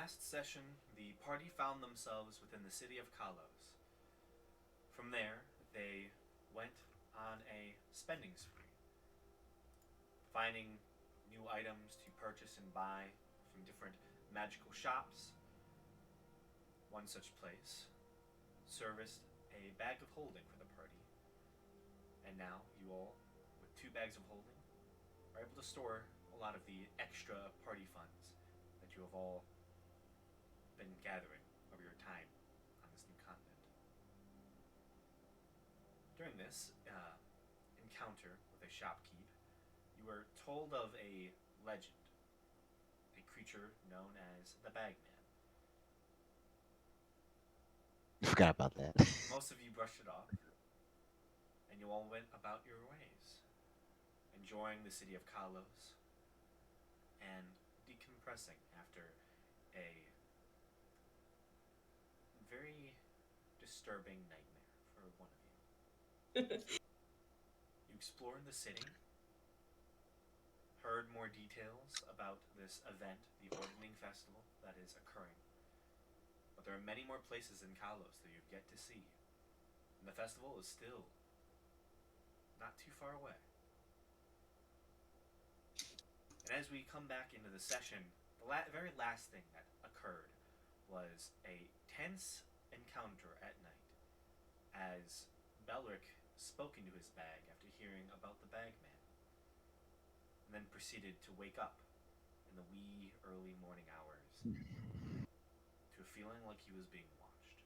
last session, the party found themselves within the city of Kalos. From there, they went on a spending spree, finding new items to purchase and buy from different magical shops. One such place serviced a bag of holding for the party, and now you all, with two bags of holding, are able to store a lot of the extra party funds that you have all been gathering over your time on this new continent. During this encounter with a shopkeep, you were told of a legend, a creature known as the Bagman. Forgot about that. Most of you brushed it off, and you all went about your ways, enjoying the city of Kalos and decompressing after a very disturbing nightmare for one of you. You explored the city, heard more details about this event, the Ordning Festival, that is occurring. But there are many more places in Kalos that you've yet to see, and the festival is still not too far away. And as we come back into the session, the very last thing that occurred was a tense encounter at night as Belric spoke into his bag after hearing about the Bagman, and then proceeded to wake up in the wee early morning hours to a feeling like he was being watched.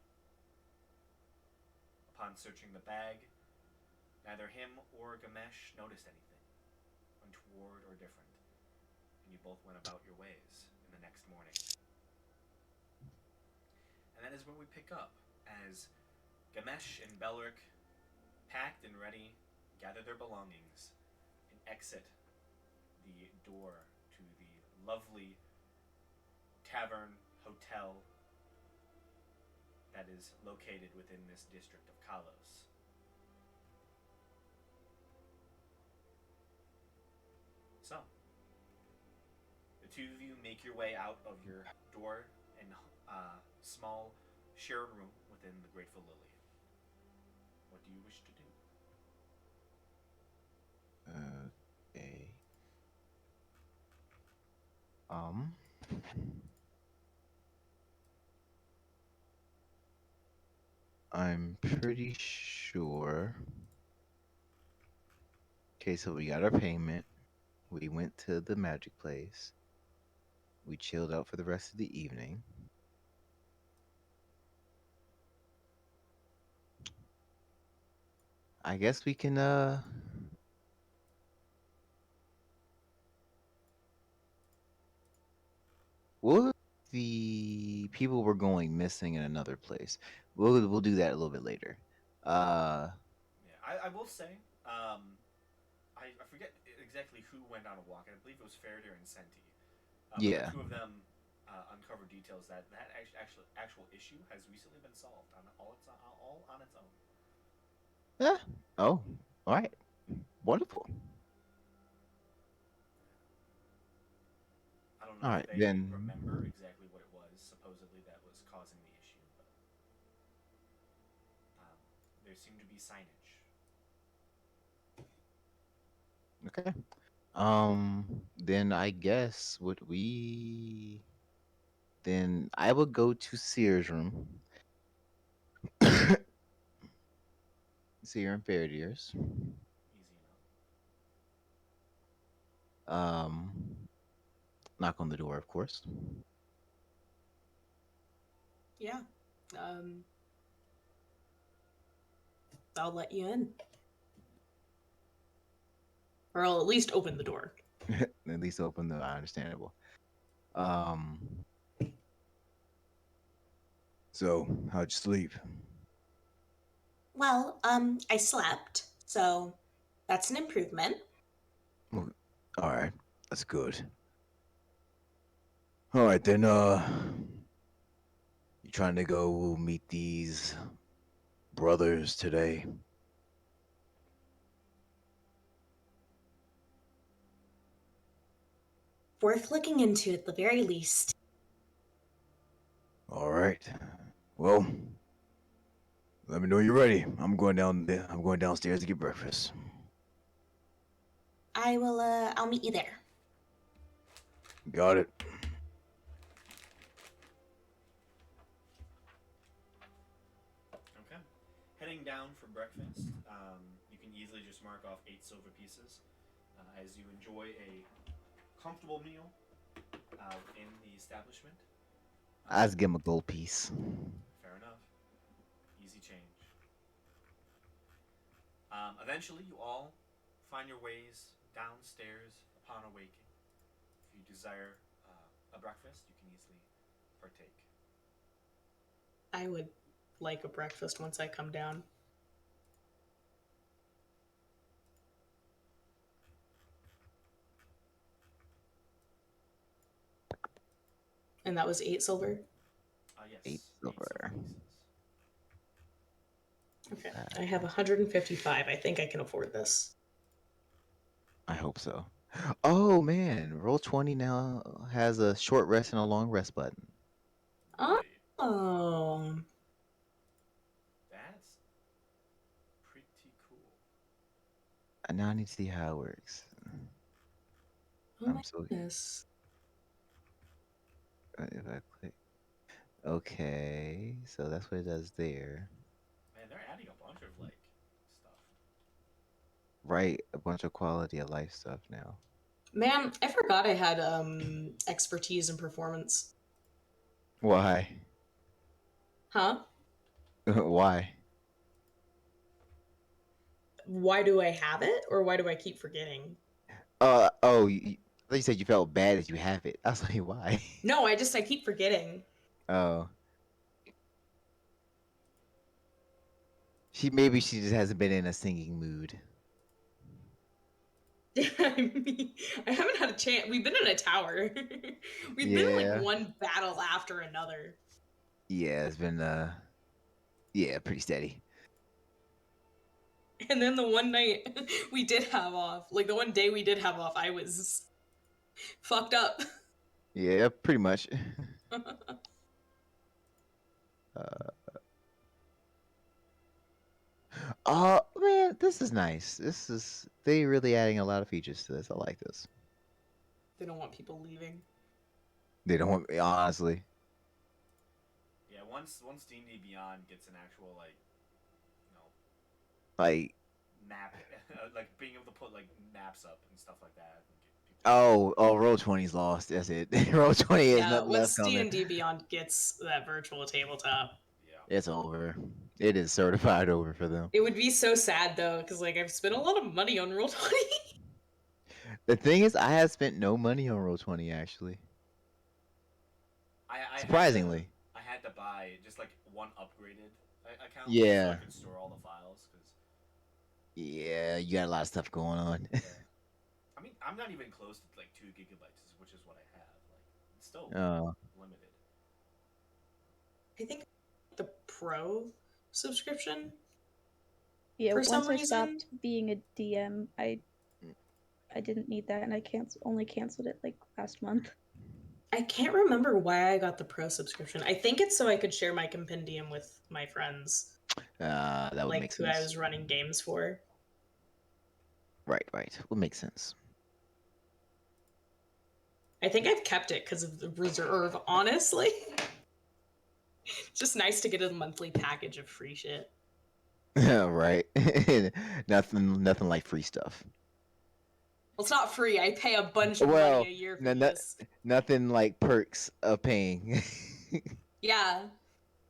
Upon searching the bag, neither him or Gamesh noticed anything untoward or different, and you both went about your ways in the next morning. And that is where we pick up, as Gamesh and Belric, packed and ready, gather their belongings and exit the door to the lovely tavern hotel that is located within this district of Kalos. So, the two of you make your way out of your door and small shared room within the Grateful Lily. What do you wish to do? Okay. Um. I'm pretty sure. Okay, so we got our payment. We went to the magic place. We chilled out for the rest of the evening. I guess we can what if the people were going missing in another place? We'll do that a little bit later. Uh Yeah, I will say, I forget exactly who went on a walk, and I believe it was Faraday and Senti. But the yeah. two of them uncovered details that actual issue has recently been solved on all on its own. Yeah. Oh, all right. Wonderful. I don't All know if right, they remember then. exactly what it was supposedly that was causing the issue, but um, there seemed to be signage. Okay. Then I guess would we then I would go to Sears' room. Seer and Faraday's. Easy enough. Um Knock on the door, of course. Yeah. Um, I'll let you in. Or I'll at least open the door. At least open the understandable. Um So, how'd you sleep? Well, I slept, so that's an improvement. Well, all right, that's good. All right, then, you trying to go meet these brothers today? Worth looking into at the very least. All right. Well, let me know you're ready. I'm going down there. I'm going downstairs to get breakfast. I'll meet you there. Got it. Okay. Heading down for breakfast, you can easily just mark off 8 silver pieces as you enjoy a comfortable meal in the establishment. I just give him a gold piece. Fair enough. Easy change. Eventually, you all find your ways downstairs upon awaking. If you desire a breakfast, you can easily partake. I would like a breakfast once I come down. And that was 8 silver? Yes. 8 silver. Pieces. Okay. I have 155. I think I can afford this. I hope so. Oh man, Roll20 now has a short rest and a long rest button. Oh. Really? That's pretty cool. And now I need to see how it works. Oh I'm my so goodness. if I click. Okay, so that's what it does there. Man, they're adding a bunch of like stuff. Right, a bunch of quality of life stuff now. Man, I forgot I had expertise in performance. Why? Huh? Why? Why do I have it, or why do I keep forgetting? Oh, I thought you said you felt bad that you have it. I was like, why? No, I keep forgetting. Oh. Maybe she just hasn't been in a singing mood. I mean, I haven't had a chance. We've been in a tower. We've been in Yeah. like one battle after another. Yeah, it's been pretty steady. And then the one night we did have off, like the one day we did have off, I was fucked up. Yeah, pretty much. Oh man, this is nice. They really adding a lot of features to this. I like this. They don't want people leaving. They don't want me, honestly. Yeah, once D&D Beyond gets an actual like, you know, Like, map, like being able to put like maps up and stuff like that. Roll20's lost. That's it. Roll20 is Yeah, nothing left once coming. D&D Beyond gets that virtual tabletop. Yeah. It's over. It is certified over for them. It would be so sad though, because like I've spent a lot of money on Roll20. The thing is, I have spent no money on Roll20 actually. I Surprisingly. I had to buy just like one upgraded account. Yeah. So I could store all the files because. Yeah, you got a lot of stuff going on. Yeah. I mean, I'm not even close to like 2 gigabytes, which is what I have. Like, it's still limited. I think the pro subscription. Yeah, For some once I reason- stopped being a DM, I didn't need that, and I only canceled it like last month. I can't remember why I got the pro subscription. I think it's so I could share my compendium with my friends, That would like make who sense. I was running games for. Right. Would make sense. I think I've kept it because of the reserve, honestly. It's just nice to get a monthly package of free shit. Right. nothing like free stuff. Well, it's not free. I pay a bunch of Well, money a year for no, this. Nothing like perks of paying. Yeah.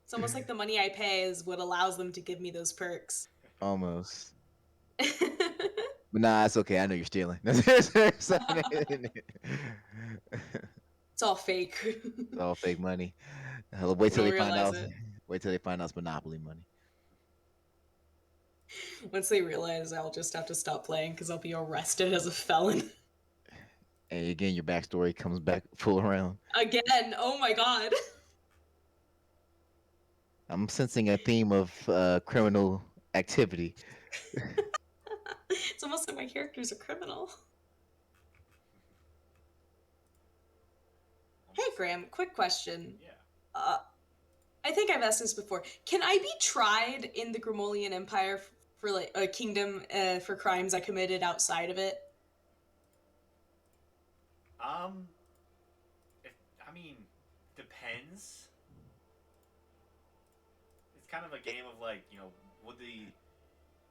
It's almost like the money I pay is what allows them to give me those perks. Almost. But nah, it's okay. I know you're stealing. It's It's all fake. all fake money. Wait till Don't they find out. realize it. Wait till they find out it's Monopoly money. Once they realize, I'll just have to stop playing because I'll be arrested as a felon. And again, your backstory comes back full around. Again, oh my god. I'm sensing a theme of criminal activity. It's almost like my character's a criminal. Hey, Graham, quick question. Yeah. I think I've asked this before. Can I be tried in the Grimolian Empire for like a kingdom for crimes I committed outside of it? If I mean, depends. It's kind of a game of like, would the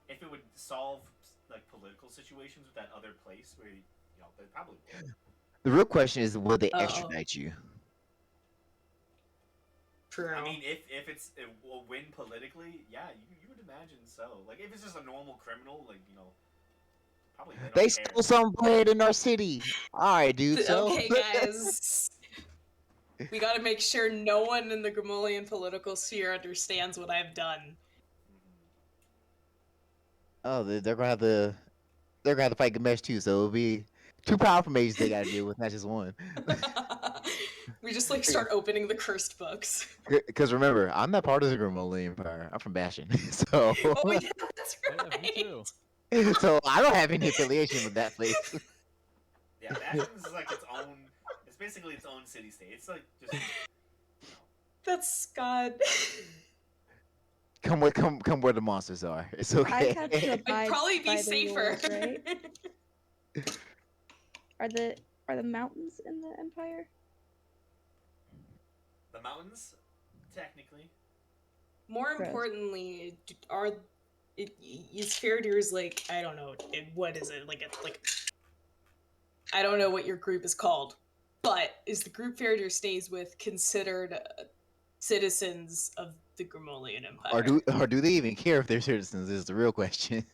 if it would solve like political situations with that other place where they probably would. The real question is, will they Oh. extradite you? True. I mean, if it will win politically, yeah, you would imagine so. Like if it's just a normal criminal, like probably they don't They care. stole some bread in our city. All right, dude. So Okay, guys. We got to make sure no one in the Grimolian political sphere understands what I've done. Mhm. oh, they're gonna have to fight Gamesh too. So it'll be two powerful mages they gotta deal with, not just one. We just like start opening the cursed books. Because remember, I'm not part of the Grimoli Empire. I'm from Bastion, so Oh yeah, that's Yeah, right. me too. so I don't have any affiliation with that place. Yeah, Bastion's is like its own. It's basically its own city state. It's like just That's God. Come where the monsters are. It's okay. I have to It'd abide probably by be the safer. rules, right? Are the mountains in the Empire? the mountains, technically. More Gross. importantly, is Faradir's like, I don't know, what is it like? I don't know what your group is called, but is the group Faradir stays with considered citizens of the Grimolian Empire? Or do they even care if they're citizens? Is the real question.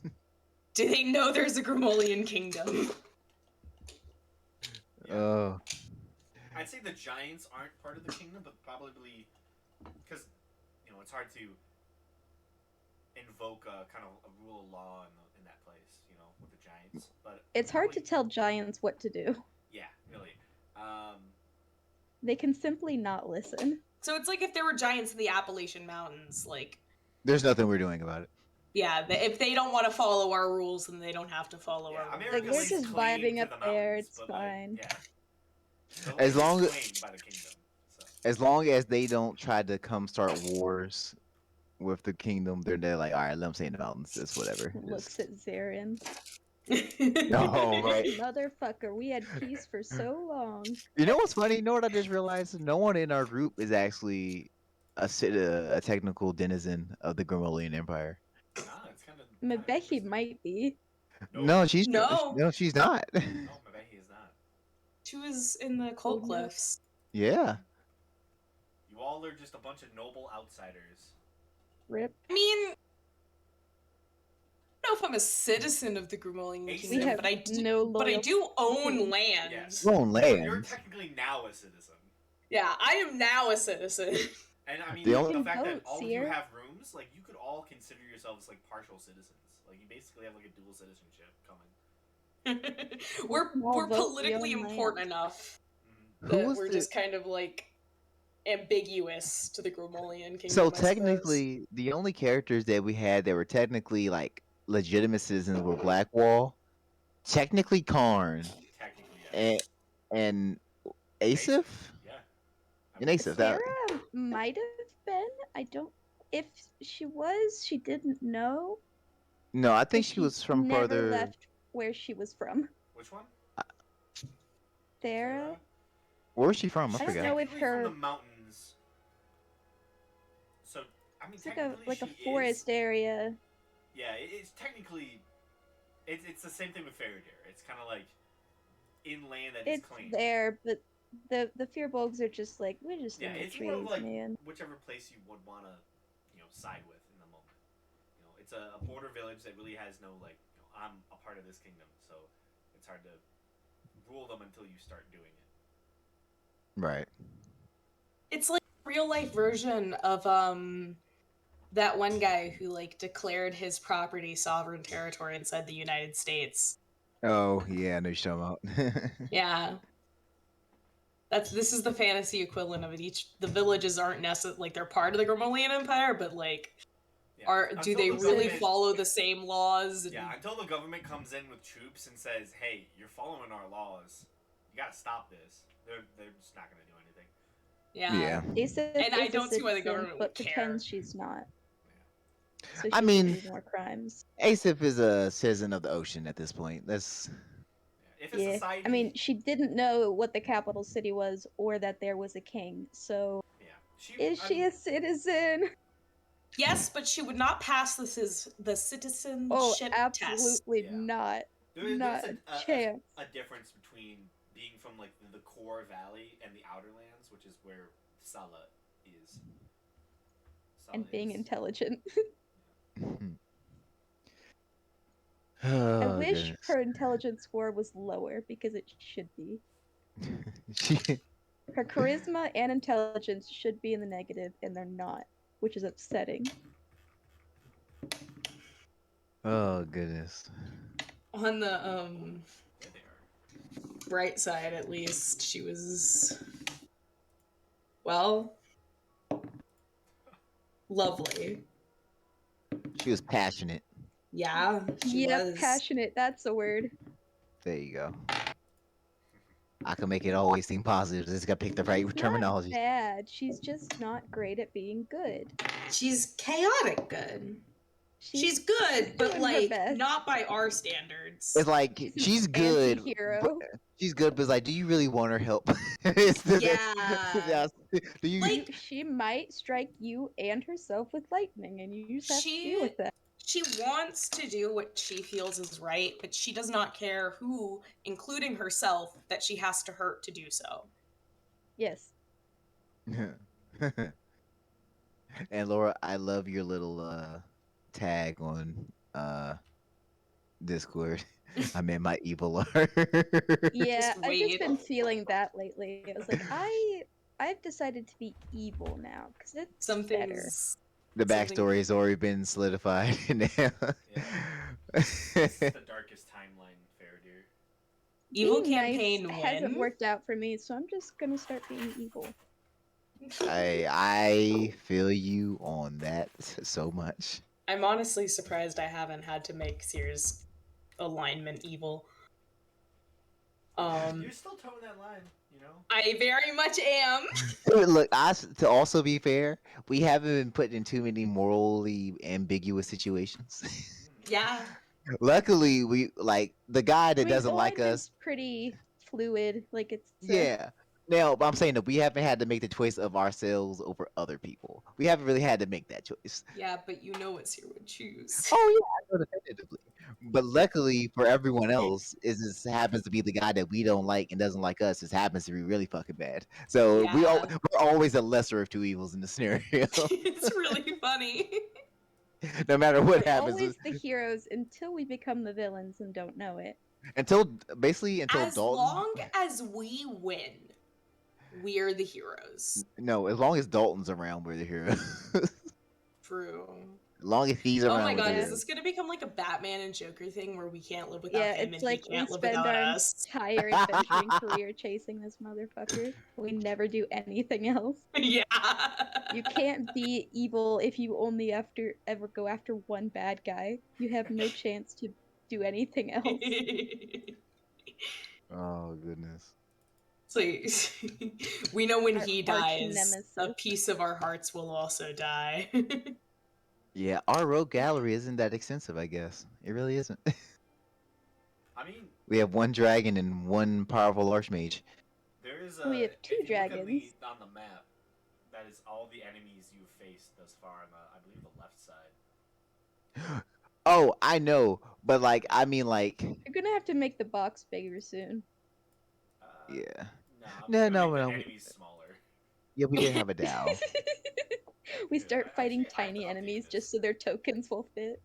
Do they know there's a Grimolian kingdom? Yeah. Oh, I'd say the giants aren't part of the kingdom, but probably because it's hard to invoke a kind of a rule of law in that place, with the giants. But It's hard to probably- tell giants what to do. Yeah, really. They can simply not listen. So it's like if there were giants in the Appalachian Mountains, like, there's nothing we're doing about it. yeah, if they don't want to follow our rules, then they don't have to follow Yeah, our rules. America Like, we're lays just claim vibing to up the there, mountains, it's but, fine. yeah. The As land long is as- claimed by the kingdom. So. As long as they don't try to come start wars with the kingdom, they're like, all right, let them stay in the mountains. It's whatever. Looks at Zarin. No, right. Motherfucker, we had peace for so long. You know what's funny? You know what I just realized? No one in our group is actually a technical denizen of the Grimolian Empire. It's kind of. Mabeki might be. No, she's No. no, she's not. No, Mabeki is not. She was in the Cold Oh, no. Cliffs. Yeah. You all are just a bunch of noble outsiders. Rip. I mean, I don't know if I'm a citizen of the Grimolian We Kingdom, have but I do, no but I loyalty. do own land. Yes. Your own You're land. technically now a citizen. Yeah, I am now a citizen. And I mean, The the, only- fact that Vote, all of you Seer. have rooms, like, you could all consider yourselves, like, partial citizens. Like, you basically have, like, a dual citizenship coming. we're Small vote, politically we own important enough Mhm. Who that was we're the- just kind of like ambiguous to the Grimolian Kingdom. So I suppose. technically, the only characters that we had that were technically like legitimate citizens were Blackwall, technically Karn, Technically, yeah. and Asif. Yeah. I And mean, Asif. That, Sarah might have been. I don't. If she was, she didn't know. no, I think but she was from never further. left where she was from. Which one? Sarah. Where was she from? I She's I don't forgot. know if technically her- from the mountains. So, I mean, It's like technically a she forest is, area. Yeah, it's technically. It's the same thing with Faradir. It's kind of like inland that is It's claimed. there, but the Fearbolgs are just like, we're just Yeah, in the it's more of trees, like man. whichever place you would want to, side with in the moment. It's a border village that really has no like, I'm a part of this kingdom, so it's hard to rule them until you start doing it. Right. It's like a real life version of that one guy who like declared his property sovereign territory inside the United States. Oh yeah, I know what you're talking about. Yeah. This is the fantasy equivalent of it. The villages aren't necessarily like they're part of the Grimolian Empire, but like Yeah. do Until they the really government- follow the same laws? And- Yeah, until the government comes in with troops and says, "Hey, you're following our laws. You gotta stop this." They're just not gonna do anything. Yeah. Asif And I is don't a see why the citizen, government but would care. pretends she's not. So she I can mean- do more crimes. Asif is a citizen of the ocean at this point. That's If a Yeah, society, I mean, she didn't know what the capital city was or that there was a king. So yeah, is she a citizen? Yes, but she would not pass the citizenship Oh, test. absolutely Yeah. not. There's Not a chance. a difference between being from like the core valley and the outer lands, which is where Sala is. And Sala being is- intelligent. I oh, wish goodness. her intelligence score was lower because it should be. She, Her charisma and intelligence should be in the negative, and they're not, which is upsetting. oh goodness. On the There they are. bright side, at least, she was, well, lovely. She was passionate. Yeah, she Yeah, was. passionate. That's a word. There you go. I can make it always seem positive. Just gotta pick the right She's terminology. not bad. She's just not great at being good. She's chaotic good. She's good, she's but doing her like best. not by our standards. It's like She's an she's good. anti-hero. She's good, but it's like, do you really want her help? Yeah. Do you? Like- She might strike you and herself with lightning, and you just have to deal with that. She wants to do what she feels is right, but she does not care who, including herself, that she has to hurt to do so. Yes. And Laura, I love your little tag on Discord. I'm in my evil art. Yeah, Just I've just wait. been feeling that lately. I was like, I've decided to be evil now because it's Some better. things. The Something- backstory has already been solidified now. It's the darkest timeline, Faradir. Evil Being campaign nice win. hasn't worked out for me, so I'm just gonna start being evil. I feel you on that so much. I'm honestly surprised I haven't had to make Sears alignment evil. You're still towing that line, you know. I very much am. Look, to also be fair, we haven't been put in too many morally ambiguous situations. Yeah. Luckily, we like the guy that I mean, doesn't like alignment's us. pretty fluid. Like it's Yeah. Now, but I'm saying that we haven't had to make the choice of ourselves over other people. We haven't really had to make that choice. Yeah, but you know what Sear would choose. Oh yeah, I know definitively. But luckily for everyone else, is this happens to be the guy that we don't like and doesn't like us. This happens to be really fucking bad. So Yeah. we're always a lesser of two evils in the scenario. It's really funny. No matter what we're happens, always the heroes until we become the villains and don't know it. until As Dalton. long as we win, we're the heroes. No, as long as Dalton's around, we're the hero. As True. long as he's Oh around, my we're god, the is hero. this gonna become like a Batman and Joker thing where we can't live without Yeah, him it's and like he we can't live spend without our us? entire adventuring career chasing this motherfucker. We never do anything else. Yeah. You can't be evil if you only ever go after one bad guy. You have no chance to do anything else. Oh goodness. So we know when Our he arch dies, a nemesis. piece of our hearts will also die. Yeah, our rogue gallery isn't that extensive, I guess. It really isn't. I mean, We have one dragon and one powerful archmage. there is We have if two you look at dragons. on the map, that is all the enemies you've faced thus far on the, I believe, the left side. Oh, I know, but like, I mean, like, You're gonna have to make the box bigger soon. yeah, No, No, I'm gonna no, make no. the enemies smaller. yeah, we did have a Dow. We Yeah, start I fighting actually have to tiny update enemies this. just so their tokens will fit.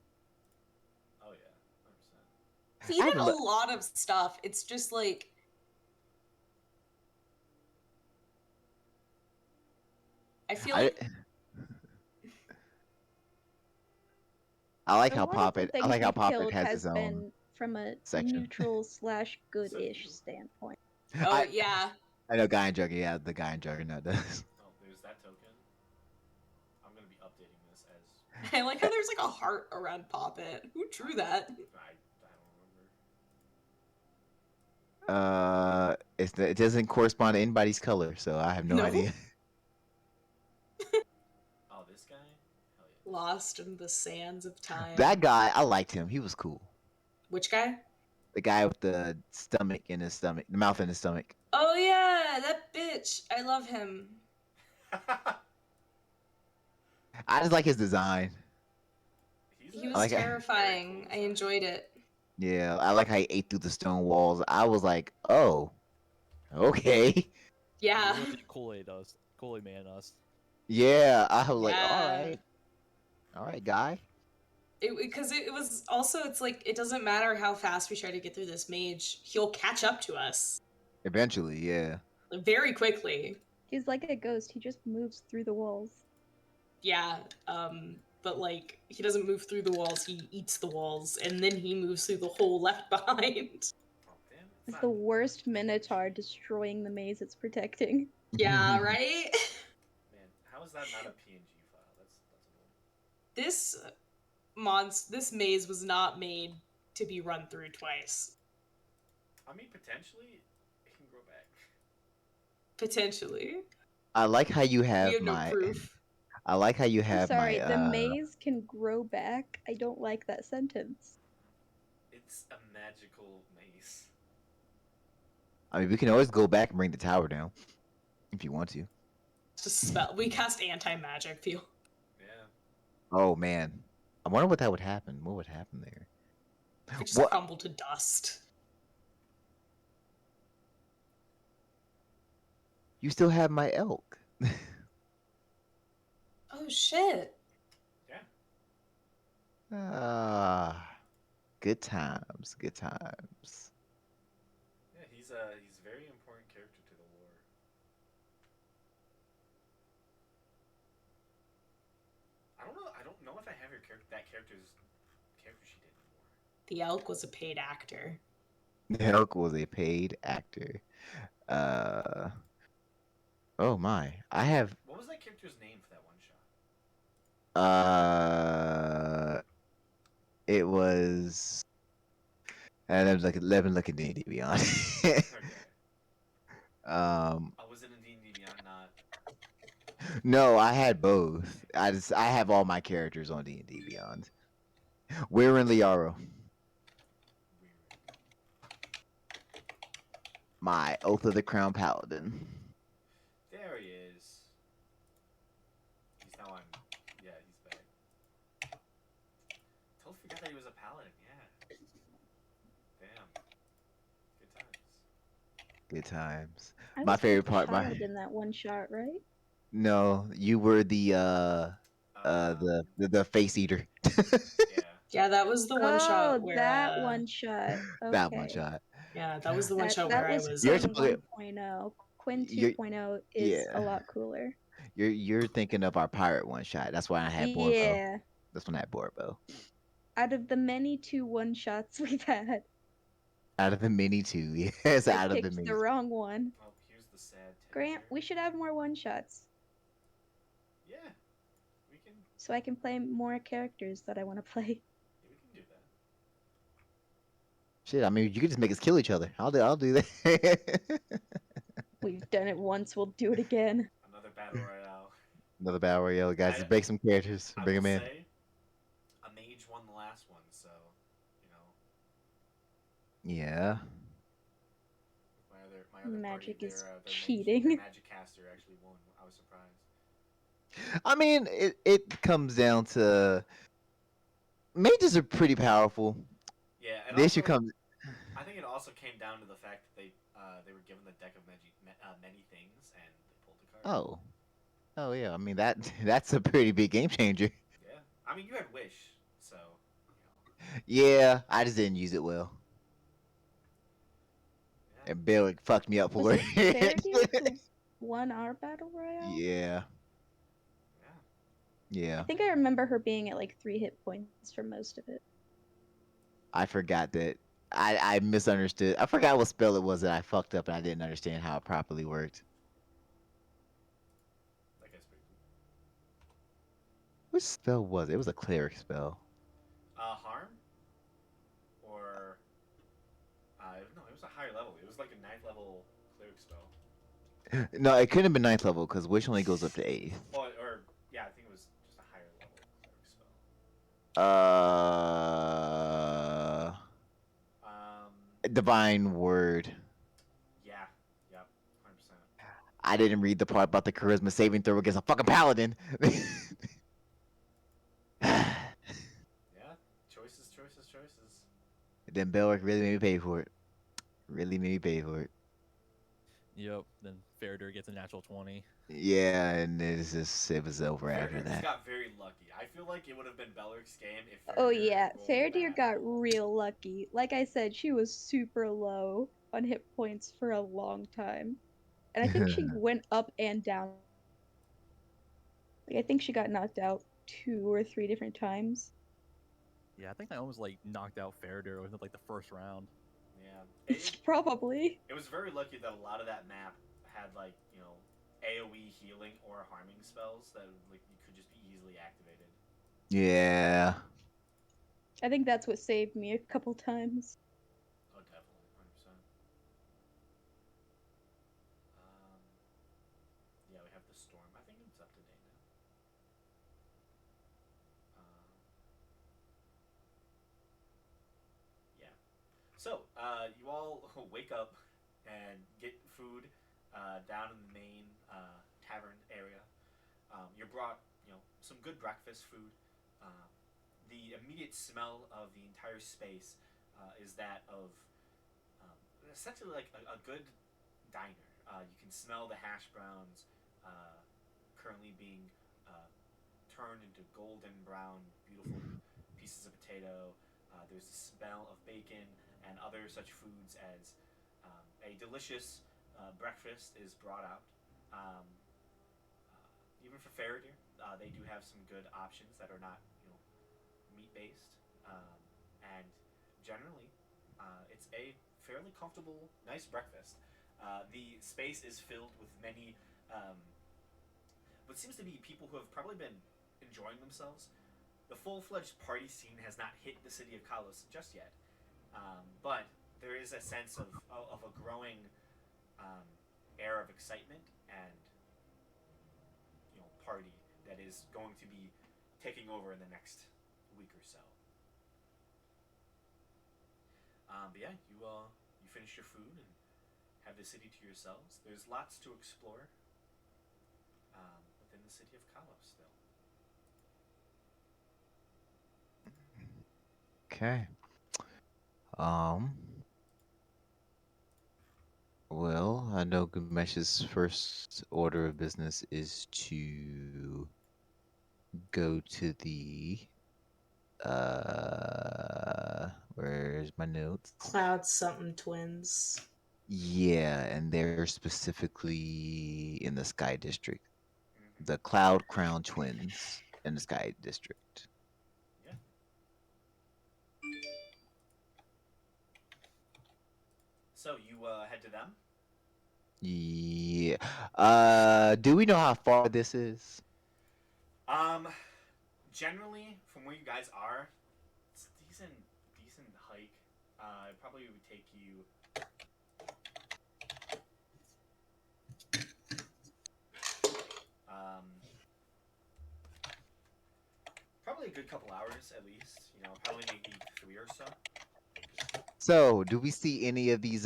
Oh yeah, 100%. Even a lo- lot of stuff, it's just like I feel I, like I like A how lot of Pop the It. I things like how we've Pop It killed has has his own. been from a section. neutral slash good-ish standpoint. oh I- yeah. I know Guy and Juggernaut. Yeah, the Guy and Juggernaut does. Oh, there's that token. I'm gonna be updating this as I like how there's like a heart around Poppet. Who drew that? I don't remember. It doesn't correspond to anybody's color, so I have no No. idea. this guy? Hell yeah. Lost in the sands of time. That guy, I liked him. He was cool. Which guy? The guy with the mouth in his stomach. Oh yeah, that bitch. I love him. I just like his design. He a was like it. very terrifying. cool I design. enjoyed it. Yeah, I like how he ate through the stone walls. I was like, oh, okay. Yeah. Really Kool-Aid Man us. Yeah, I was like, Yeah. all right, guy. Because it was also, it's like, it doesn't matter how fast we try to get through this mage, he'll catch up to us Eventually, yeah. very quickly. He's like a ghost. He just moves through the walls. Yeah, but like, he doesn't move through the walls, he eats the walls, and then he moves through the hole left behind. Oh, damn, It's not- the worst Minotaur destroying the maze it's protecting. Yeah, right? Man, how is that not a PNG file? That's annoying. This maze was not made to be run through twice. I mean, potentially, it can grow back. Potentially. I like how you We have have no my. proof. I like how you I'm have sorry, my. the maze can grow back. I don't like that sentence. It's a magical maze. I mean, we can always go back and bring the tower down, if you want to. Just spell. We cast anti-magic feel. Yeah. Oh man, I wonder what that would happen. What would happen there? We just What? crumble to dust. You still have my elk. Oh shit. Ah, good times, good times. Yeah, he's a very important character to the lore. I don't know if I have that character's character sheet anymore. The elk was a paid actor. The elk was a paid actor. Oh my, I have. What was that character's name for that one shot? It was. And I was like 11 looking D, to be honest. Okay. Oh, was it in D&D Beyond? Not. no, I had both. I have all my characters on D&D Beyond. We're in Liaro. Weird. My Oath of the Crown Paladin. There he is. He's now on. Yeah, he's back. Totally forgot that he was a paladin. Yeah. Damn. Good times. Good times. I My was favorite the part, child in that one shot, right? No, you were the face eater. Yeah. Yeah, that was the one oh, shot where that one shot. That one Okay. shot. Yeah, that was the one That, shot that where was I was You're Quinn talking- 1.0. Quinn You're- 2.0 is yeah. a lot cooler. You're thinking of our pirate one shot. That's why I had Borbo. Yeah. That's when I had Borbo. Out of the many 2 1-shots we've had, Out of the mini two, yes, I out of the picked mini. the wrong one. Oh, here's the sad. Grant, tale we here. should have more 1-shots Yeah. We can. so I can play more characters that I want to play. Yeah, we can do that. Shit, I mean, you could just make us kill each other. I'll do that. We've done it once, we'll do it again. Another battle royale. Another battle royale, guys. Just break some characters. I Bring will them in. say, a mage won the last one, so you know. Yeah. My other Magic party, is their cheating. Their magic caster actually won. I was surprised. I mean, it comes down to mages are pretty powerful. Yeah, and The also, issue comes. I think it also came down to the fact that they were given the deck of many things and they pulled the card. Oh. Oh yeah. I mean that's a pretty big game changer. Yeah, I mean you had wish, so you know. Yeah, I just didn't use it well. Yeah. And Bill fucked me up for Was it it. Fairdew who won our battle royale? Yeah. Yeah. Yeah. I think I remember her being at like 3 hit points for most of it. I forgot that. I misunderstood. I forgot what spell it was that I fucked up and I didn't understand how it properly worked. That guy's pretty cool. Which spell was it? It was a cleric spell. Harm, or no, it was a higher level. It was like a 9th level cleric spell. No, it couldn't have been 9th level because Wish only goes up to 8th. Or yeah, I think it was just Um, Divine word. yeah, yep, 100%. I didn't read the part about the charisma saving throw against a fucking paladin. Yeah, choices, choices, choices. Then Belric really made me pay for it. Really made me pay for it. Yep. Then Faradir gets a natural 20. Yeah, and it was over after Faradir just that. got very lucky. I feel like it would have been Belric's game if Oh Faradir yeah, rolled Faradir bad. got real lucky. Like I said, she was super low on hit points for a long time. And I think she went up and down. Like I think she got knocked out 2 or 3 different times. Yeah, I think I almost like knocked out Faradir within like the first round. Yeah, Probably. it was very lucky that a lot of that map had like AOE healing or harming spells that like you could just be easily activated. Yeah. I think that's what saved me a couple times. Oh, definitely, 100%. Um, yeah, we have the storm. I think it's up to date now. Yeah. So, you all wake up and get food down in the main tavern area. You're brought, some good breakfast food. Um, the immediate smell of the entire space is that of essentially like a good diner. You can smell the hash browns currently being turned into golden brown, beautiful pieces of potato. There's the smell of bacon and other such foods as a delicious breakfast is brought out. Um, Even for Faradir, they do have some good options that are not, meat based, and generally, it's a fairly comfortable, nice breakfast. The space is filled with many, what seems to be people who have probably been enjoying themselves. The full-fledged party scene has not hit the city of Kalos just yet, but there is a sense of a growing um, air of excitement and party that is going to be taking over in the next week or so. But yeah, you finish your food and have the city to yourselves. There's lots to explore within the city of Kalos still. Okay. Um. Well, I know Gamesh's first order of business is to go to the where's my notes? Cloud something twins. Yeah, and they're specifically in the Sky District. Mm-hmm. The Cloud Crown twins in the Sky District. Yeah. So you head to them. Yeah. Do we know how far this is? Um, Generally, from where you guys are, it's a decent hike. It probably would take you. Um, Probably a good couple hours at least. Probably maybe 3 or so. So, do we see any of these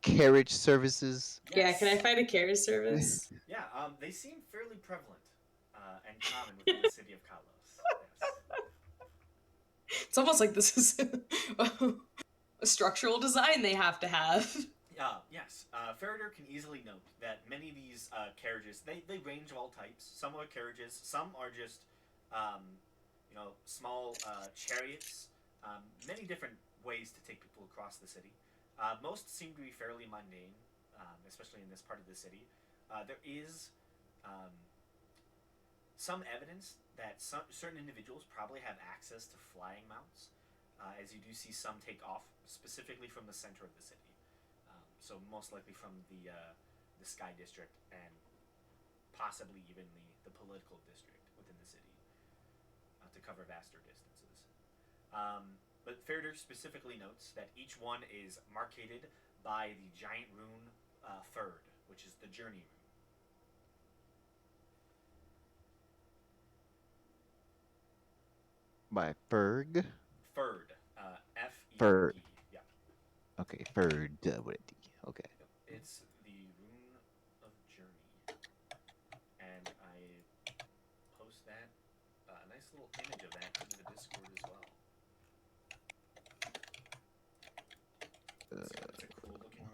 carriage services? Yeah, Yes. can I find a carriage service? Yeah. They seem fairly prevalent and common within the city of Kalos. Yes. It's almost like this is a structural design they have to have. Yes. Faradir can easily note that many of these carriages, they range of all types. Some are carriages, some are just, small chariots. Many different ways to take people across the city. Most seem to be fairly mundane, especially in this part of the city. There is some evidence that certain individuals probably have access to flying mounts, as you do see some take off specifically from the center of the city. So most likely from the Sky District and possibly even the political district within the city to cover vaster distances. But Faradir specifically notes that each one is marcated by the giant rune third, which is the journey rune. By Ferg. Ferd. F-E-R-D. Ferd. Yeah. Okay, Ferd with a D. Okay. Yep. It's the Rune of Journey. And I post that, a nice little image of that into the Discord as well. It's a cool looking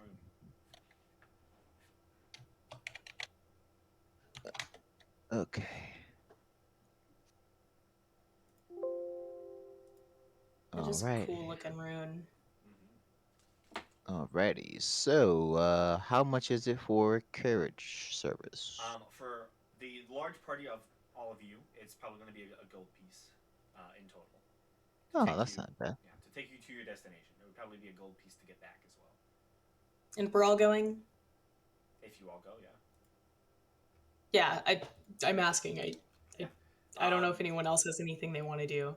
rune. Okay. It is a Alrighty. cool looking rune. Alrighty. So, how much is it for carriage service? For the large party of all of you, it's probably going to be a gold piece in total. Oh, take that's you- not bad. Yeah, to take you to your destination. It would probably be a gold piece to get back as well. And we're all going? If you all go, yeah. Yeah, I'm asking. I don't know Um, if anyone else has anything they want to do.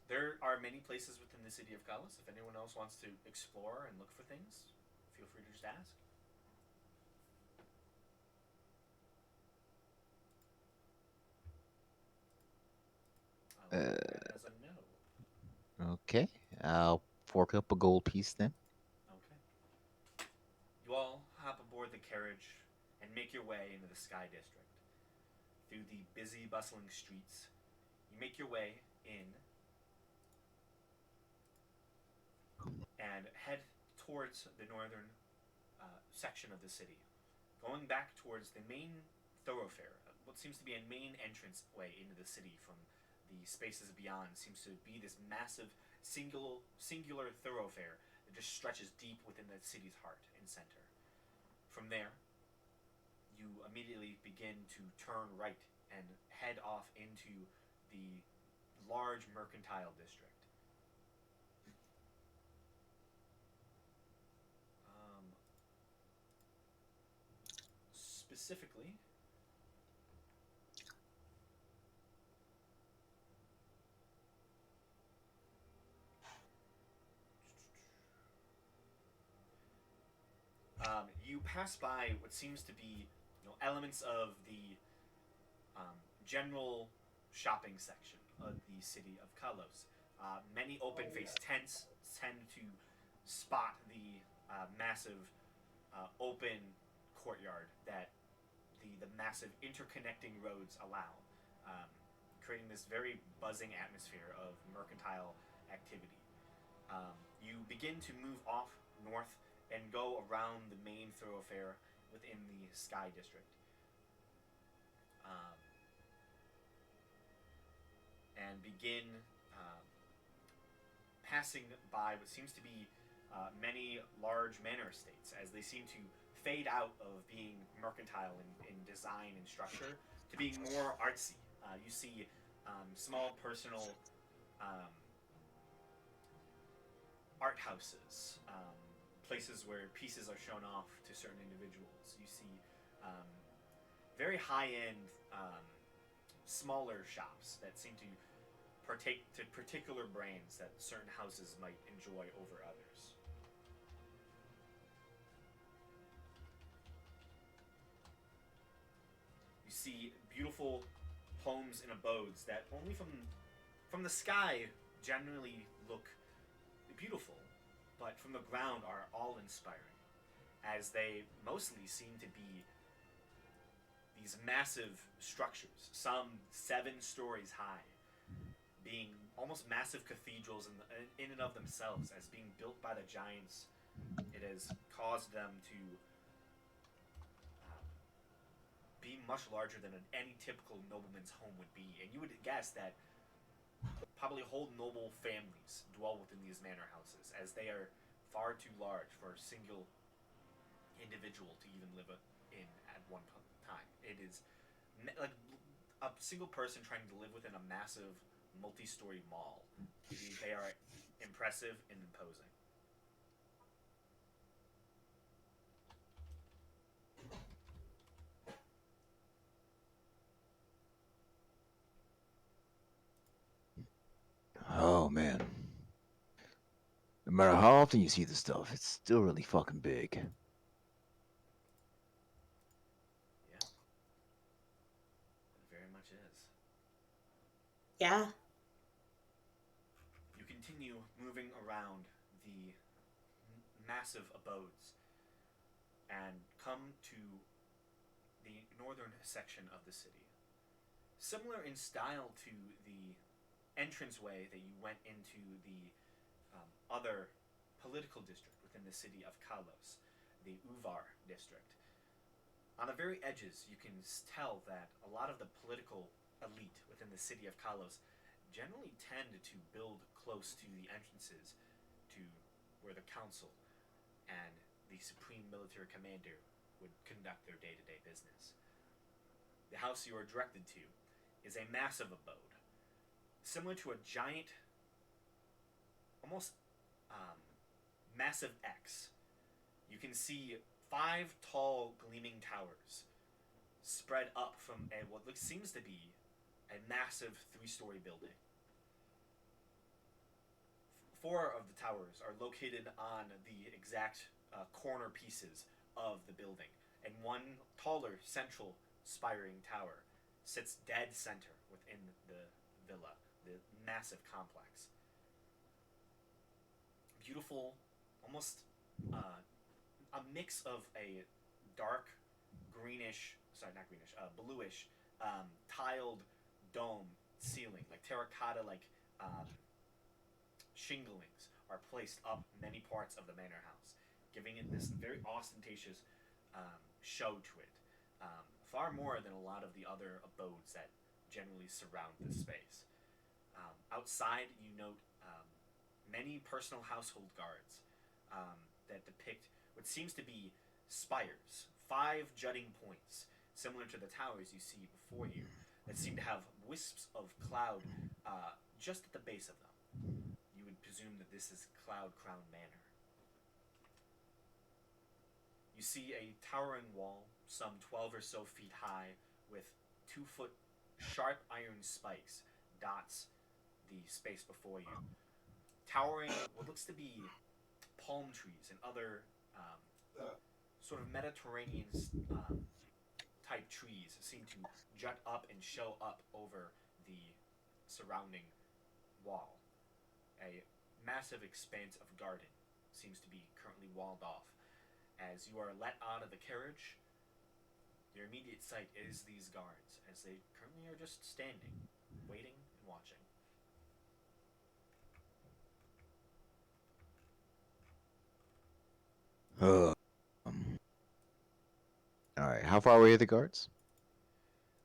There are many places within the city of Kalos. If anyone else wants to explore and look for things, feel free to just ask. I'll mark that as a no. Okay. I'll fork up a gold piece then. Okay. You all hop aboard the carriage and make your way into the Sky District. Through the busy, bustling streets, you make your way in and head towards the northern section of the city, going back towards the main thoroughfare. What seems to be a main entrance way into the city from the spaces beyond seems to be this massive singular thoroughfare that just stretches deep within the city's heart and center. From there, you immediately begin to turn right and head off into the large mercantile district. Specifically, you pass by what seems to be, elements of the general shopping section of the city of Kalos. Many open-faced tents tend to spot the massive open courtyard that the massive interconnecting roads allow, creating this very buzzing atmosphere of mercantile activity. You begin to move off north and go around the main thoroughfare within the Sky District. And begin passing by what seems to be many large manor estates, as they seem to fade out of being mercantile in design and structure to being more artsy. You see small personal art houses, places where pieces are shown off to certain individuals. You see very high-end, smaller shops that seem to partake to particular brands that certain houses might enjoy over others. You see beautiful homes and abodes that only from the sky generally look beautiful, but from the ground are awe-inspiring, as they mostly seem to be these massive structures, some 7 stories high, being almost massive cathedrals in and of themselves, as being built by the giants. It has caused them to be much larger than any typical nobleman's home would be, and you would guess that probably whole noble families dwell within these manor houses, as they are far too large for a single individual to even live in at one time. It is like a single person trying to live within a massive multi-story mall. They are impressive and imposing. Oh man. No matter how often you see this stuff, it's still really fucking big. Yeah. It very much is. Yeah. continue moving around the massive abodes and come to the northern section of the city. Similar in style to the entranceway that you went into the other political district within the city of Kalos, the Uvar district. On the very edges, you can tell that a lot of the political elite within the city of Kalos generally tend to build close to the entrances to where the council and the supreme military commander would conduct their day-to-day business. The house you are directed to is a massive abode, similar to a giant, almost massive X. You can see 5 tall, gleaming towers spread up from what seems to be a massive 3-story building. 4 of the towers are located on the exact corner pieces of the building, and one taller, central, spiring tower sits dead center within the villa, the massive complex. Beautiful, almost a mix of a dark greenish, not greenish, bluish, tiled dome ceiling, like terracotta, like shinglings are placed up many parts of the manor house, giving it this very ostentatious show to it, far more than a lot of the other abodes that generally surround this space. Outside, you note many personal household guards that depict what seems to be spires, 5 jutting points, similar to the towers you see before you, that seem to have wisps of cloud just at the base of them. You would presume that this is Cloud Crown Manor. You see a towering wall, some 12 or so feet high, with 2-foot sharp iron spikes dots the space before you. Towering what looks to be palm trees and other sort of Mediterranean type trees seem to jut up and show up over the surrounding wall. A massive expanse of garden seems to be currently walled off. As you are let out of the carriage, your immediate sight is these guards, as they currently are just standing, waiting and watching. All right. How far away are the guards?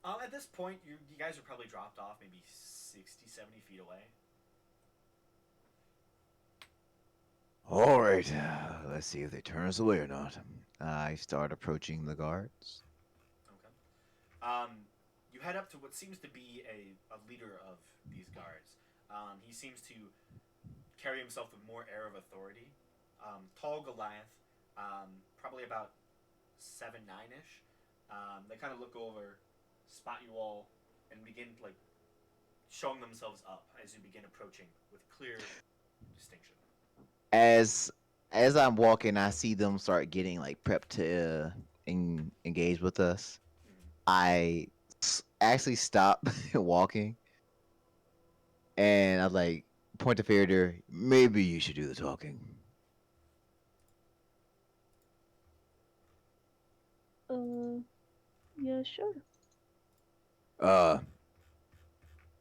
At this point, you guys are probably dropped off maybe 60, 70 feet away. All right. Let's see if they turn us away or not. I start approaching the guards. Okay. You head up to what seems to be a leader of these guards. He seems to carry himself with more air of authority. Tall Goliath, probably about 7'9"-ish. They kind of look over, spot you all, and begin like showing themselves up as you begin approaching with clear distinction. As I'm walking, I see them start getting like prepped to engage with us. I actually stop walking, and I like point to Faraday. Maybe you should do the talking. Yeah, sure.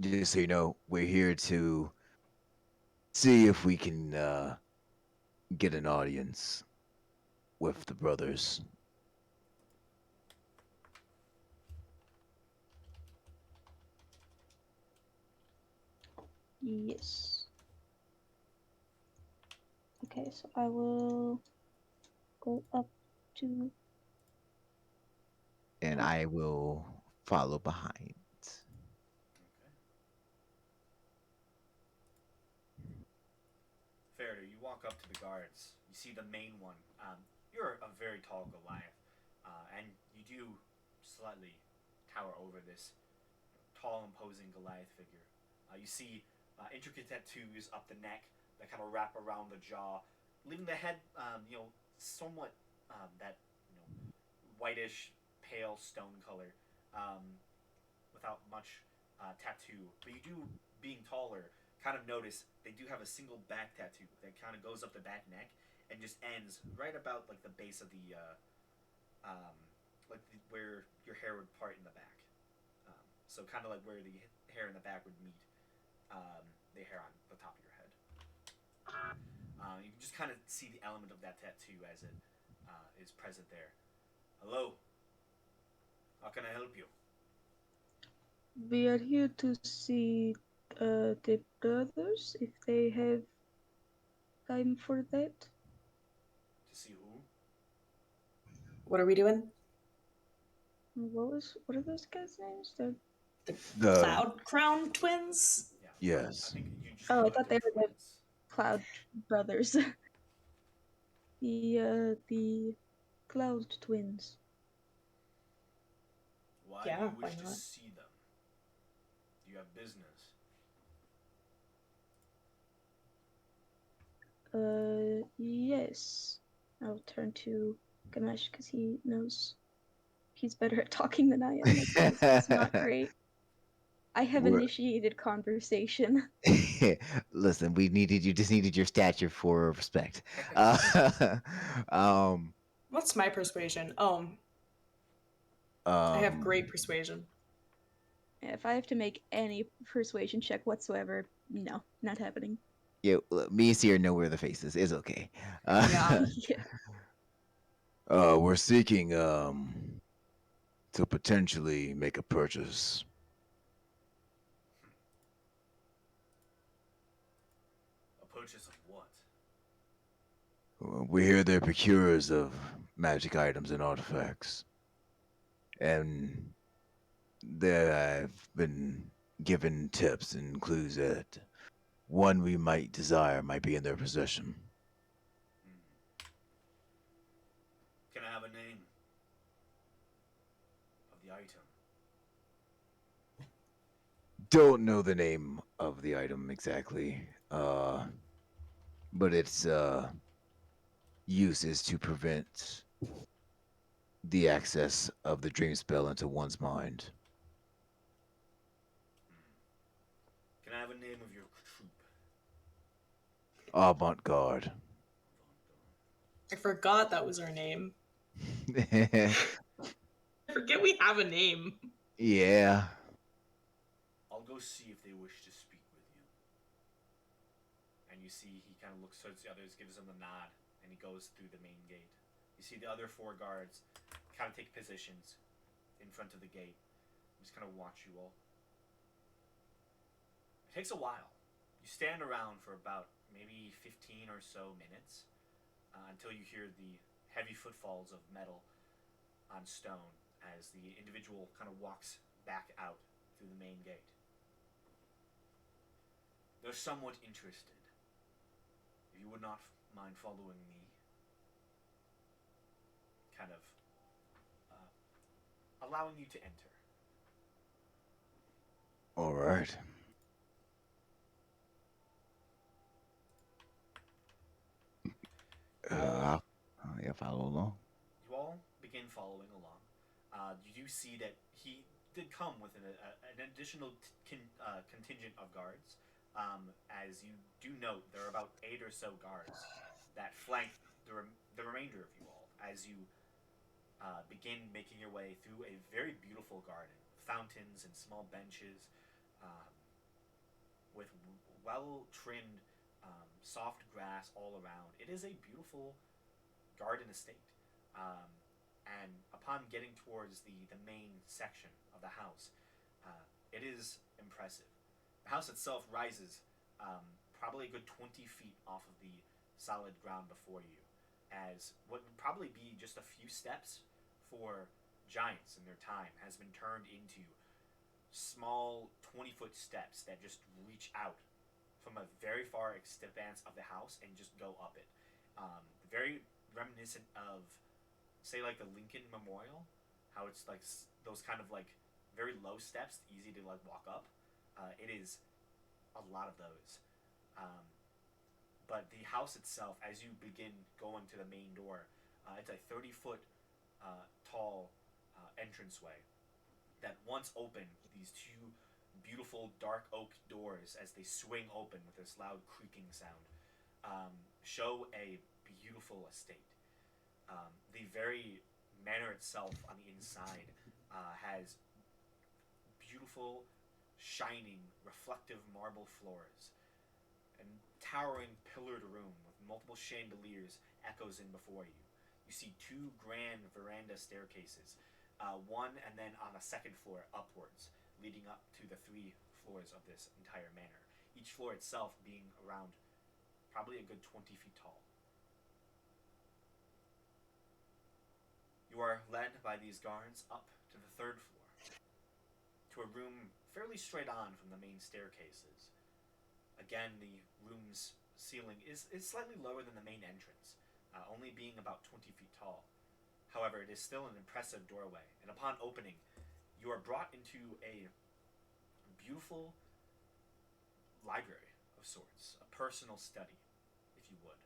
Just so you know, we're here to see if we can get an audience with the brothers. Yes. Okay, so I will go up to. And I will follow behind. Faraday, you walk up to the guards. You see the main one. You're a very tall Goliath, and you do slightly tower over this tall, imposing Goliath figure. You see intricate tattoos up the neck that kind of wrap around the jaw, leaving the head, somewhat that whitish, pale stone color, without much tattoo. But you do, being taller, kind of notice they do have a single back tattoo that kind of goes up the back neck and just ends right about like the base of the where your hair would part in the back. So kind of like where the hair in the back would meet the hair on the top of your head. You can just kind of see the element of that tattoo as it is present there. Hello. How can I help you? We are here to see the brothers if they have time for that. To see who? What are we doing? What are those guys' names? The Cloud Crown twins? Yeah. Yes. I think you just Oh, I call it thought the they were the twins. Cloud brothers. The Cloud twins. Why Yeah, do you why wish to not? see them? Do you have business? Yes. I'll turn to Ganesh because he knows he's better at talking than I am. My Spanish is not great. I have We're- initiated conversation. Listen, you just needed your stature for respect. Um, What's my persuasion? I have great persuasion. If I have to make any persuasion check whatsoever, no, not happening. Yeah, me and Sierra know where the face is. It's okay. Yeah. Yeah. We're seeking to potentially make a purchase. A purchase of what? We hear they're procurers of magic items and artifacts, and they have been given tips and clues that one we might desire might be in their possession. Hmm. Can I have a name of the item? Don't know the name of the item exactly, but its use is to prevent the access of the dream spell into one's mind. Hmm. Can I have a name of your troop? Avant-garde. I forgot that was our name. I forget we have a name. Yeah. I'll go see if they wish to speak with you. And you see he kind of looks towards the others, gives them a nod, and he goes through the main gate. You see the other 4 guards kind of take positions in front of the gate. Just kind of watch you all. It takes a while. You stand around for about maybe 15 or so minutes until you hear the heavy footfalls of metal on stone as the individual kind of walks back out through the main gate. They're somewhat interested. If you would not mind following me, kind of allowing you to enter. All right. Yeah, follow along. You all begin following along. You do see that he did come with an additional contingent of guards. As you do note, there are about 8 or so guards that flank the remainder of you all as you begin making your way through a very beautiful garden, fountains and small benches, um, with well trimmed, soft grass all around. It is a beautiful garden estate. Um, and upon getting towards the main section of the house, it is impressive. The house itself rises probably a good 20 feet off of the solid ground before you, as what would probably be just a few steps for giants in their time has been turned into small 20-foot steps that just reach out from a very far expanse of the house and just go up it. Very reminiscent of, say, like the Lincoln Memorial, how it's like those kind of like very low steps, easy to like walk up. It is a lot of those. But the house itself, as you begin going to the main door, it's a 30-foot tall entranceway that once open, these 2 beautiful dark oak doors, as they swing open with this loud creaking sound, show a beautiful estate. The very manor itself on the inside has beautiful, shining, reflective marble floors, and towering pillared room with multiple chandeliers echoes in before you. You see two grand veranda staircases, one and then on a second floor upwards, leading up to the three floors of this entire manor. Each floor itself being around probably a good 20 feet tall. You are led by these guards up to the third floor, to a room fairly straight on from the main staircases. Again, the room's ceiling is slightly lower than the main entrance, only being about 20 feet tall. However, it is still an impressive doorway, and upon opening, you are brought into a beautiful library of sorts, a personal study, if you would.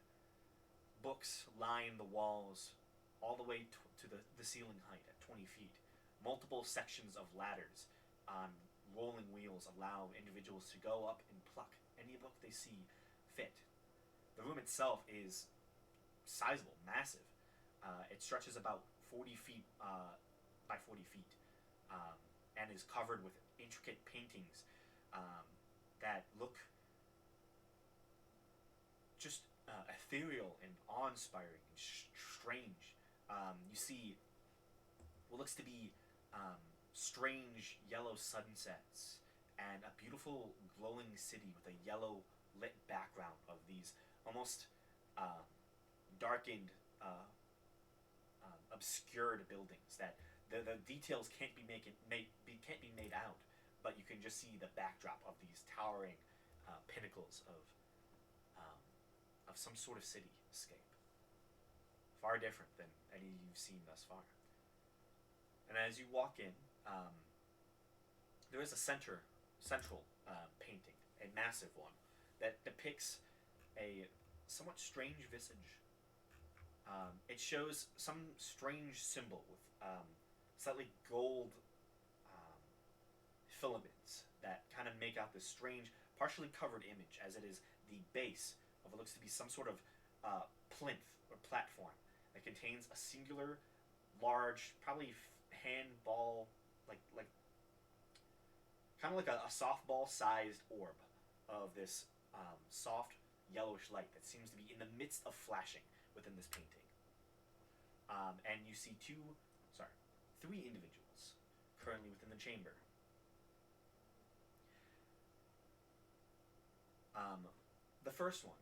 Books line the walls all the way to the ceiling height at 20 feet. Multiple sections of ladders on rolling wheels allow individuals to go up and pluck any book they see fit. The room itself is sizable, massive. It stretches about 40 feet by 40 feet, and is covered with intricate paintings that look just ethereal and awe-inspiring and strange. You see what looks to be strange yellow sunsets and a beautiful glowing city with a yellow lit background of these almost darkened, obscured buildings that the details can't be made out, but you can just see the backdrop of these towering pinnacles of some sort of cityscape, far different than any you've seen thus far. And as you walk in, there is a central painting, a massive one, that depicts a somewhat strange visage. It shows some strange symbol with slightly gold filaments that kind of make out this strange, partially covered image, as it is the base of what looks to be some sort of plinth or platform that contains a singular, large, probably handball, like kind of like a softball-sized orb of this soft yellowish light that seems to be in the midst of flashing within this painting. And you see three individuals currently within the chamber. The first one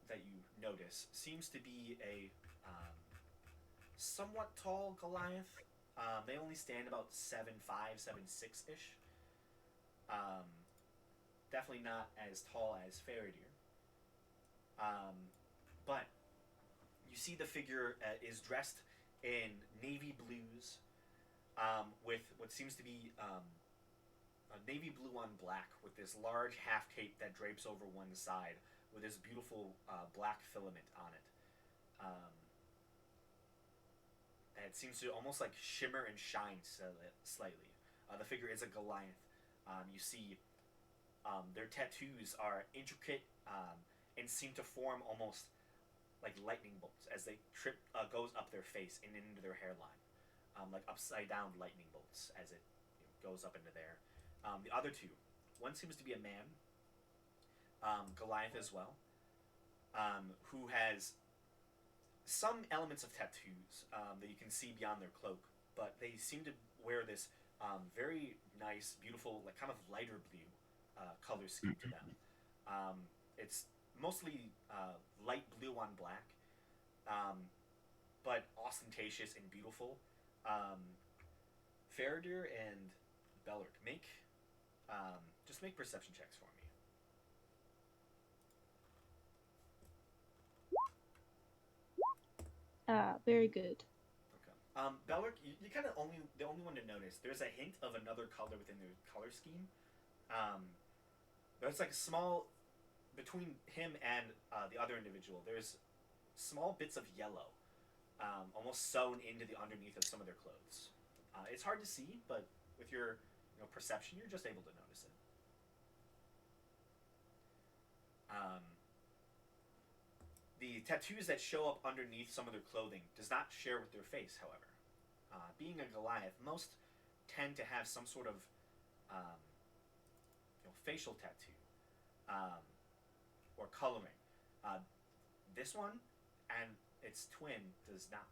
that you notice seems to be a somewhat tall Goliath. They only stand about 7'5", 7'6"-ish. Definitely not as tall as Faradir. But you see the figure is dressed in navy blues, with what seems to be a navy blue on black, with this large half cape that drapes over one side, with this beautiful black filament on it. It seems to almost like shimmer and shine slightly. The figure is a Goliath. You see their tattoos are intricate and seem to form almost like lightning bolts as they goes up their face and into their hairline, like upside down lightning bolts as it goes up into there. The other two, one seems to be a man, Goliath as well, who has some elements of tattoos that you can see beyond their cloak, but they seem to wear this very nice, beautiful, like kind of lighter blue color scheme to them. It's mostly light blue on black, but ostentatious and beautiful. Faradir and Belric, just make perception checks for me. Very good. Okay. Belric, you kind of the only one to notice. There's a hint of another color within the color scheme. There's like a small between him and the other individual. There's small bits of yellow, almost sewn into the underneath of some of their clothes. It's hard to see, but with your no perception. You're just able to notice it. The tattoos that show up underneath some of their clothing does not share with their face, however. Being a Goliath, most tend to have some sort of facial tattoo or coloring. This one and its twin does not.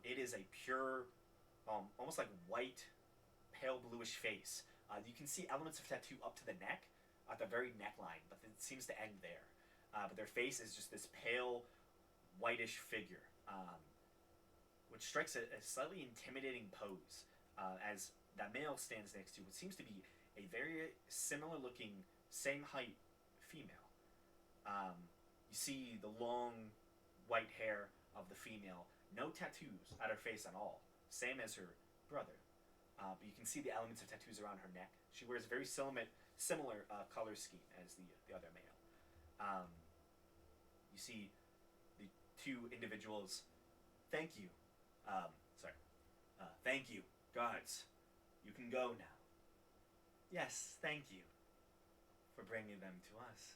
It is a pure, almost like white, pale bluish face. You can see elements of tattoo up to the neck, at the very neckline, but it seems to end there. But their face is just this pale, whitish figure, which strikes a slightly intimidating pose as that male stands next to what seems to be a very similar looking, same height female. You see the long white hair of the female, no tattoos at her face at all, same as her brother. But you can see the elements of tattoos around her neck. She wears a very similar color scheme as the other male. You see the two individuals. Thank you. Thank you, guards. You can go now. Yes, thank you for bringing them to us.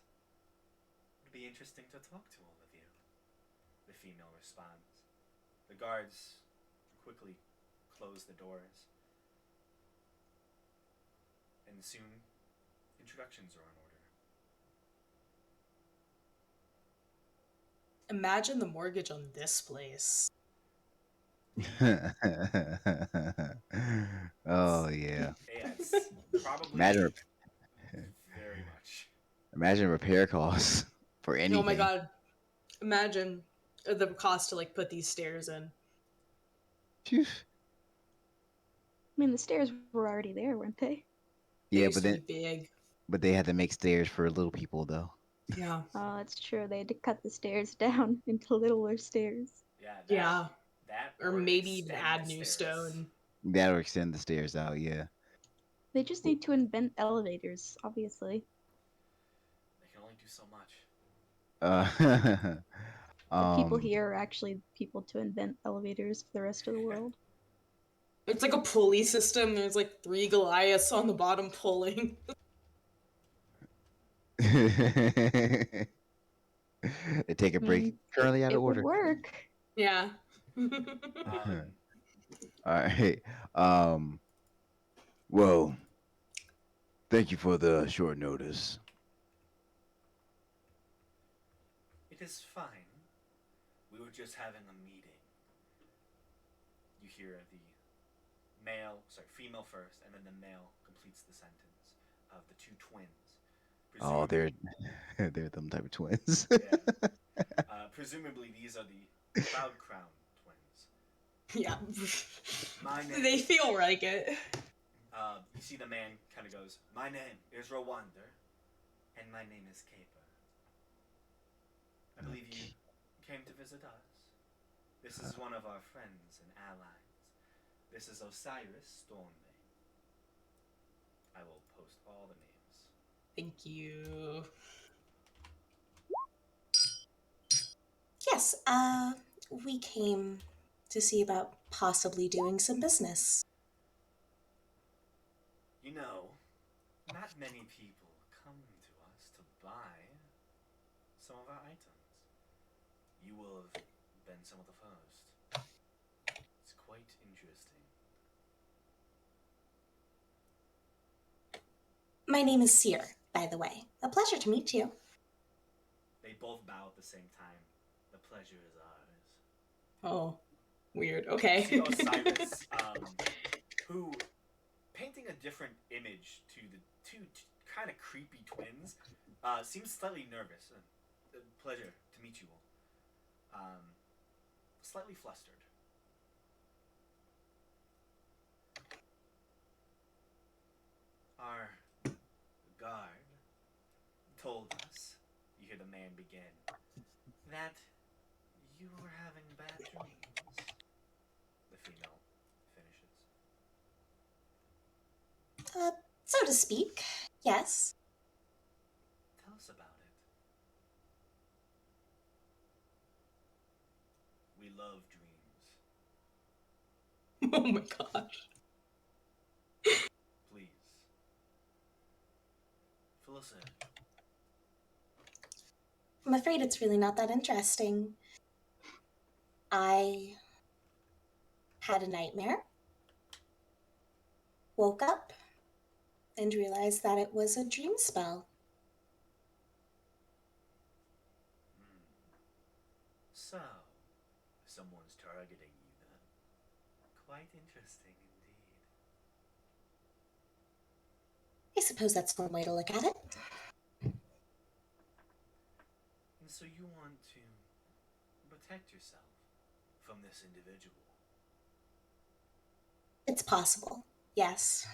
It'd be interesting to talk to all of you. The female responds. The guards quickly close the doors. And soon, introductions are in order. Imagine the mortgage on this place. Oh yeah. Yeah, it's probably Imagine, very much. imagine repair costs for anything. Oh my god. Imagine the cost to like put these stairs in. Phew. I mean, the stairs were already there, weren't they? They Yeah, used but to then be big. but they had to make stairs for little people though. Yeah. Oh, it's true. They had to cut the stairs down into littler stairs. Yeah. Yeah. That Or maybe even extend add the new stairs. stone. That'll extend the stairs out. Yeah. They just need to invent elevators, obviously. They can only do so much. The people Um. here are actually people to invent elevators for the rest of the world. It's like a pulley system. There's like 3 Goliaths on the bottom pulling. They take a I break. mean, Currently out it of would order. work. Yeah. All right. Well, thank you for the short notice. It is fine. We were just having a meeting. You hear the female first, and then the male completes the sentence of the two twins. Oh, Presumably- they're them type of twins. Yeah. Presumably these are the Cloud Crown twins. Yeah. My name. They feel like it. You see the man kind of goes, "My name is Rwander, and my name is Caper. I believe you came to visit us. This is one of our friends and allies. This is Osiris Stormbane. I will post all the names." Thank you. Yes, we came to see about possibly doing some business. You know, not many people come to us to buy some of our items. You will have been some of the first. It's quite interesting. My name is Seer, by the way. A pleasure to meet you. They both bow at the same time. The pleasure is ours. Oh, weird. See Okay. Osiris, who, painting a different image to the two kind of creepy twins, seems slightly nervous. Pleasure to meet you all. Slightly flustered. Our guard told us, you hear the man begin, that you were having bad dreams. The female finishes. So to speak, yes. Tell us about it. We love dreams. Oh my gosh. Please, Fill us in. I'm afraid it's really not that interesting. I had a nightmare, woke up, and realized that it was a dream spell. So, someone's targeting you then. Quite interesting indeed. I suppose that's one way to look at it. And so you want to protect yourself from this individual. It's possible, yes.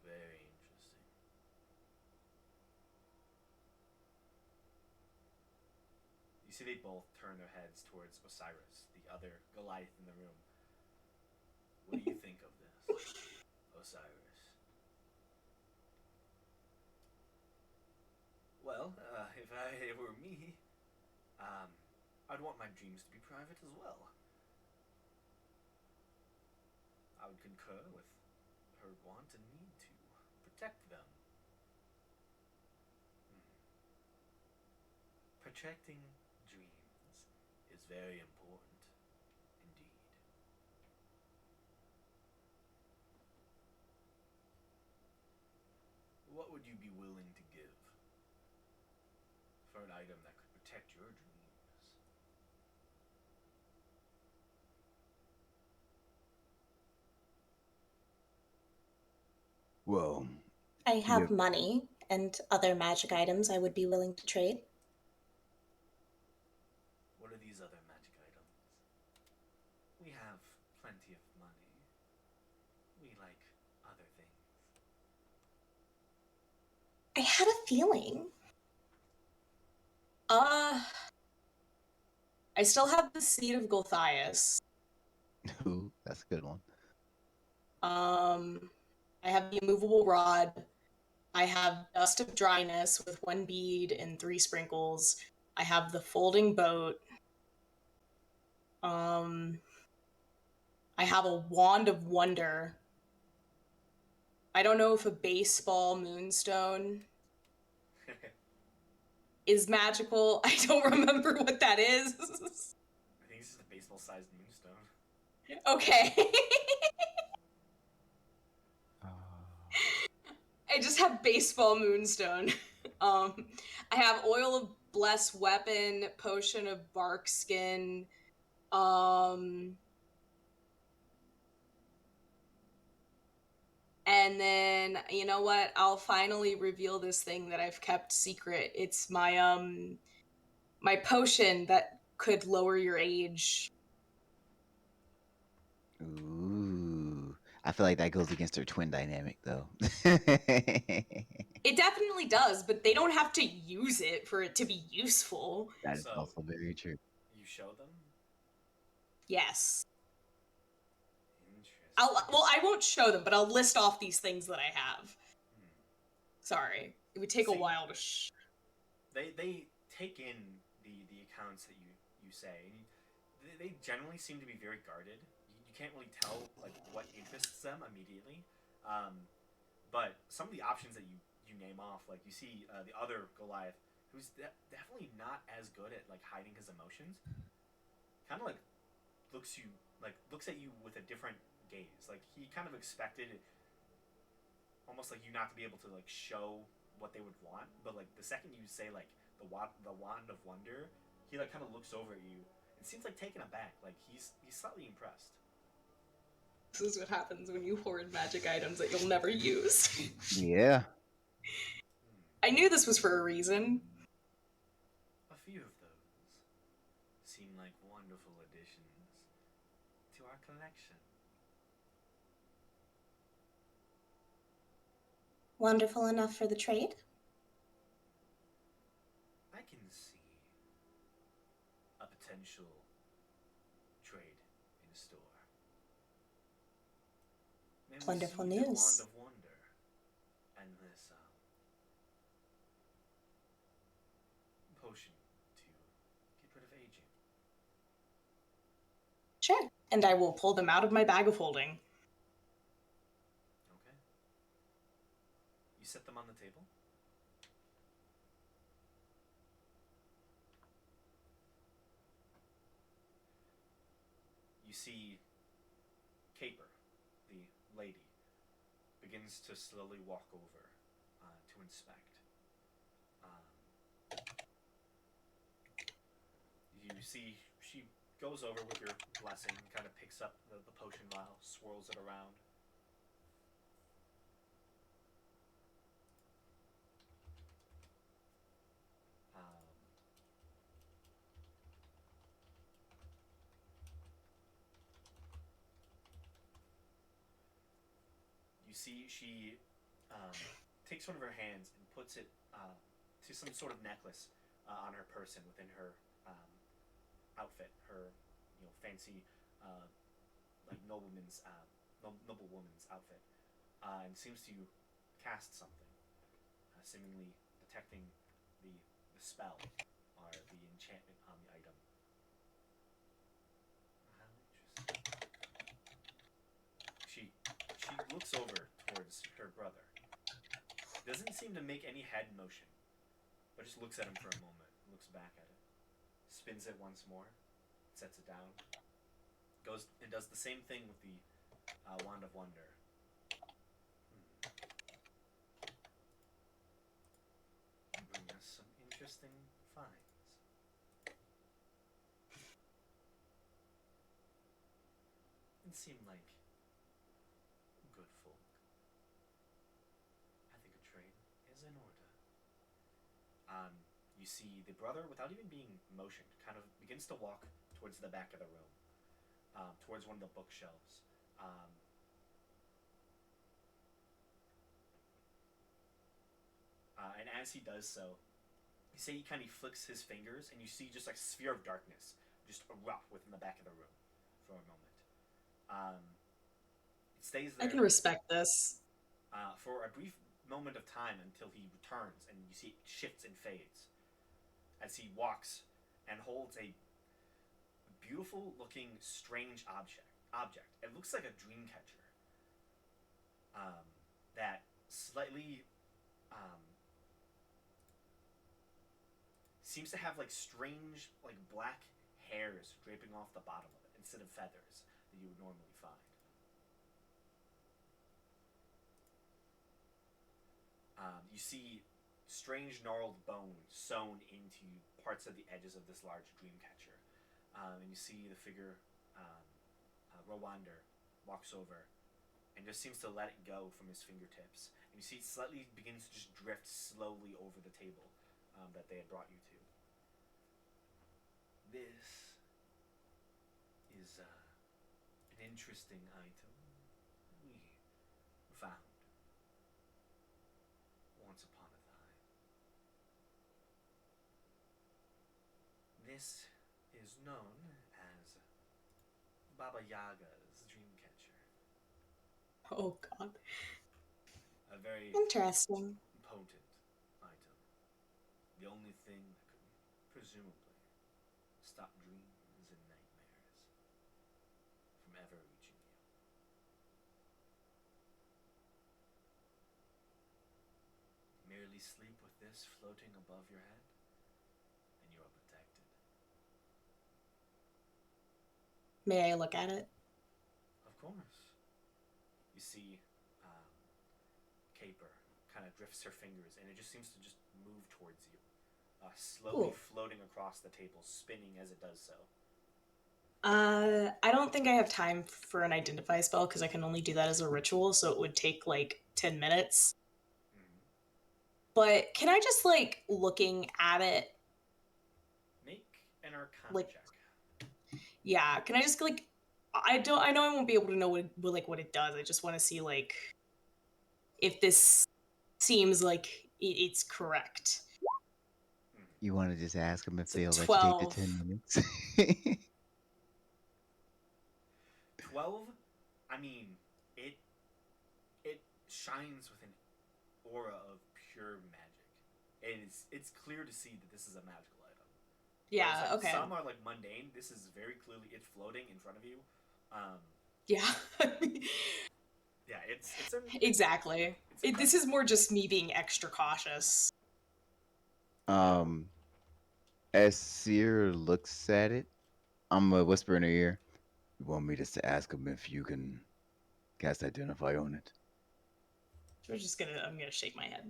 Very interesting. You see they both turn their heads towards Osiris, the other Goliath in the room. What do you think of this, Osiris? Well, if it were me, I'd want my dreams to be private as well. I would concur with her want and need to protect them. Protecting dreams is very important indeed. What would you be willing to give for an item that could protect your dreams? Well, I have Yep. money and other magic items I would be willing to trade. What are these other magic items? We have plenty of money. We like other things. I had a feeling. I still have the Seed of Gulthias. ooh, that's a good one. I have the immovable rod. I have Dust of Dryness with 1 bead and 3 sprinkles. I have the folding boat. I have a Wand of Wonder. I don't know if a baseball moonstone is magical. I don't remember what that is. I think this is a baseball-sized moonstone. Okay. I just have baseball moonstone. I have Oil of Blessed Weapon, Potion of Bark Skin, and then you know what? I'll finally reveal this thing that I've kept secret. It's my potion that could lower your age. Ooh, I feel like that goes against her twin dynamic, though. It definitely does, but they don't have to use it for it to be useful. That is So- also very true. You show them? Yes. Interesting. Well, I won't show them, but I'll list off these things that I have. Hmm. Sorry. It would take a See? while to They take in the accounts that you say. And they generally seem to be very guarded. You can't really tell like what interests them immediately. But some of the options that you name off, like you see the other Goliath, who's definitely not as good at like hiding his emotions. Kind of like looks at you with a different gaze. Like he kind of expected almost like you not to be able to like show what they would want, but like the second you say like the wand of wonder, he like kind of looks over at you and seems like taken aback. Like he's slightly impressed. This is what happens when you hoard magic items that you'll never use. Yeah. I knew this was for a reason. A few of those seem like wonderful additions to our collection. Wonderful enough for the trade? I can see a potential trade in store. May we Wonderful see news. The Wand of Wonder and this potion to get rid of aging. Sure. And I will pull them out of my bag of holding. Okay. You set them on the table. you see Caper, the lady, begins to slowly walk over to inspect. You see she goes over with your blessing, kind of picks up the potion vial, swirls it around. Um, you see she takes one of her hands and puts it to some sort of necklace on her person within her outfit, her fancy like noble woman's outfit, and seems to cast something, seemingly detecting the spell or the enchantment on the item. How interesting. She looks over towards her brother. Doesn't seem to make any head motion, but just looks at him for a moment, looks back at it, spins it once more, sets it down, goes and does the same thing with the Wand of Wonder. Bring us some interesting finds. It seemed like good folk. I think a trade is in order. You see the brother, without even being motioned, kind of begins to walk towards the back of the room, towards one of the bookshelves. And as he does so, you say he kind of flicks his fingers, and you see just like a sphere of darkness just erupt within the back of the room for a moment. It stays there. I can respect this. For a brief moment of time until he returns, and you see it shifts and fades as he walks and holds a beautiful looking strange object. It looks like a dream catcher that slightly seems to have like strange like black hairs draping off the bottom of it instead of feathers that you would normally find. You see strange gnarled bone sewn into parts of the edges of this large dream catcher. And you see the figure, Rowander, walks over and just seems to let it go from his fingertips. And you see it slightly begins to just drift slowly over the table that they had brought you to. This is an interesting item we found once upon a time. This is known as Baba Yaga's Dreamcatcher. Oh god. A very Interesting. potent item. The only thing that could presumably stop dreams and nightmares from ever reaching you. Merely sleep with this floating above your head, and you are protected. May I look at it? Of course. You see Caper kind of drifts her fingers, and it just seems to just move towards you, slowly Cool. floating across the table, spinning as it does so. I don't think I have time for an identify spell because I can only do that as a ritual, so it would take like 10 minutes. But can I just like looking at it? Make an Arcana Like- check. Yeah, can I just like I know I won't be able to know what it does. I just want to see like if this seems like it's correct. You want to just ask them if So they'll let you 12. take the 10 minutes? 12. I mean, it shines with an aura of pure magic. It's clear to see that this is a magical item. Yeah, Whereas, like, okay. Some are like mundane. This is very clearly it's floating in front of you. Yeah. Yeah, it's Exactly. This is more just me being extra cautious. As Seer looks at it, I'm gonna whisper in her ear. You want me just to ask him if you can cast Identify on it? I'm gonna shake my head.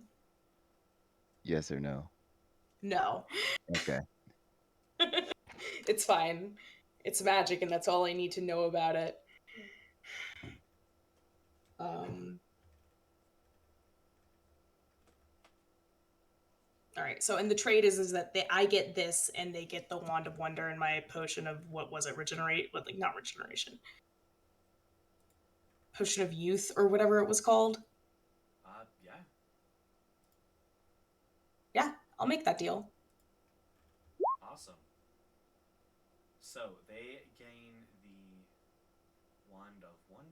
Yes or no? No. Okay. It's fine. It's magic, and that's all I need to know about it. All right. So, and the trade is that I get this, and they get the Wand of Wonder and my potion of what was it? Regenerate? What, like, not regeneration. Potion of Youth or whatever it was called. Yeah. Yeah, I'll make that deal. Awesome. So they gain the Wand of Wonder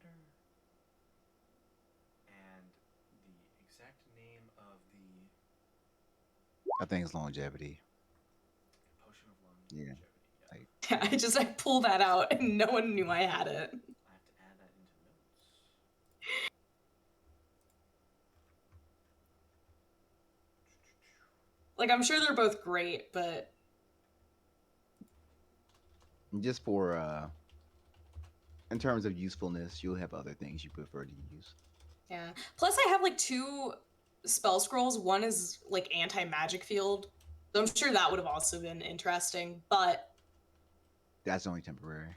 and the exact name of the I think it's longevity. Potion of Yeah. Longevity. Yeah. Like, I pulled that out, and no one knew I had it. I have to add that into notes. Like, I'm sure they're both great, but just for in terms of usefulness, you'll have other things you prefer to use. yeah. Plus, I have like 2 spell scrolls. One is like anti-magic field, so I'm sure that would have also been interesting. But That's only temporary.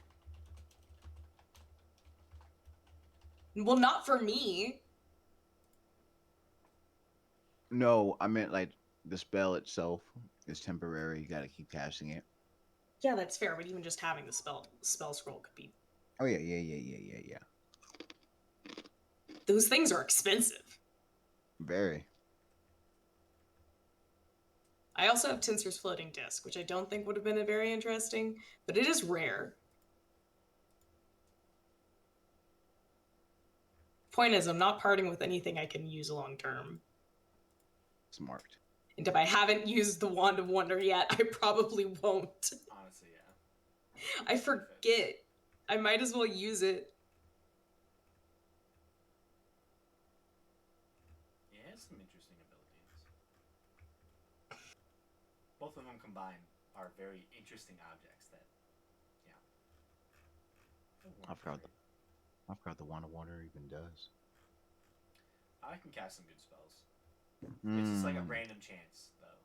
well, not for me. No, I meant like the spell itself is temporary. You gotta keep casting it. Yeah, that's fair. But even just having the spell scroll could be. Oh yeah. Those things are expensive. Very. I also have Tinser's floating disc, which I don't think would have been a very interesting, but it is rare. Point is, I'm not parting with anything I can use long term. Smart. And if I haven't used the Wand of Wonder yet, I probably won't. Honestly, yeah. I forget. I might as well use it. Yeah, it has some interesting abilities. Both of them combined are very interesting objects that, yeah. I forgot the Wand of Wonder even does. I can cast some good spells. It's just like a Mm. random chance, though.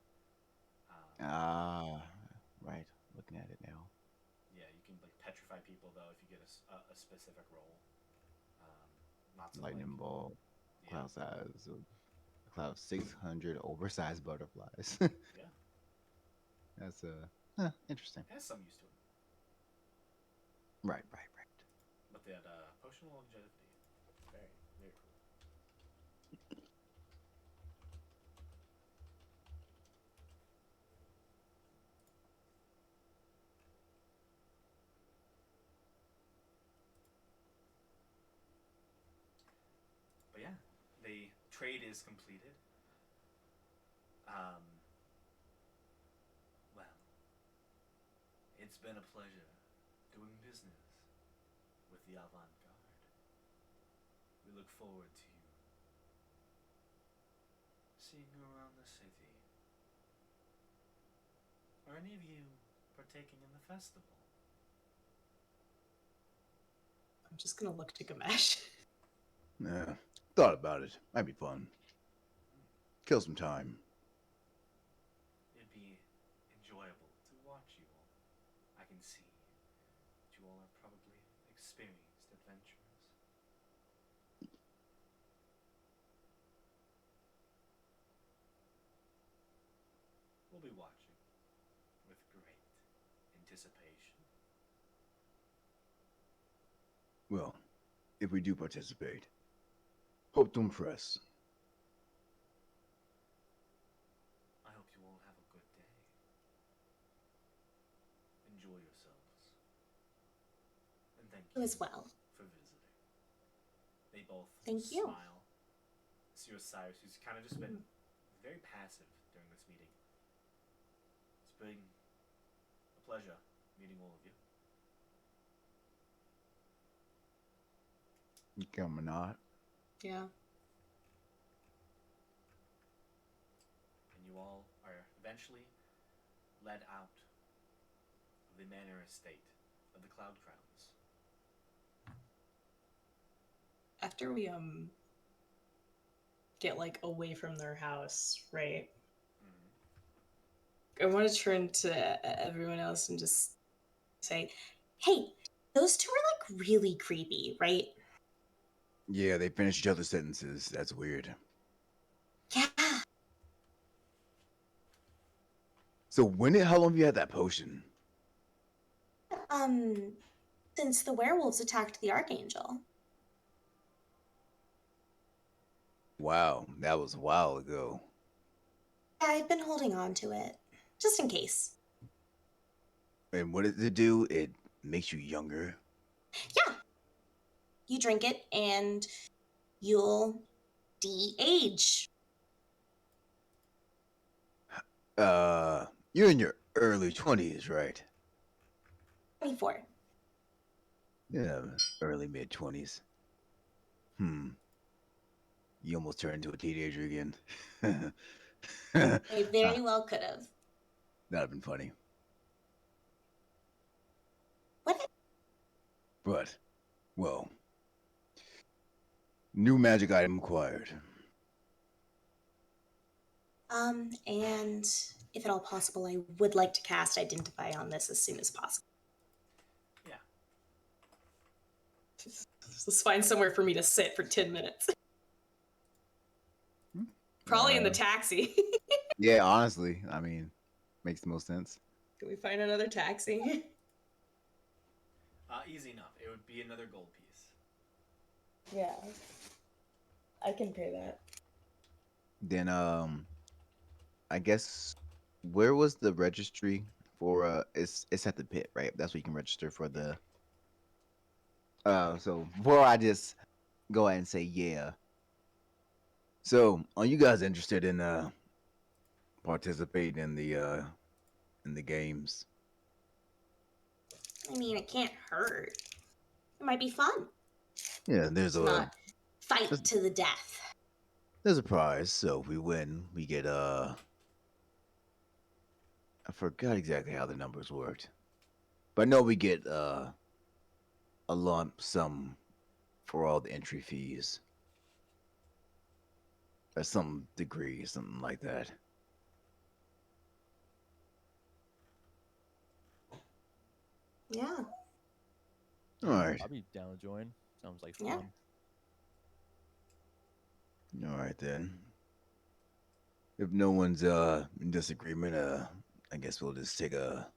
Right. Looking at it now. Yeah, you can like petrify people though if you get a specific roll. Not so Lightning like, ball, yeah, cloud size of cloud 600 oversized butterflies. yeah. That's interesting. It has some use to it. Right. But that potion of longevity, very, very cool. But yeah, the trade is completed. Well, it's been a pleasure doing business with the avant-garde. We look forward to seeing you around the city. Are any of you partaking in the festival? I'm just gonna look to Gamesh. Yeah, thought about it. Might be fun. Kill some time. It'd be enjoyable to watch you all. I can see that you all are probably experienced adventurers. We'll be watching with great anticipation. Well, if we do participate, hope to impress. I hope you all have a good day. Enjoy yourselves. And thank You you as well. for visiting. They both Thank you. smile. See Osiris, who's kind of just been very passive during this meeting. It's been a pleasure meeting all of you. You come or not. Yeah. And you all are eventually led out of the manor estate of the Cloud Crowns after we get like away from their house, right? Mhm. I want to turn to everyone else and just say, Hey, those two are like really creepy, right? Yeah, they finish each other's sentences. That's weird. Yeah. So how long have you had that potion? Um, since the werewolves attacked the Archangel. Wow, that was a while ago. Yeah, I've been holding on to it. Just in case. And what does it do? It makes you younger. Yeah. You drink it and you'll de-age. You're in your early 20s, right? 24. Yeah, early mid 20s. Hmm. You almost turned into a teenager again. I very well could have. That'd have been funny. What? But, well, new magic item acquired. And if at all possible, I would like to cast Identify on this as soon as possible. Yeah. let's find somewhere for me to sit for 10 minutes. Probably in the taxi. Yeah, honestly, I mean, makes the most sense. Can we find another taxi? Easy enough. It would be another gold piece. Yeah. I can pay that. Then, I guess, where was the registry for? It's at the pit, right? That's where you can register for the. So before I just go ahead and say yeah. So, are you guys interested in participating in the games? I mean, it can't hurt. It might be fun. Yeah, there's It's not fight to the death. a prize. So if we win, we get I forgot exactly how the numbers worked, but I know we get a lump sum for all the entry fees. At some degree, something like that. Yeah. All right, I'll be down to join. Sounds like Yeah. fun. all right then. If no one's in disagreement, I guess we'll just take a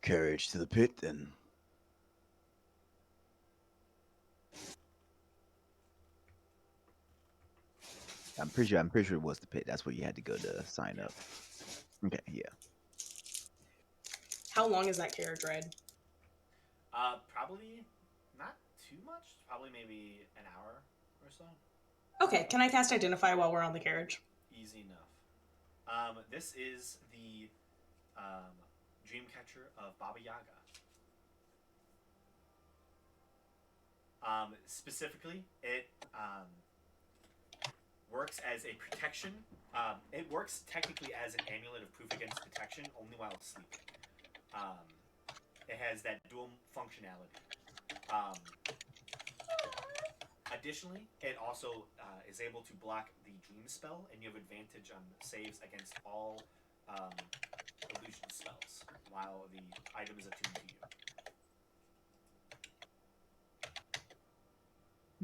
carriage to the pit then. I'm pretty sure it was the pit. That's where you had to go to sign up. Okay, yeah. How long is that carriage ride? Probably not too much. Probably maybe an hour or so. Okay, can I cast Identify while we're on the carriage? Easy enough. This is the Dreamcatcher of Baba Yaga. Specifically, it works as a protection. It works technically as an amulet of proof against detection only while sleeping. It has that dual functionality. Additionally, it also is able to block the dream spell, and you have advantage on saves against all illusion spells while the item is attuned to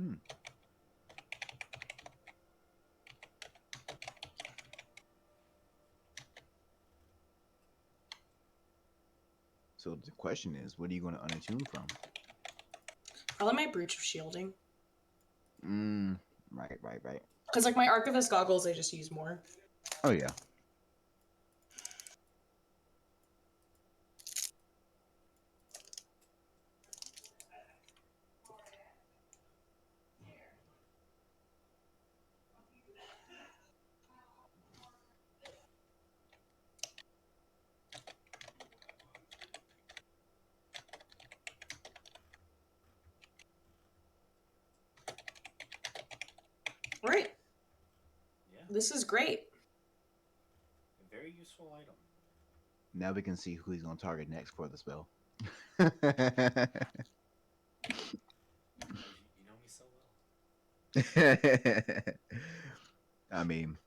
you. So the question is, what are you going to unattune from? Probably my Breach of Shielding. Right. Because, like, my Archivist goggles, I just use more. Oh yeah. Right. Yeah, This is great. a very useful item. Now we can see who he's going to target next for the spell. You know me so well. I mean,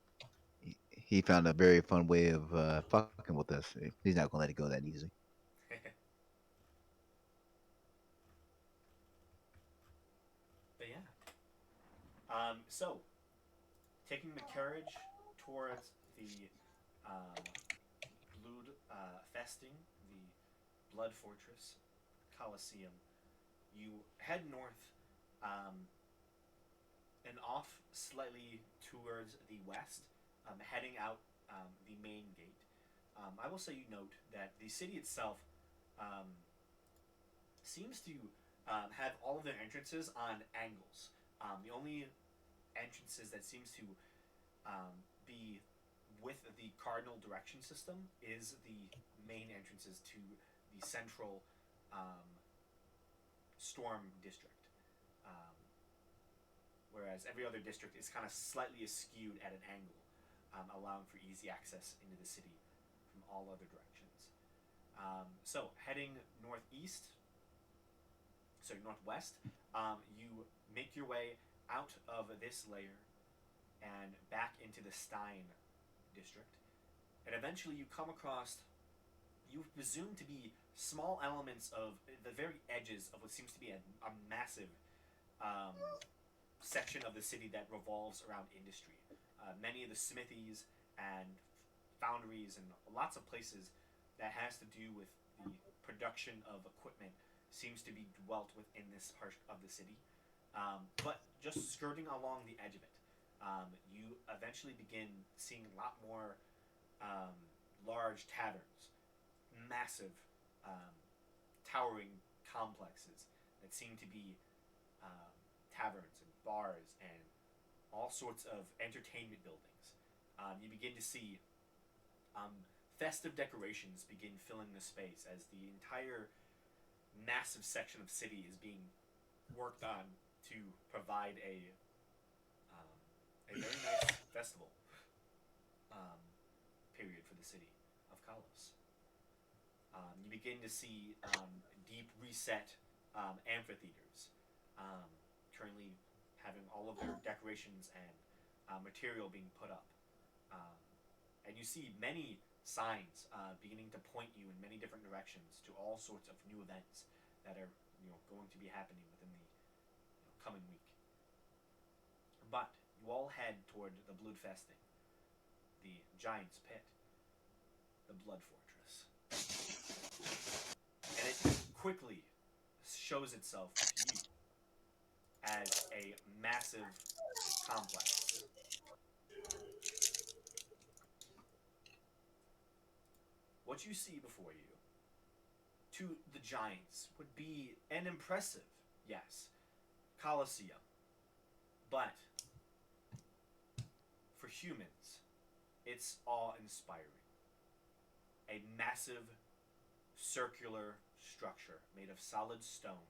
he found a very fun way of fucking with us. He's not gonna let it go that easy. But yeah. So taking the carriage towards the Blood Festing, the Blood Fortress Colosseum, you head north and off slightly towards the west, heading out the main gate. I will say you note that the city itself um, seems to have all of their entrances on angles. The only entrances that seems to be with the cardinal direction system is the main entrances to the central um, storm district. Um, Whereas every other district is kind of slightly askewed at an angle, allowing for easy access into the city from all other directions. So heading northwest, you make your way out of this layer and back into the Stein district, and eventually you come across you presume to be small elements of the very edges of what seems to be a massive um, section of the city that revolves around industry. Many of the smithies and foundries and lots of places that has to do with the production of equipment seems to be dwelt within this part of the city. But just skirting along the edge of it, you eventually begin seeing a lot more large taverns, massive towering complexes that seem to be taverns and bars and all sorts of entertainment buildings. You begin to see festive decorations begin filling the space as the entire massive section of city is being worked on to provide a very nice festival period for the city of Kalos. You begin to see deep reset amphitheaters, currently having all of their decorations and material being put up. And you see many signs beginning to point you in many different directions to all sorts of new events that are going to be happening within the coming week. But you all head toward the Blood Festing, the Giant's Pit, the Blood Fortress. And it quickly shows itself to you as a massive complex. What you see before you, to the Giants, would be an impressive, yes, Colosseum. But for humans, it's awe-inspiring. A massive circular structure made of solid stone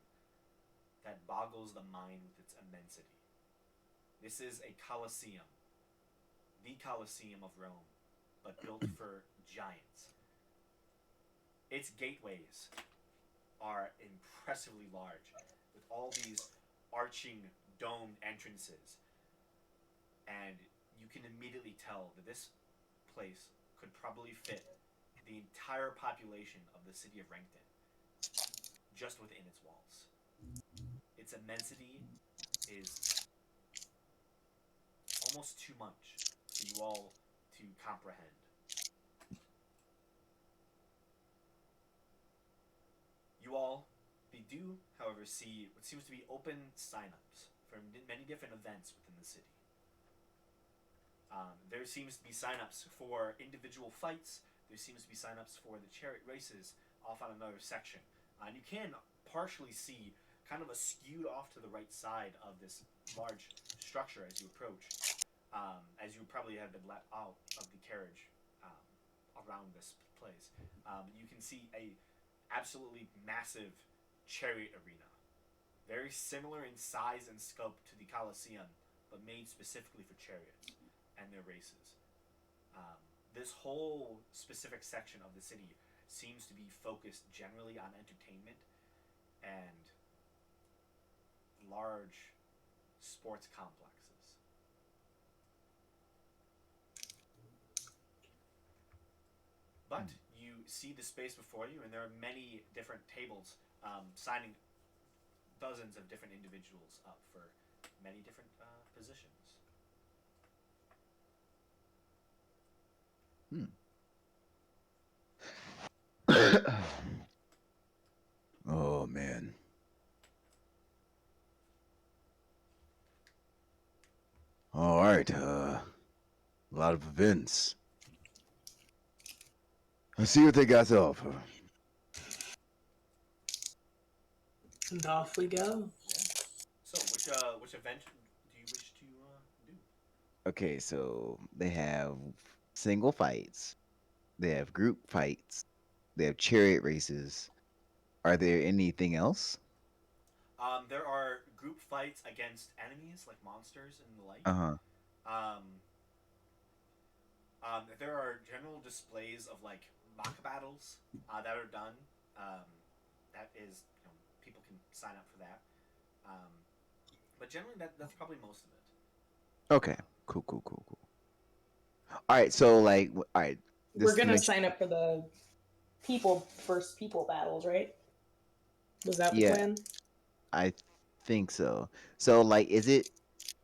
that boggles the mind with its immensity. This is a Colosseum, the Colosseum of Rome, but built for giants. Its gateways are impressively large, with all these arching domed entrances, and you can immediately tell that this place could probably fit the entire population of the city of Rankton just within its walls. Its immensity is almost too much for you all to comprehend. You all do, however, see what seems to be open sign-ups for many different events within the city. There seems to be sign-ups for individual fights. There seems to be sign-ups for the chariot races off on another section. And you can partially see kind of a skewed off to the right side of this large structure as you approach, as you probably have been let out of the carriage around this place. You can see a absolutely massive chariot arena, very similar in size and scope to the Colosseum, but made specifically for chariots and their races. This whole specific section of the city seems to be focused generally on entertainment and large sports complexes. But you see the space before you, and there are many different tables signing dozens of different individuals up for many different positions. Oh man. All right. A lot of events. Let's see what they got to offer. And off we go. So, which event do you wish to do? Okay, so they have single fights, they have group fights, they have chariot races. Are there anything else? There are group fights against enemies like monsters and the like. Uh huh. Um, there are general displays of like mock battles that are done. That is, people can sign up for that. Um, but generally, that's probably most of it. Okay. Cool. Cool. Cool. Cool. All right. So like, all right. We're to gonna make- sign up for the people versus people battles, right? Was that the Yeah, plan? I think so. So like, is it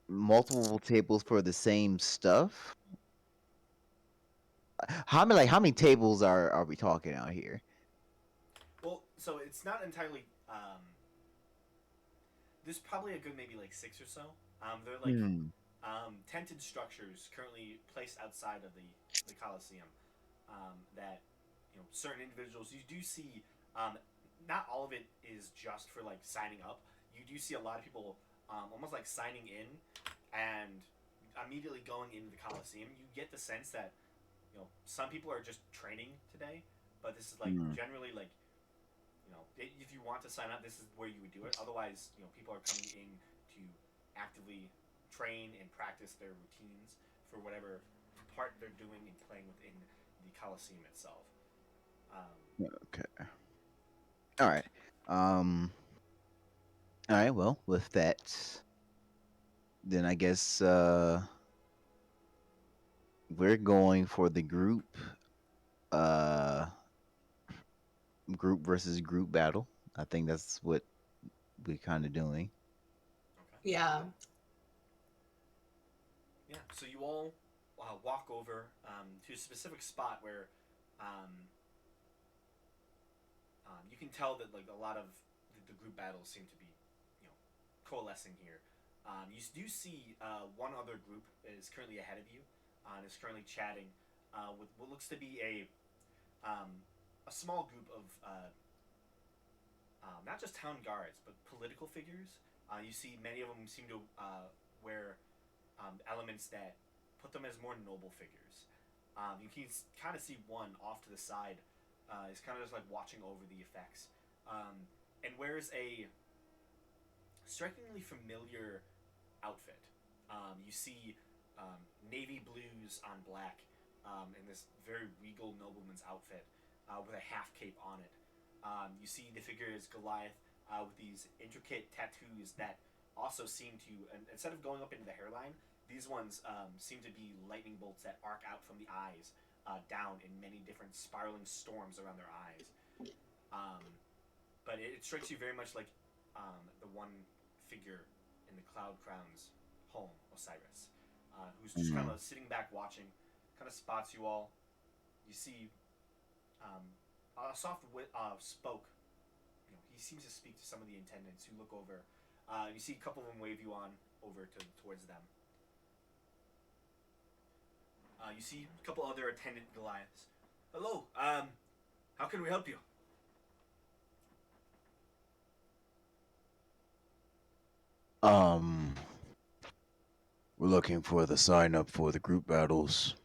multiple tables for the same stuff? How many tables are we talking out here? Well, so it's not entirely. There's probably a good maybe like 6 or so. They're like Hmm. tented structures currently placed outside of the Coliseum. That certain individuals you do see. Not all of it is just for like signing up. You do see a lot of people almost like signing in and immediately going into the Coliseum. You get the sense that some people are just training today, but this is like generally like if you want to sign up, this is where you would do it. Otherwise, people are coming in to actively train and practice their routines for whatever part they're doing and playing within the Coliseum itself. Okay. All right. All right. Well, with that, then I guess we're going for the uh group versus group battle. I think that's what we're kind of doing. Okay. Yeah. Yeah. So you all walk over to a specific spot where you can tell that like a lot of the group battles seem to be coalescing here. You do see one other group is currently ahead of you and is currently chatting with what looks to be a small group of not just town guards but political figures. You see many of them seem to wear elements that put them as more noble figures. You can kind of see one off to the side. Is kind of just like watching over the effects, and wears a strikingly familiar outfit. You see navy blues on black in this very regal nobleman's outfit with a half cape on it. You see the figure is Goliath with these intricate tattoos that also seem to, instead of going up into the hairline, these ones seem to be lightning bolts that arc out from the eyes down in many different spiraling storms around their eyes. But it strikes you very much like the one figure in the Cloud Crown's home, Osiris, who's just kind of sitting back watching, kind of spots you all. You see a soft spoke. He seems to speak to some of the attendants who look over. You see a couple of them wave you on over towards them. You see a couple other attendant Goliaths. Hello, how can we help you? We're looking for the sign up for the group battles.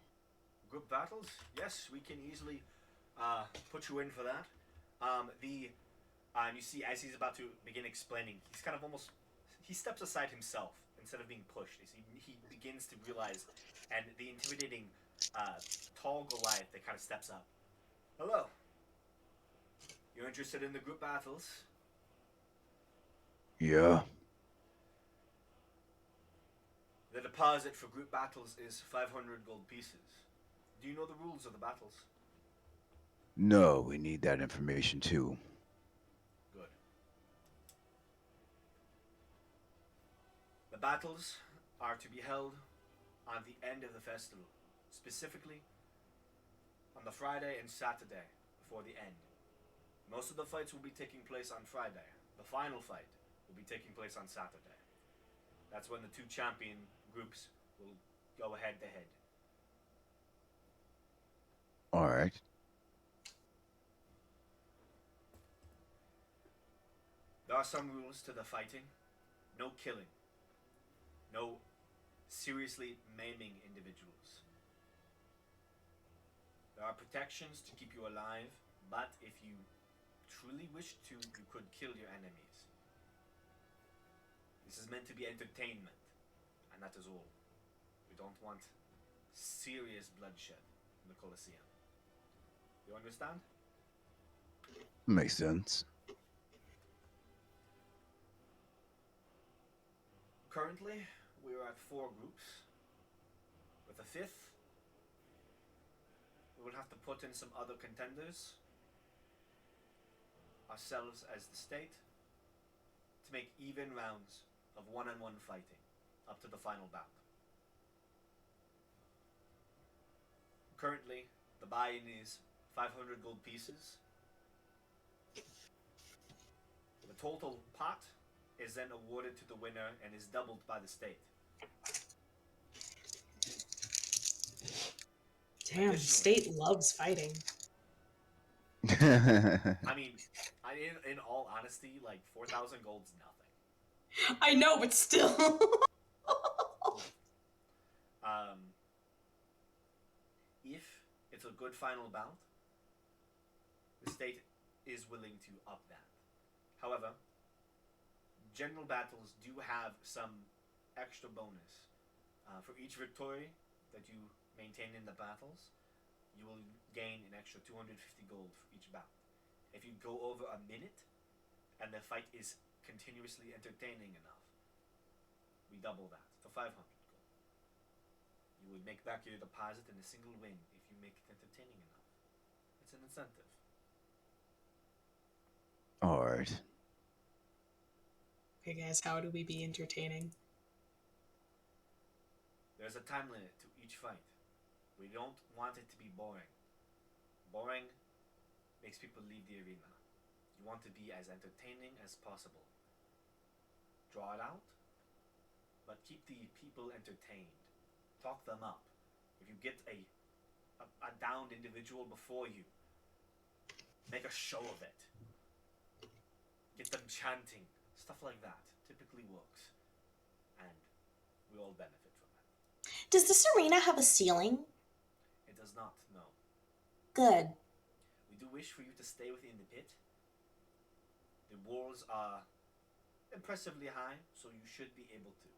Group battles? Yes, we can easily put you in for that. You see, as he's about to begin explaining, he's kind of almost he steps aside himself instead of being pushed. As he begins to realize, and the intimidating tall Goliath that kind of steps up. Hello. You're interested in the group battles? Yeah. The deposit for group battles is 500 gold pieces. Do you know the rules of the battles? No, we need that information too. Good. The battles are to be held on the end of the festival, specifically on the Friday and Saturday before the end. Most of the fights will be taking place on Friday. The final fight will be taking place on Saturday. That's when the two champion groups will go head to head. All right. There are some rules to the fighting. No killing. No seriously maiming individuals. There are protections to keep you alive, but if you truly wish to, you could kill your enemies. This is meant to be entertainment, and that is all. We don't want serious bloodshed in the Colosseum. You understand? Makes sense. Currently, we are at 4 groups. With a 5th, we will have to put in some other contenders, ourselves as the state, to make even rounds of one-on-one fighting up to the final bout. Currently, the buy-in is 500 gold pieces. The total pot is then awarded to the winner and is doubled by the state. Damn, state loves fighting. I mean, in all honesty, like 4,000 gold's nothing. I know, but still. If it's a good final bout, the state is willing to up that. However, general battles do have some extra bonus. For each victory that you maintain in the battles, you will gain an extra 250 gold for each bout. If you go over a minute and the fight is continuously entertaining enough, we double that to 500 gold. You would make back your deposit in a single win if you make it entertaining enough. It's an incentive. All right. Okay, guys, how do we be entertaining? There's a time limit to each fight. We don't want it to be boring. Boring makes people leave the arena. You want to be as entertaining as possible. Draw it out, but keep the people entertained. Talk them up. If you get a downed individual before you, make a show of it. Get them chanting. Stuff like that typically works. And we all benefit from it. Does this arena have a ceiling? It does not, no. Good. We do wish for you to stay within the pit. The walls are impressively high, so you should be able to,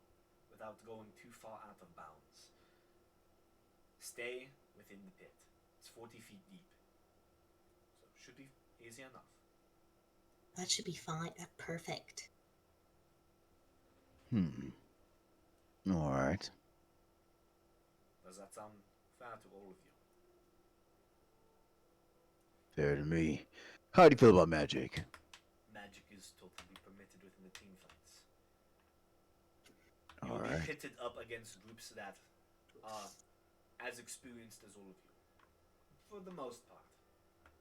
without going too far out of bounds. Stay within the pit. It's 40 feet deep. So it should be easy enough. That should be fine. Perfect. All right. Does that sound fair to all of you? Fair to me. How do you feel about magic? Magic is totally permitted within the team fights. All You'll right. be pitted up against groups that are as experienced as all of you. For the most part.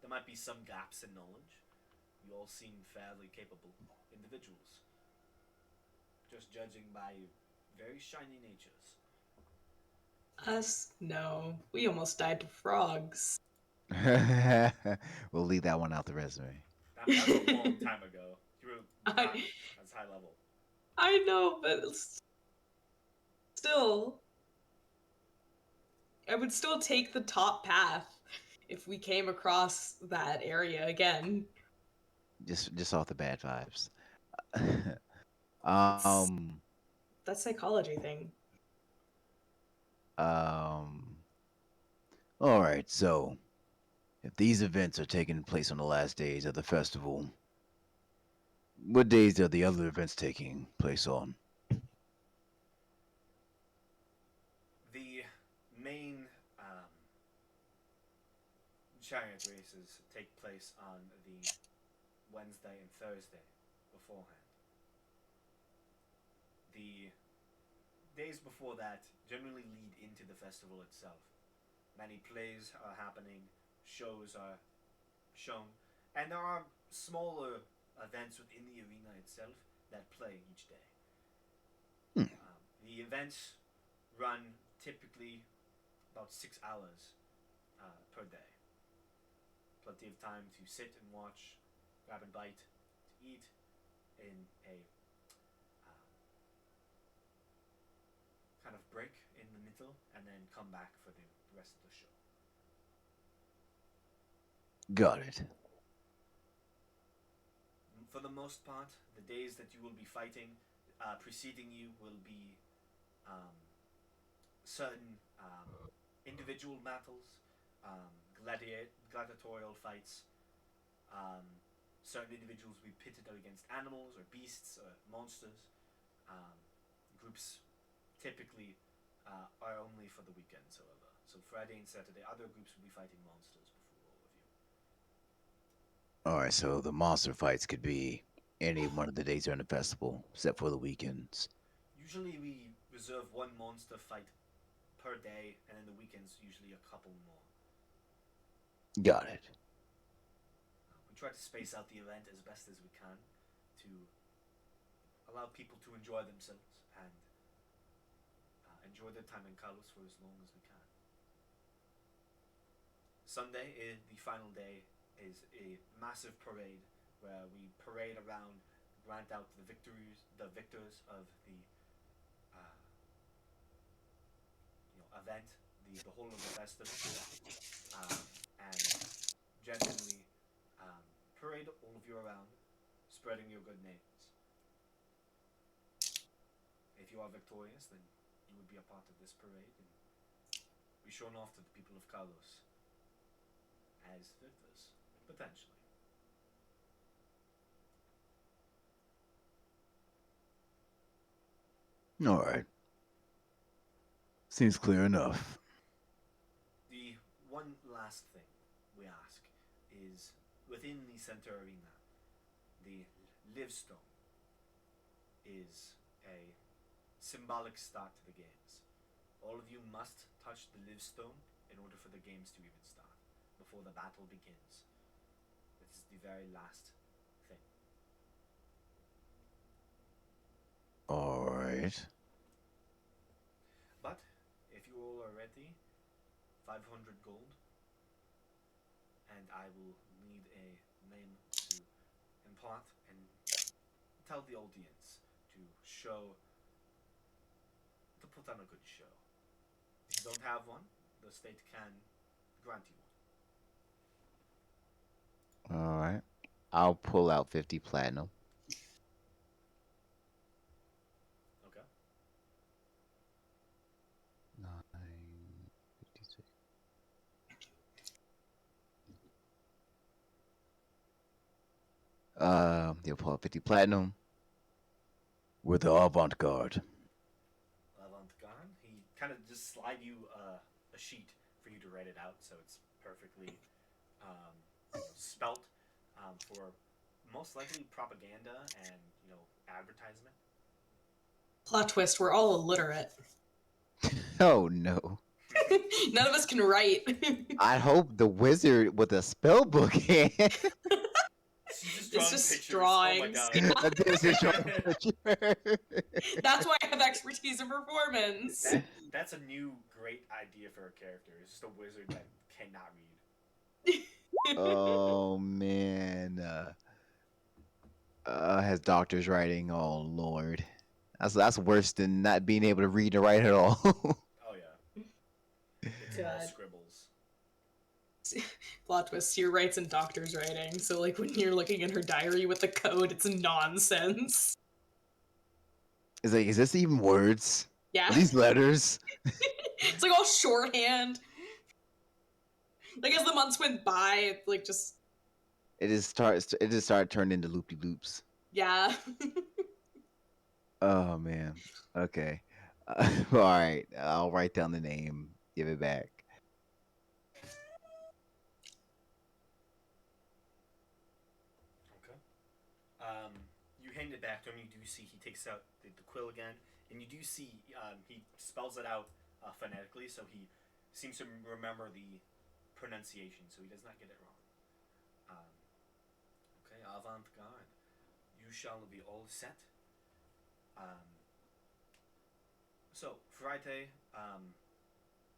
There might be some gaps in knowledge. You all seem fairly capable individuals. Just judging by very shiny natures. Us? No. We almost died to frogs. We'll leave that one out the resume. That's a long time ago. You were not as high level. I know, but still. I would still take the top path if we came across that area again. Just off the bad vibes. That psychology thing. All right, so if these events are taking place on the last days of the festival, what days are the other events taking place on? chariot races take place on the Wednesday and Thursday beforehand. The days before that generally lead into the festival itself. Many plays are happening, shows are shown, and there are smaller events within the arena itself that play each day. The events run typically about 6 hours per day. Plenty of time to sit and watch, grab a bite to eat in a kind of break in the middle, and then come back for the rest of the show. Got it. For the most part, the days that you will be fighting, preceding you will be certain individual battles, gladiatorial fights. Certain individuals will be pitted against animals or beasts or monsters. Groups typically are only for the weekends, however. So Friday and Saturday, other groups will be fighting monsters before all of you. Alright, so the monster fights could be any one of the days during the festival, except for the weekends. Usually we reserve one monster fight per day, and in the weekends usually a couple more. Got it. We try to space out the event as best as we can to allow people to enjoy themselves and enjoy their time in Kalos for as long as we can. Sunday, the final day, is a massive parade where we parade around, grant out the victors of the event, the whole of the festival, and genuinely parade all of you around, spreading your good names. If you are victorious, then you would be a part of this parade and be shown off to the people of Kalos as victors, potentially. Alright. Seems clear enough. The one last thing we ask is, within the center arena, the Livestone is a symbolic start to the games. All of you must touch the Livestone in order for the games to even start, before the battle begins. This is the very last thing. Alright. But if you all are ready, 500 gold, and I will need a name to impart and tell the audience to show, to put on a good show. If you don't have one, the state can grant you one. Alright. I'll pull out 50 platinum. Okay. 956. You'll pull out 50 platinum. With the avant-garde. Avant-garde. He kind of just slide you a sheet for you to write it out, so it's perfectly spelt for most likely propaganda and advertisement. Plot twist: we're all illiterate. Oh no. None of us can write. I hope the wizard with a spell book hand. It's just drawing pictures. Oh my drawings. god. This is your picture. That's why I have expertise in performance. That's a new great idea for a character. It's just a wizard that cannot read. Oh man. Has doctor's writing. Oh lord. That's worse than not being able to read and write at all. Oh yeah. It's all God. scribbles. Plot twist: Seer writes in doctor's writing, so like when you're looking in her diary with the code, it's nonsense. It's like, is this even words? Yeah. Are these letters? It's like all shorthand. Like as the months went by, it like just It just started turning into loopy loops. yeah. Oh man. Okay. All right. I'll write down the name. Give it back. hand it back to him, you do see he takes out the quill again, and you do see he spells it out phonetically, so he seems to remember the pronunciation, so he does not get it wrong. Okay, avant-garde. You shall be all set. So, Friday,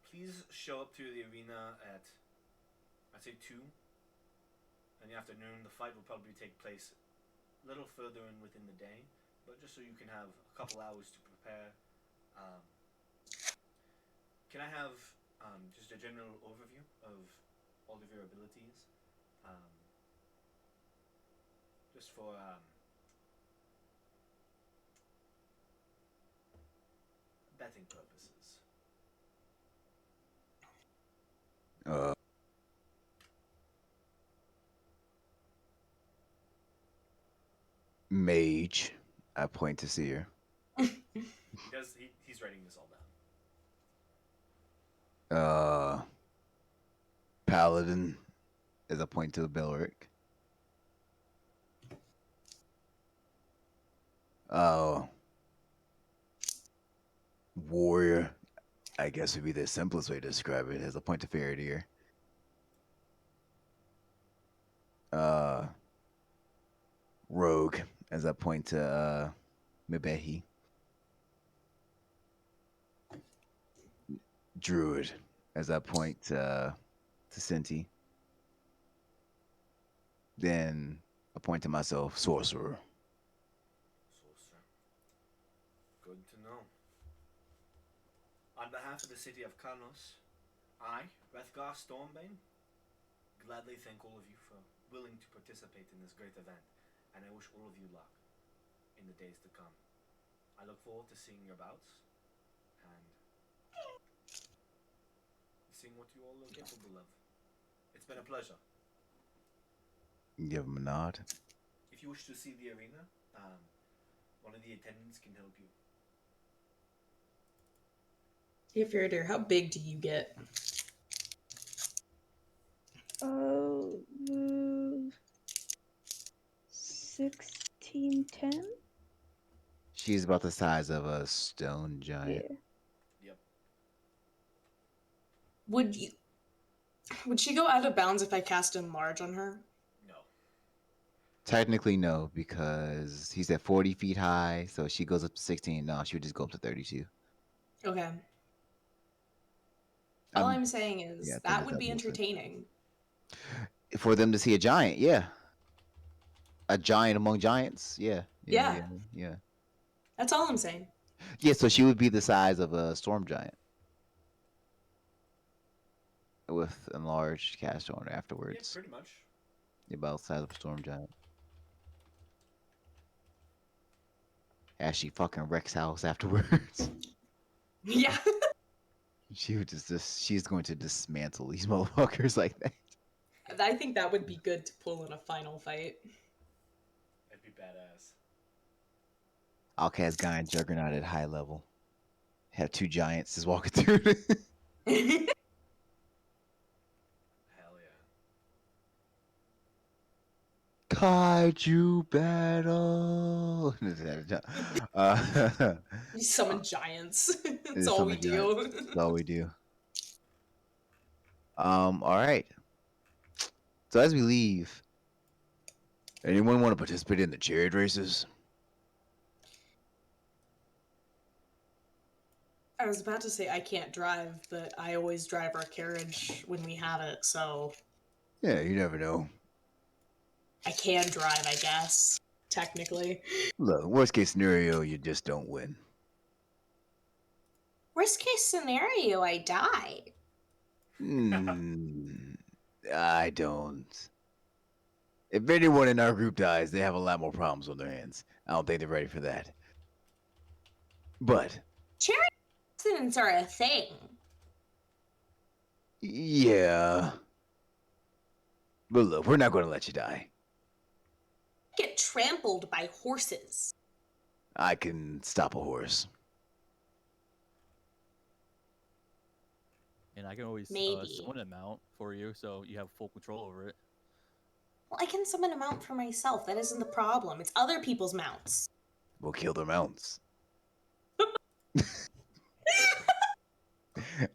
please show up to the arena at, I'd say 2 in the afternoon. The fight will probably take place a little further in within the day, but just so you can have a couple hours to prepare. Can I have just a general overview of all of your abilities? Just for betting purposes. Mage. I point to Seer. He's writing this all down. Paladin. As I point to Belric. Warrior. I guess would be the simplest way to describe it. As I point to Faradir. Rogue. As I point to Mibehi. Druid. As I point to Sinti. Then I point to myself, Sorcerer. Sorcerer. Good to know. On behalf of the city of Karnos, I, Rethgar Stormbane, gladly thank all of you for willing to participate in this great event, and I wish all of you luck in the days to come. I look forward to seeing your bouts and seeing what you all are capable of. It's been a pleasure. Give him a nod. If you wish to see the arena, one of the attendants can help you. Hey, Faradir, how big do you get? 1610? She's about the size of a stone giant. Yeah. Yep. Would she go out of bounds if I cast Enlarge on her? No. Technically, no, because he's at 40 feet high, so she goes up to 16. No, she would just go up to 32. Okay. All I'm saying is yeah, I think that it's would be that movement. entertaining. For them to see a giant, yeah. A giant among giants, yeah. Yeah. Yeah. That's all I'm saying. Yeah, so she would be the size of a storm giant. With enlarged cast on Yeah, afterwards. pretty much. About the size of a storm giant. As she fucking wrecks house afterwards. Yeah. She would she's going to dismantle these motherfuckers like that. I think that would be good to pull in a final fight. That'd be badass. I'll cast Guy and Juggernaut at high level. Have 2 giants just walking through. Hell yeah. Kaiju battle. You summon giants. That's Yeah, all we summon do. That's all we do. All right. So as we leave, Anyone want to participate in the chariot races? I was about to say I can't drive, but I always drive our carriage when we have it, so Yeah, you never know. I can drive, I guess. Technically. Look, worst case scenario, you just don't win. Worst case scenario, I die. I don't. If anyone in our group dies, they have a lot more problems on their hands. I don't think they're ready for that. But Chariot accidents are a thing. yeah. But look, we're not going to let you die. Get trampled by horses. I can stop a horse. And I can always Maybe. summon a mount for you, so you have full control over it. Well, I can summon a mount for myself. That isn't the problem. It's other people's mounts. We'll kill their mounts.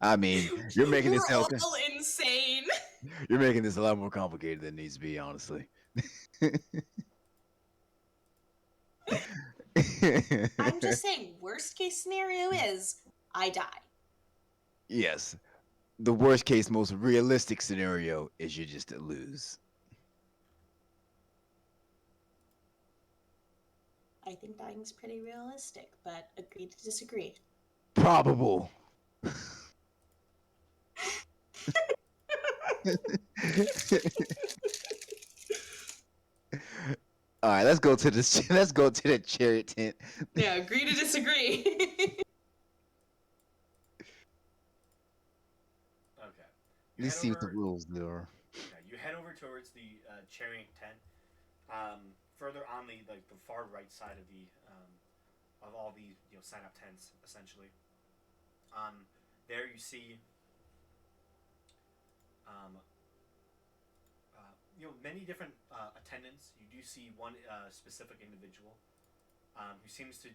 I mean, you're making this We're sound. all insane. You're making this a lot more complicated than it needs to be, honestly. I'm just saying, worst case scenario is I die. Yes. The worst case, most realistic scenario is you just lose. I think dying's pretty realistic, but agree to disagree. Probable. All right, let's go to this. Let's go to the chariot tent. Yeah, agree to disagree. Okay. You Let's head see what the over- rules are. Yeah, you head over towards the chariot tent. Further on the far right side of all the sign up tents, essentially. There you see many different attendants. You do see one specific individual who seems to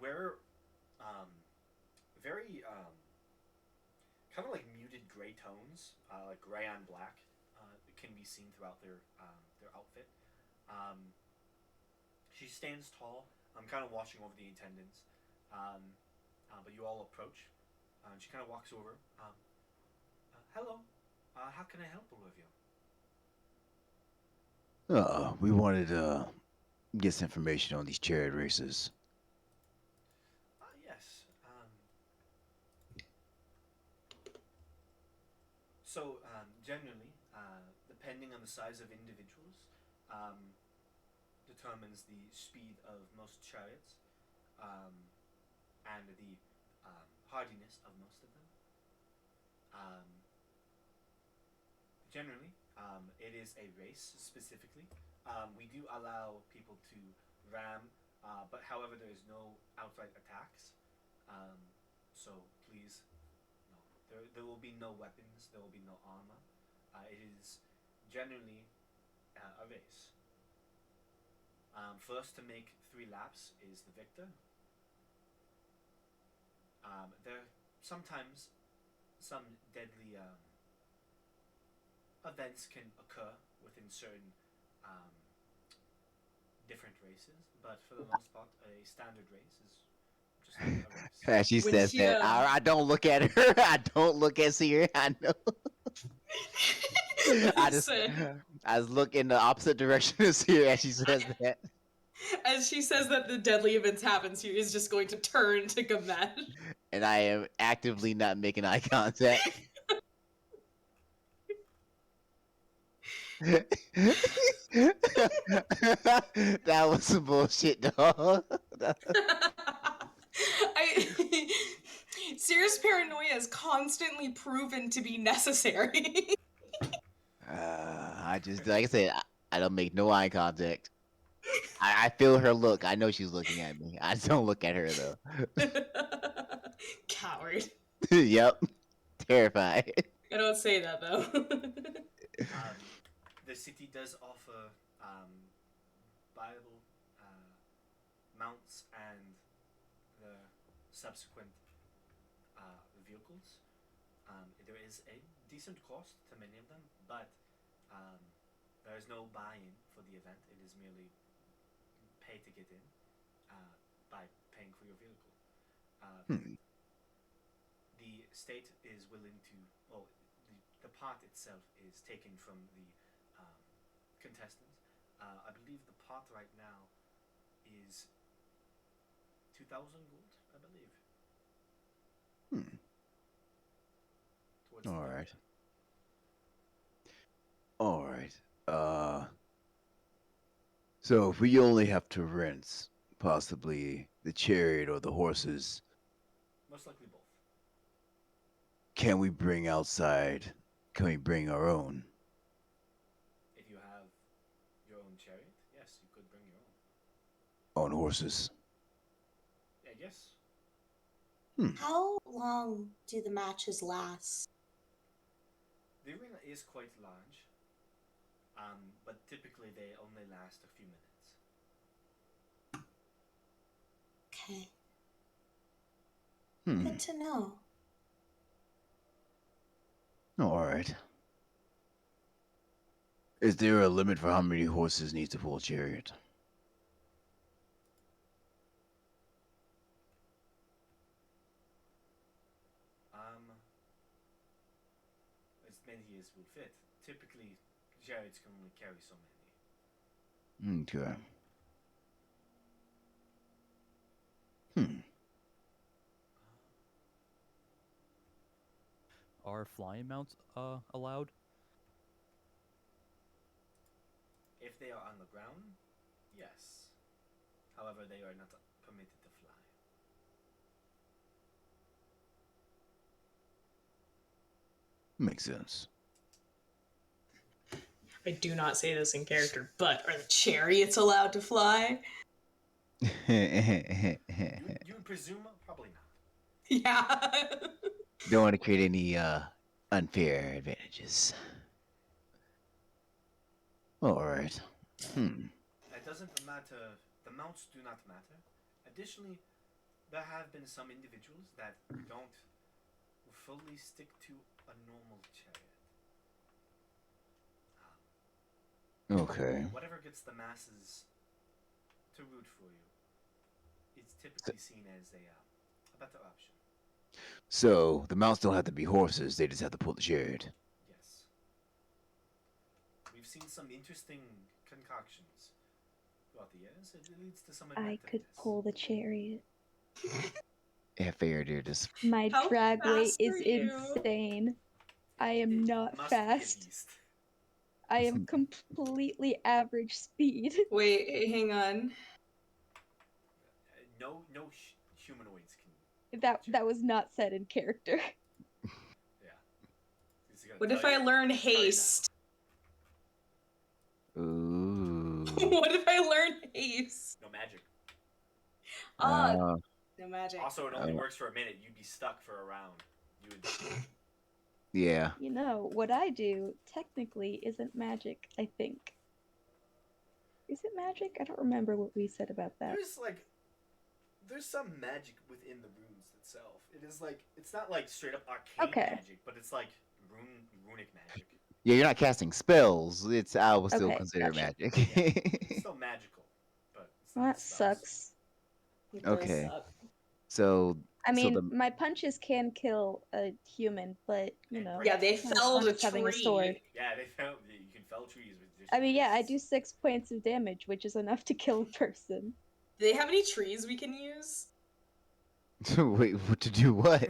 wear very kind of like muted gray tones, like gray on black. It can be seen throughout their outfit. She stands tall. I'm kind of watching over the attendants, but you all approach. She kind of walks over. Hello. How can I help Olivia? We wanted to get some information on these chariot races. Yes. So, generally, depending on the size of individuals, determines the speed of most chariots, and the hardiness of most of them. Generally, it is a race specifically. We do allow people to ram, but however, there is no outright attacks. So please, no, there will be no weapons. There will be no armor. It is generally a race. First to make 3 laps is the victor. There sometimes some deadly events can occur within certain different races, but for the most part, a standard race is just like a race. As she When says she, that, I don't look at her. I don't look at Seer. I know. I just look in the opposite direction of Seer as she says that. As she says that the deadly events happen, she is just going to turn to Gamet. And I am actively not making eye contact. That was some bullshit, dog. Seer's paranoia is constantly proven to be necessary. I just, like I said, I don't make no eye contact. I feel her look. I know she's looking at me. I don't look at her though. Coward. Yep. Terrified. I don't say that though. The city does offer viable mounts and the subsequent vehicles. There is a decent cost to many of them, but there is no buy-in for the event. It is merely pay to get in by paying for your vehicle. The state is willing to, well, the pot itself is taken from the contestants. I believe the pot right now is 2,000 gold, I believe. Towards the All end. right. All right. So if we only have to rent possibly the chariot or the horses, Most likely both. can we bring outside? Can we bring our own? If you have your own chariot, yes, you could bring your own. Own horses? I guess. How long do the matches last? The arena is quite large. but typically they only last a few minutes. Okay. Hmm. Good to know. All right. Is there a limit for how many horses need to pull a chariot? As many as will fit. Typically, chariots can only carry so many. Okay. Hmm. Are flying mounts allowed? If they are on the ground, yes. However, they are not permitted to fly. Makes sense. I do not say this in character, but are the chariots allowed to fly? You would presume? Probably not. Yeah. Don't want to create any unfair advantages. All right. Hmm. It doesn't matter. The mounts do not matter. Additionally, there have been some individuals that don't fully stick to a normal chariot. Okay. Whatever gets the masses to root for you is typically seen as a better option. So the mounts don't have to be horses; they just have to pull the chariot. Yes. We've seen some interesting concoctions throughout the years. It leads to some I could effectiveness. pull the chariot. Yeah, fair, dude. Just My How drag weight fast is are you? insane. I am It not must be a fast. beast. I am completely average speed. Wait, hang on. No humanoids can. That was not said in character. Yeah. He's gonna What tell if I you- learn tell you now. haste? ooh. What if I learn haste? No magic. Uh, No magic. Also, it only Oh. works for a minute. You'd be stuck for a round. You would. yeah. You know, what I do technically isn't magic, I think. Is it magic? I don't remember what we said about that. There's some magic within the runes itself. It is like it's not like straight up arcane Okay. magic, but it's like runic magic. Yeah, you're not casting spells. It's I would still Okay, consider gotcha. It's magic. still magical, but it's Well, not that spells. sucks. It does Okay. suck. so I mean, the my punches can kill a human, but, you know. Yeah, they not as felled fun a as having a tree. sword. Yeah, you can fell trees with just I mean, your yeah, I do fists. 6 points of damage, which is enough to kill a person. Do they have any trees we can use? wait, what to do what?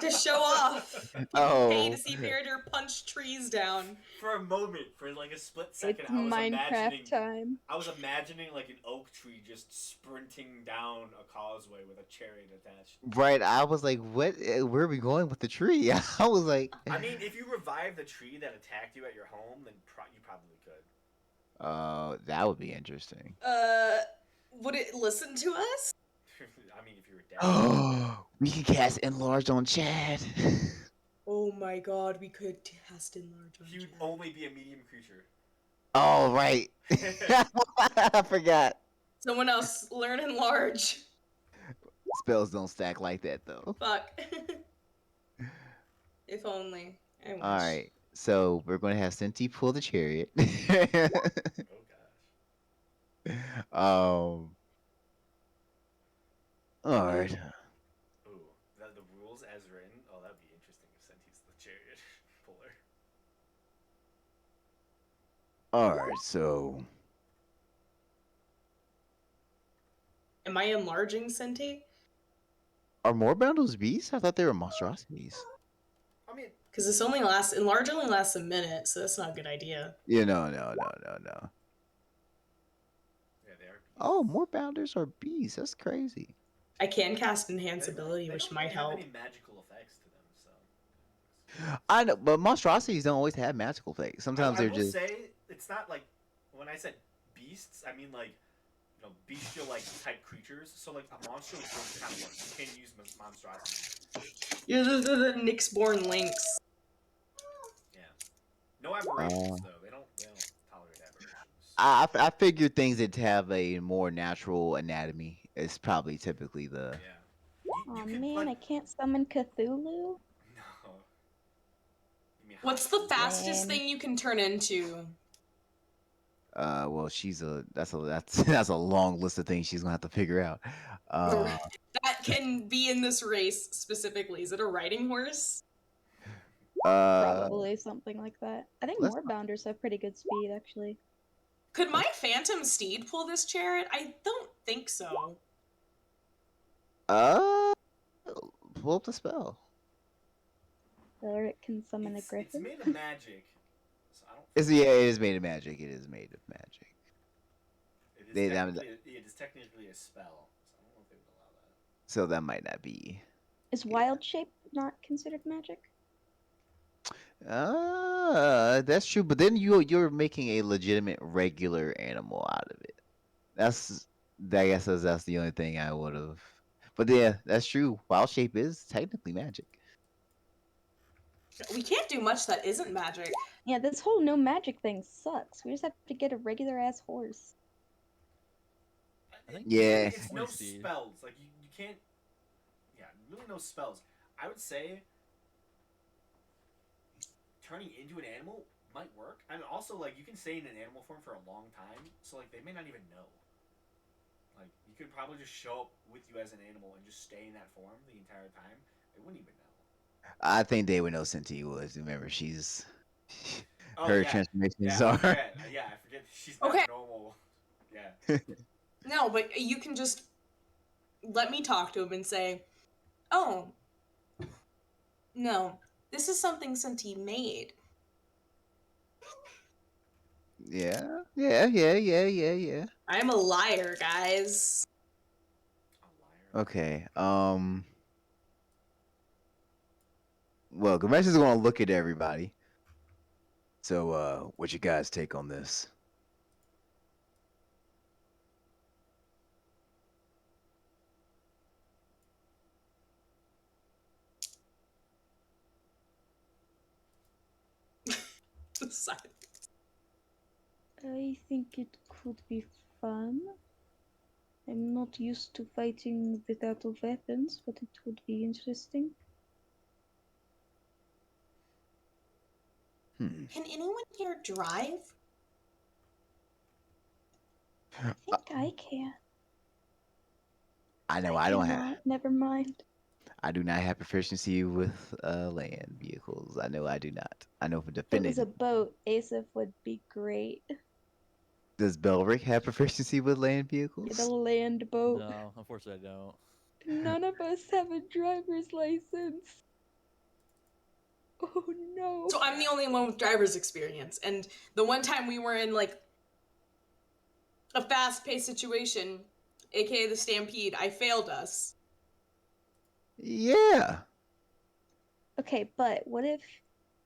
To show off! Pay Oh, to see Peridor punch trees down. For a moment, for like a split second, It's I was Minecraft imagining. time. I was imagining like an oak tree just sprinting down a causeway with a chariot attached. right. I was like, what? Where are we going with the tree? I was like, I mean, if you revive the tree that attacked you at your home, then you probably could. that would be interesting. Would it listen to us? I mean, if you were dead. We can cast enlarge on Chad. Oh my god, we could cast enlarge on He would Chad. only be a medium creature. Oh right. I forgot. Someone else, learn enlarge. Spells don't stack like that though. Fuck. If only. I wish. All right. So we're going to have Senti pull the chariot. Oh gosh. All right. Ooh, the rules as written. Oh, that'd be interesting if Senti's the chariot puller. All right. So Am I enlarging Senti? Are more bundles beasts? I thought they were monstrosities. I mean, Because this only lasts, enlarge only lasts a minute, so that's not a good idea. yeah, no. yeah, they are. Oh, more bounders are beasts. That's crazy. I can cast enhance ability, They which don't might really help. have any magical effects to them, so. I know, but monstrosities don't always have magical effects. Sometimes I they're will just. say it's not like when I said beasts, I mean like bestial like type creatures. So like a monster will kind of work. You can use monstrosities. You're the Nyxborn Lynx. Yeah. No aberrations Oh. though. They don't tolerate I figured things that have a more natural anatomy is probably typically the. Yeah. You Oh could, man, but I can't summon Cthulhu. no. You mean What's the Haku? fastest Lame. thing you can turn into? Well, that's a long list of things she's gonna have to figure out. That can be in this race specifically. Is it a riding horse? Probably something like that. I think let's- Moorbounders have pretty good speed, actually. Could my phantom steed pull this chariot? I don't think so. uh, pull up the spell. Or it can summon a It's griffin. made of magic, so I don't. It is made of magic. It is made of magic. It is, They- it is technically a spell, so I don't know if they would allow that. So that might not be. Is wild shape not considered magic? That's true. But then you're making a legitimate regular animal out of it. I guess that's the only thing I would have. But yeah, that's true. Wild shape is technically magic. We can't do much that isn't magic. Yeah, this whole no magic thing sucks. We just have to get a regular ass horse. I think Yeah. It's no Steed. spells. Like you can't. Yeah, really no spells. I would say turning into an animal might work. And also, like, you can stay in an animal form for a long time, so like they may not even know. Like, you could probably just show up with you as an animal and just stay in that form the entire time. They wouldn't even know. I think they would know Cinti was. Remember, she's Oh, her yeah. transformations Yeah, I are. forget. Yeah, I forget. She's not Okay. normal. Yeah. No, but you can just let me talk to him and say, "Oh, no, this is something Senti made." Yeah. I'm a liar, guys. A liar. Okay. Well, Gamesh is gonna look at everybody. So, what's your guys' take on this? I think it could be fun. I'm not used to fighting without weapons, but it would be interesting. Can anyone here drive? I think I can. I know I don't have. cannot. Never mind. I do not have proficiency with land vehicles. I know I do not. I know for If it defending. was a boat, Asif would be great. Does Belric have proficiency with land Get vehicles? a land boat. No, unfortunately, I don't. None of us have a driver's license. Oh no. So I'm the only one with driver's experience, and the one time we were in like a fast-paced situation, aka the Stampede, I failed us. Yeah. Okay, but what if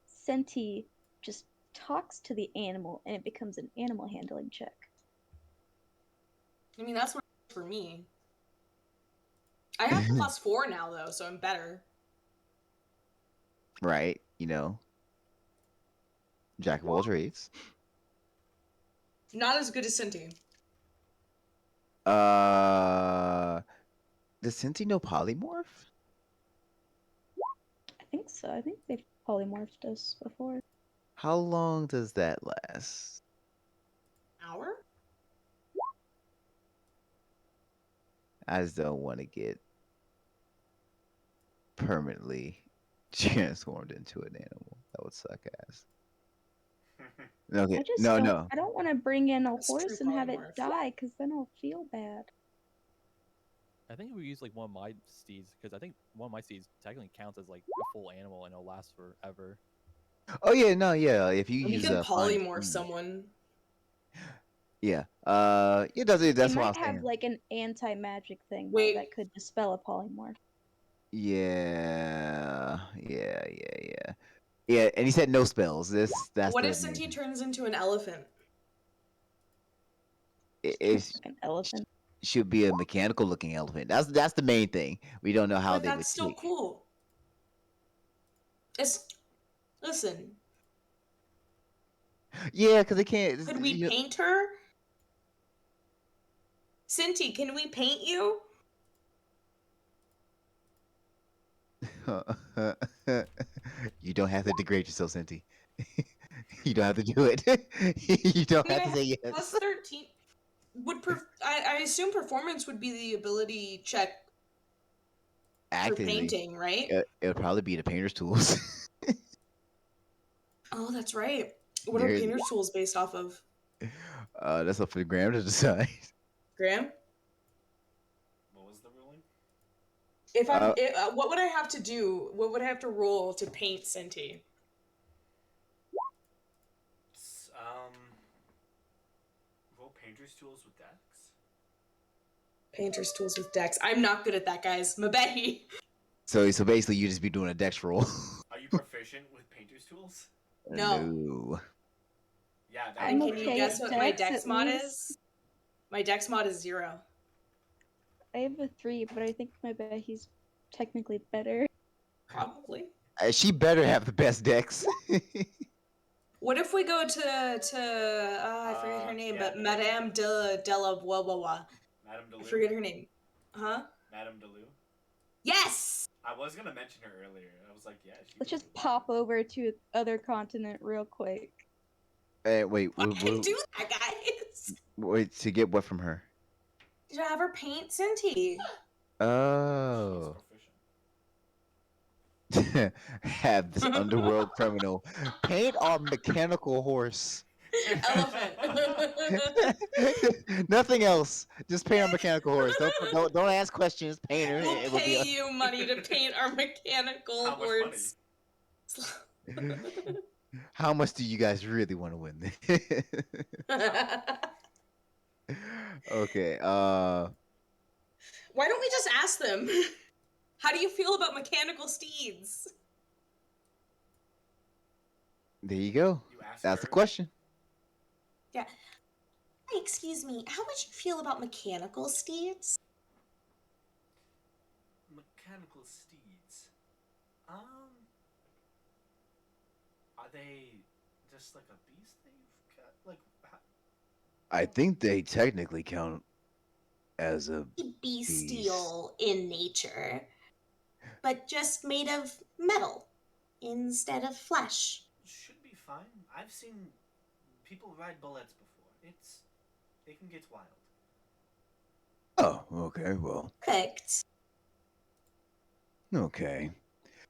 Senti just talks to the animal and it becomes an animal handling check? I mean, that's what it is for me. I have +4 now, though, so I'm better. Right. You know. Jack of all trades. Not as good as Senti. Does Cinti know polymorph? I think so. I think they've polymorphed us before. How long does that last? Hour? I just don't want to get permanently transformed into an animal. That would suck ass. Okay. I just No, don't, no. I don't want to bring in a That's true horse and have it polymorph. die, because then I'll feel bad. I think we use like one of my steeds because I think one of my steeds technically counts as like a full animal and it'll last forever. Oh yeah, no, yeah. If you We use can a fine- polymorph someone. Yeah. It does. That's They what might I'm have saying. like an anti-magic thing though, Wait. that could dispel a polymorph. Yeah. Yeah, and he said no spells. That's What the if Senti turns into an elephant? it An elephant. should be a mechanical looking elephant. That's the main thing. We don't know how But they would that's still take. cool. Listen, Yeah, because they can't. could we paint her Cinti, can we paint you? You don't have to degrade yourself, Cinti. You don't have to do it. You don't I mean, have to I say have plus yes. 13. I assume performance would be the ability check for Actively, painting, right? it'll probably be the painter's tools. Oh, that's right. What are There's- painter's tools based off of? That's up for the Graham to decide. Graham? What was the ruling? If Uh, what would I have to do? What would I have to roll to paint Cinti? Roll painter's tools with Dex. Painter's tools with Dex. I'm not good at that, guys. Mabehi. So basically, you just be doing a dex roll. Are you proficient with painter's tools? No. Yeah, that I'm And would can be you okay guess at what my Dex, Dex at mod least. is? My Dex mod is 0. I have a 3, but I think my Behi's technically better. Probably. She better have the best dex. What if we go to I forget her name, yeah, but yeah. Madame de la blah blah blah. Madame I Deleu. forget her name. Huh? Madame Deleu. Yes. I was gonna mention her earlier. I was like, yeah. She Let's would just be- pop over to other continent real quick. Wait, Okay, do that, guys. wait, to get what from her? Did I have her paint Cinti? Oh. She's proficient. Have this underworld criminal paint our mechanical horse. Elephant. Nothing else. Just paint our mechanical horse. Don't ask questions. Paint her. We'll It will pay be you money to paint our mechanical How much horse. How much do you guys really want to win? Okay. Why don't we just ask them? How do you feel about mechanical steeds? There you go. You asked That's the her. question. Hi, excuse me. How would you feel about mechanical steeds? Mechanical steeds. Are they just like a beast that you've got? Like, I think they technically count as a. Bestial in nature, but just made of metal instead of flesh. should be fine. I've seen people ride bullets before. It can get wild. Oh, okay. Well, Perfect. okay.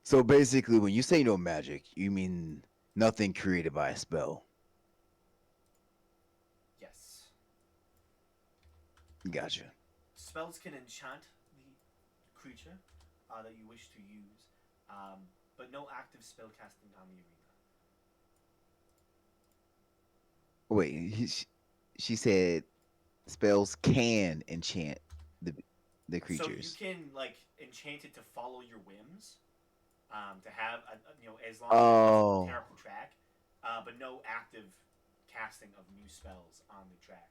So basically, when you say no magic, you mean nothing created by a spell. Yes. Gotcha. Spells can enchant the creature that you wish to use, but no active spell casting on the arena. Wait, she said spells can enchant the creatures. So you can like enchant it to follow your whims, to have as long as it doesn't tear up the track, but no active casting of new spells on the track.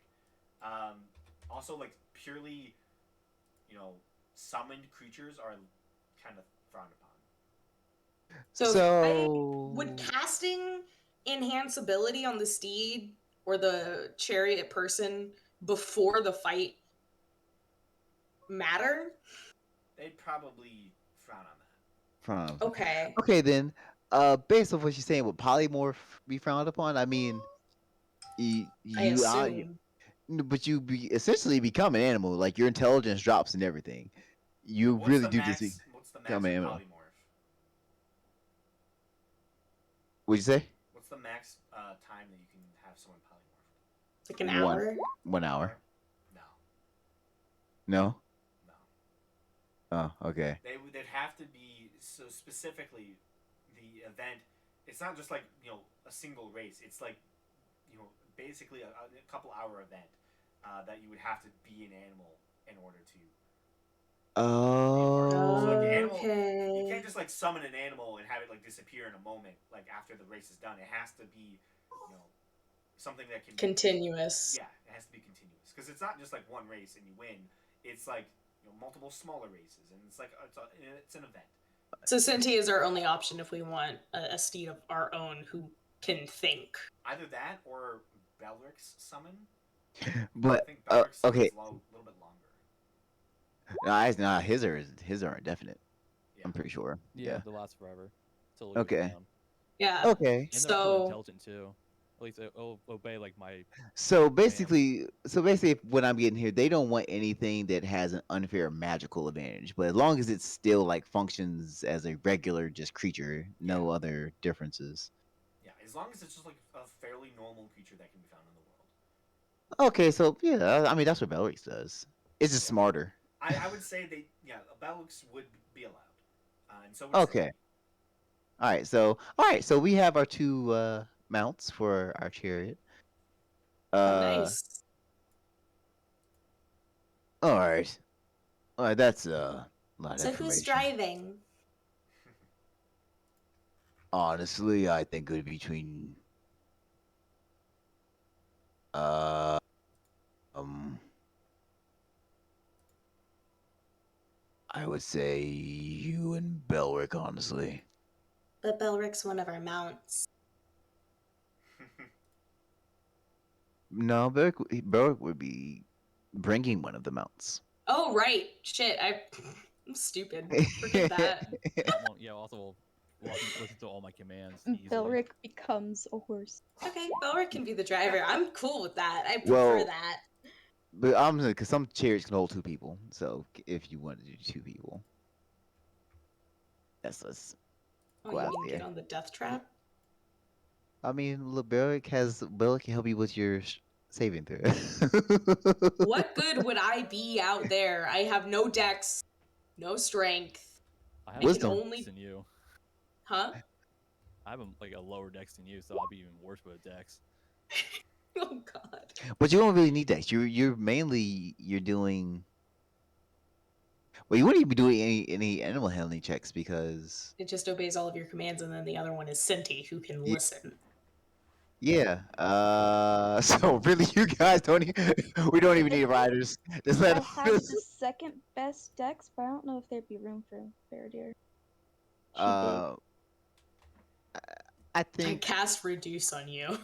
Also, like purely, summoned creatures are kind of frowned upon. So would casting enhance ability on the steed or the chariot person before the fight matter? They'd probably frown on that. Frown. Okay. Okay then. Based on what she's saying, would polymorph be frowned upon? I mean, I you are, assume. but you essentially become an animal. Like your intelligence drops and everything. You What's really the do max, just What's the max become of an animal. polymorph? What'd you say? What's the max time that you can have someone polymorph? Like an One. hour? 1 hour. No. No. No. Oh, okay. They'd have to be so specifically the event. It's not just like a single race. It's like basically a couple hour event that you would have to be an animal in order to. Oh. So, like, the animal, Okay. you can't just like summon an animal and have it like disappear in a moment, like after the race is done. It has to be, something that can Continuous. Yeah, it has to be continuous because it's not just like one race and you win. It's like multiple smaller races, and it's like it's an event. So Cinti is our only option if we want a steed of our own who can think. Either that or Belric's summon. I But think Belric's okay, is a little bit longer. nah, his are indefinite. Yeah. I'm pretty sure. Yeah, Yeah. they last forever. Till it goes Okay. down. Yeah. Okay. And they're pretty So intelligent too. At least it'll obey like my So commands. basically, what I'm getting here, they don't want anything that has an unfair magical advantage. But as long as it still like functions as a regular just creature, no other differences. Yeah, as long as it's just like a fairly normal creature that can be found in the world. Okay, so yeah, I mean that's what Belrix does. It's just Yeah. smarter. I would say Belrix would be allowed, and so would Okay. Cindy. All right, so we have our two mounts for our chariot. oh, Uh, nice. all right. All right, that's a lot of So who's information. driving? Honestly, I think it would be between uh um I would say you and Belric, honestly. But Belric's one of our mounts. No, Belric would be bringing one of the mounts. Oh right. Shit. I'm stupid. Forget that. Yeah, also will listen to all my commands easily. Belric becomes a horse. Okay, Belric can be the driver. I'm cool with that. I prefer Well, that. But I'm because some chariots can hold two people. So if you want to do two people, let's Oh, go you out mean get there. on the death trap? I mean, look, Belric can help you with your saving throw. What good would I be out there? I have no dex, no strength. I I have can Wisdom. more only, dex than you. huh? I have like a lower dex than you, so I'll be even worse with a dex. Oh God. But you don't really need that. You're mainly doing. Well, you wouldn't even be doing any animal handling checks because It just obeys all of your commands, and then the other one is Cinti, who can Ye- listen. yeah. So really, you guys don't. We don't even need riders. Just I let have the second best dex, but I don't know if there'd be room for Faradir. She I I think cast reduce on you.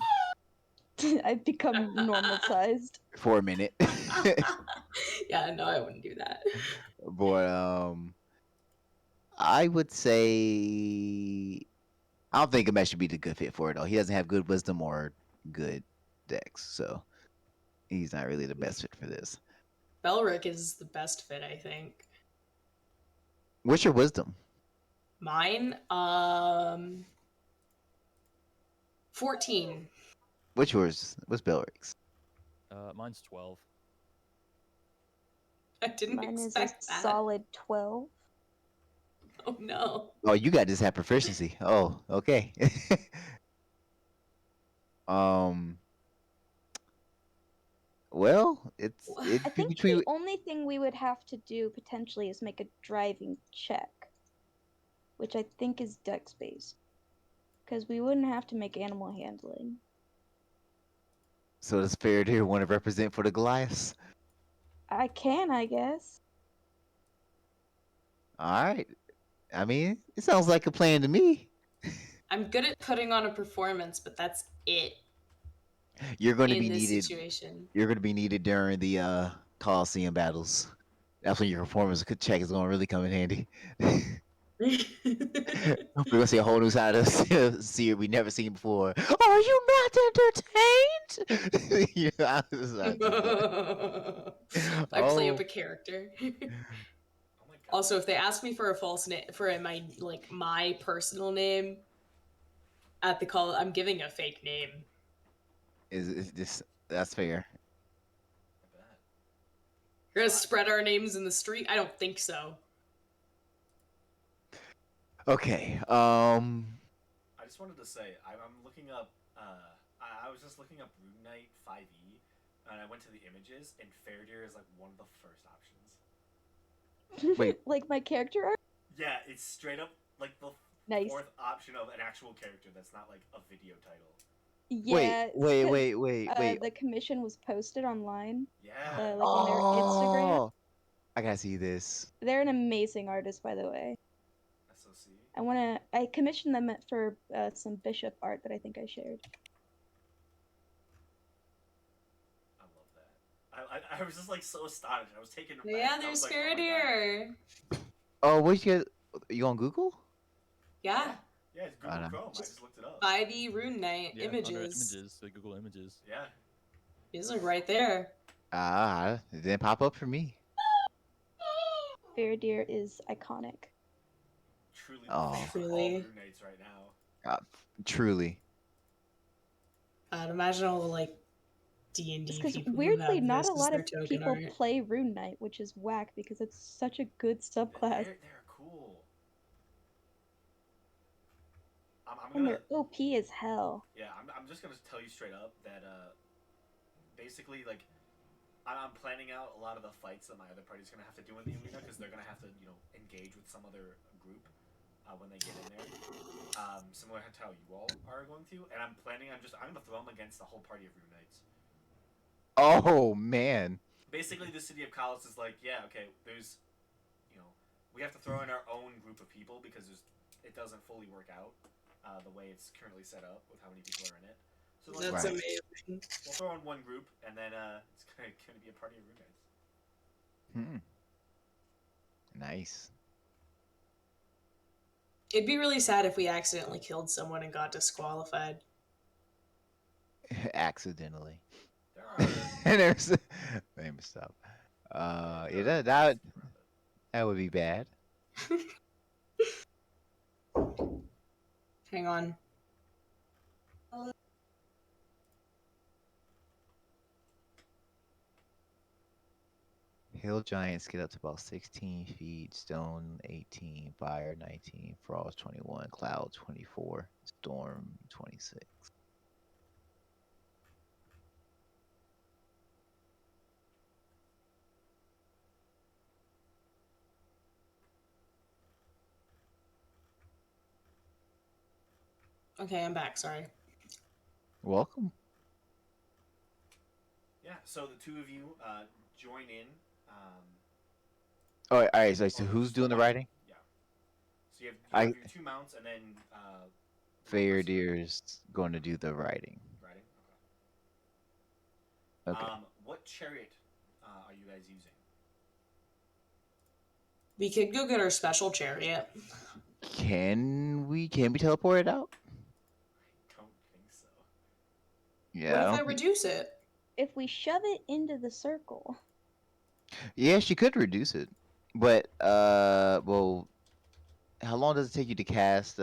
big. I've become normal sized. for a minute. Yeah, no, I wouldn't do that. But I would say I don't think Gamesh should be the good fit for it though. He doesn't have good wisdom or good dex, so he's not really the best fit for this. Belric is the best fit, I think. What's your wisdom? Mine, 14. What's yours? What's Belric's? Mine's 12. I didn't Mine is a expect that. solid 12. Oh no. Oh, you got just have proficiency. Oh, okay. um. Well, it'd I be think between. the only thing we would have to do potentially is make a driving check, which I think is dex based, because we wouldn't have to make animal handling. So does Faraday want to represent for the Goliaths? I can, I guess. All right. I mean, it sounds like a plan to me. I'm good at putting on a performance, but that's it You're going to in be this needed. situation. You're going to be needed during the Coliseum battles. That's when your performance check is going to really come in handy. We're gonna see a whole new side of Seer we never seen before. Are you not entertained? Yeah, it's not too much. I play Oh, up a character. Oh my god. Also, if they ask me for a false name for my personal name at the call, I'm giving a fake name. is this that's fair? I bet. You're gonna spread our names in the street? I don't think so. Okay. I just wanted to say I'm looking up. I was just looking up Rune Knight 5e, and I went to the images, and Faradir is like one of the first options. Wait. Like my character art? Yeah, it's straight up like the Nice. fourth option of an actual character that's not like a video title. Yeah. Wait. The commission was posted online, Yeah. like on their Instagram. Oh, I gotta see this. They're an amazing artist, by the way. SOC. I commissioned them for some bishop art that I think I shared. I love that. I was just like so astonished. I was taken aback. Yeah, I there's was like, oh my God. Faradir. Oh, what you on Google? Yeah, Yeah, it's I Google know. Chrome. I Just just looked it up. 5e Rune Knight Yeah, under images. images, so Google Images. Yeah. These are right there. It didn't pop up for me. Faradir is iconic. Truly the Oh. favorite of all Truly. roommates right now. Truly. I'd imagine all the like D&D Because people who weirdly, have not this a as lot their of token people art. play Rune Knight, which is whack because it's such a good subclass. They're cool. I'm And gonna they're OP as hell. yeah. I'm just gonna tell you straight up that basically like I'm planning out a lot of the fights that my other party's gonna have to do in the arena because they're gonna have to engage with some other group when they get in there. Similar to how you all are going to, and I'm gonna throw them against the whole party of Rune Knights. Oh man. Basically, the city of Kalos is like, yeah, okay, there's, we have to throw in our own group of people because it doesn't fully work out the way it's currently set up with how many people are in it. So like, That's Right. amazing. we'll throw in one group, and then it's gonna be a party of Rune Knights. Nice. It'd be really sad if we accidentally killed someone and got disqualified. Accidentally. There are. There's. Let me stop. Yeah, that would be bad. Hang on. Hill giants get up to about 16 feet. Stone 18. Fire 19. Frost 21. Cloud 24. Storm 26. Okay, I'm back. Sorry. Welcome. Yeah. So the two of you join in. Oh, all right. So or who's just doing the one- writing? Yeah. So you have I- your two mounts, and then one person Faradir's going to do the writing. riding. Okay. What chariot are you guys using? We could go get our special chariot. Can we teleport it out? Don't think so. Yeah. What I if don't I think- reduce it? If we shove it into the circle, Yeah, she could reduce it, but well, how long does it take you to cast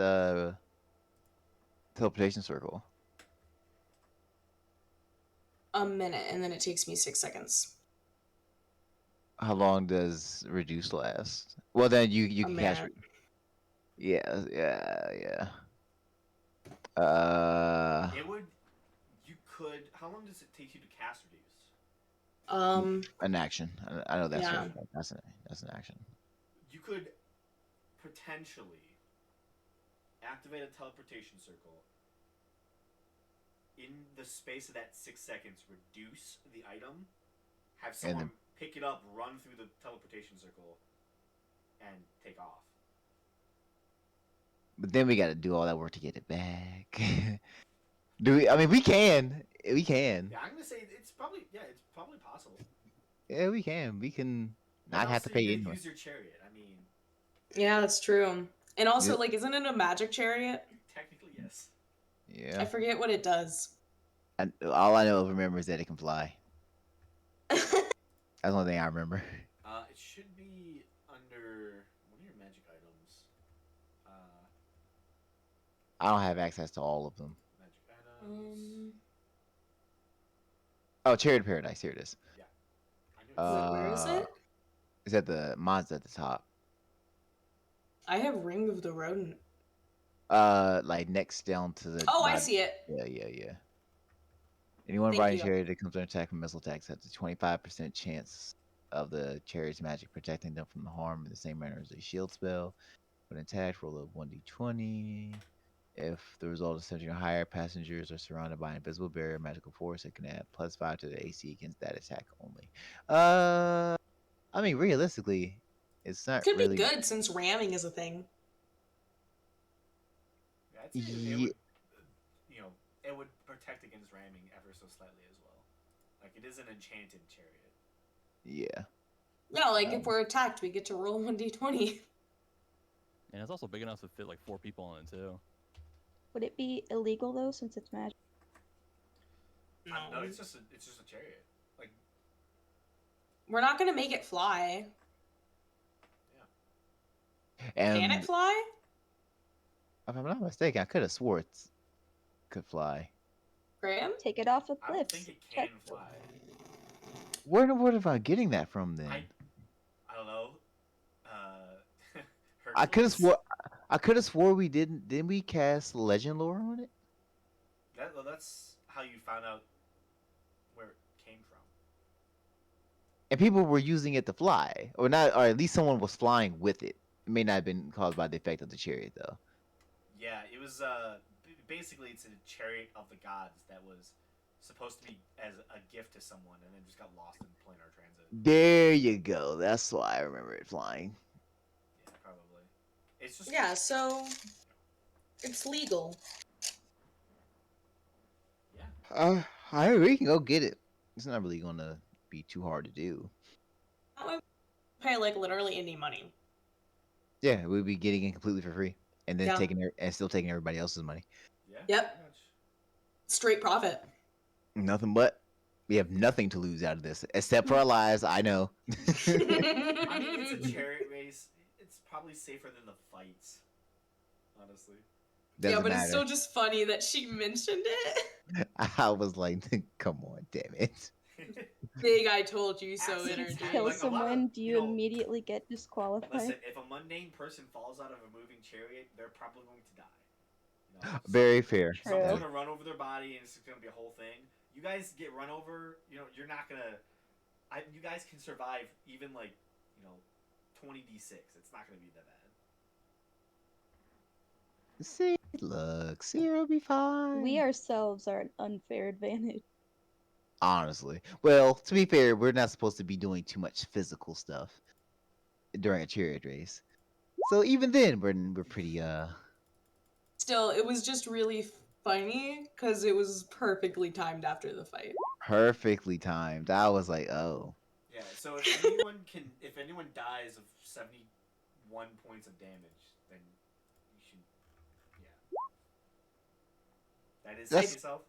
teleportation circle? A minute, and then it takes me 6 seconds. How long does reduce last? Well, then you A can cast. minute. Yeah. It would. You could. How long does it take you to cast reduce? An action. I know that's Yeah. that's an action. You could potentially activate a teleportation circle. In the space of that 6 seconds, reduce the item, have And then- someone pick it up, run through the teleportation circle, and take off. But then we got to do all that work to get it back. Do we? I mean, we can. We can. Yeah, I'm gonna say it's probably possible. Yeah, we can. We can But not have to also pay you anyway. use your chariot. I mean, Yeah, that's true. And also, Yep. like, isn't it a magic chariot? technically yes. Yeah. I forget what it does. And all I know remember is that it can fly. That's the only thing I remember. It should be under what are your magic items? I don't have access to all of them. Magic items. Oh, Chariot of Paradise. Here it is. I knew it was- Where is it? Is that the mods at the top? I have Ring of the Rodent. Like next down to the. Oh, I bottom. see it. Yeah. Anyone Thank riding you. chariot that comes under attack from missile attacks has a 25% chance of the chariot's magic protecting them from the harm in the same manner as a shield spell. When attacked, roll a 1d20. If the result is 17 or higher, passengers are surrounded by an invisible barrier magical force that can add +5 to the AC against that attack only. I mean, realistically, it's not Could really. be good since ramming is a thing. Yeah, I'd say it Ye- would, it would protect against ramming ever so slightly as well. Like it is an enchanted chariot. Yeah. Yeah, like if we're attacked, we get to roll 1d20. And it's also big enough to fit like 4 people on it too. Would it be illegal though, since it's magic? No, it's just a chariot. Like We're not gonna make it fly. And Can it fly? if I'm not mistaken, I could have swore it could fly. Graham? Take it off a I cliff. don't think it can Check. fly. Where in the world am I getting that from then? I don't know. I could have Hercules? swore. I could have swore we didn't. Didn't we cast legend lore on it? That's how you found out where it came from. And people were using it to fly, or not, or at least someone was flying with it. It may not have been caused by the effect of the chariot, though. Yeah, it was basically it's a chariot of the gods that was supposed to be as a gift to someone, and then just got lost in planar transit. There you go. That's why I remember it flying. Yeah, probably. It's just Yeah, so it's legal. Yeah. We can go get it. It's not really gonna be too hard to do. That way we pay like literally any money. Yeah, we'd be getting it completely for free, and then Yeah. still taking everybody else's money. Yeah. Yep. Pretty much. Straight profit. Nothing but. We have nothing to lose out of this, except for our lives. I know. I mean, it's a chariot race. It's probably safer than the fights. Honestly. Doesn't Yeah, but matter. it's still just funny that she mentioned it. I was like, come on, damn it. Big I told you so Absolutely. energy. Kill Like, a lot of- someone, do you you know- immediately get disqualified? Listen, if a mundane person falls out of a moving chariot, they're probably going to die. You know, Very fair. Someone's True. gonna run over their body, and it's gonna be a whole thing. You guys get run over, you know, you're not gonna. You guys can survive even like, 20d6. It's not gonna be that bad. See, look, Sierra will be fine. We ourselves are an unfair advantage. Honestly. Well, to be fair, we're not supposed to be doing too much physical stuff during a chariot race. So even then, we're pretty Still, it was just really funny because it was perfectly timed after the fight. perfectly timed. I was like, oh. Yeah. So if anyone dies of 71 points of damage, then you should. Yeah. That is That's- save yourself.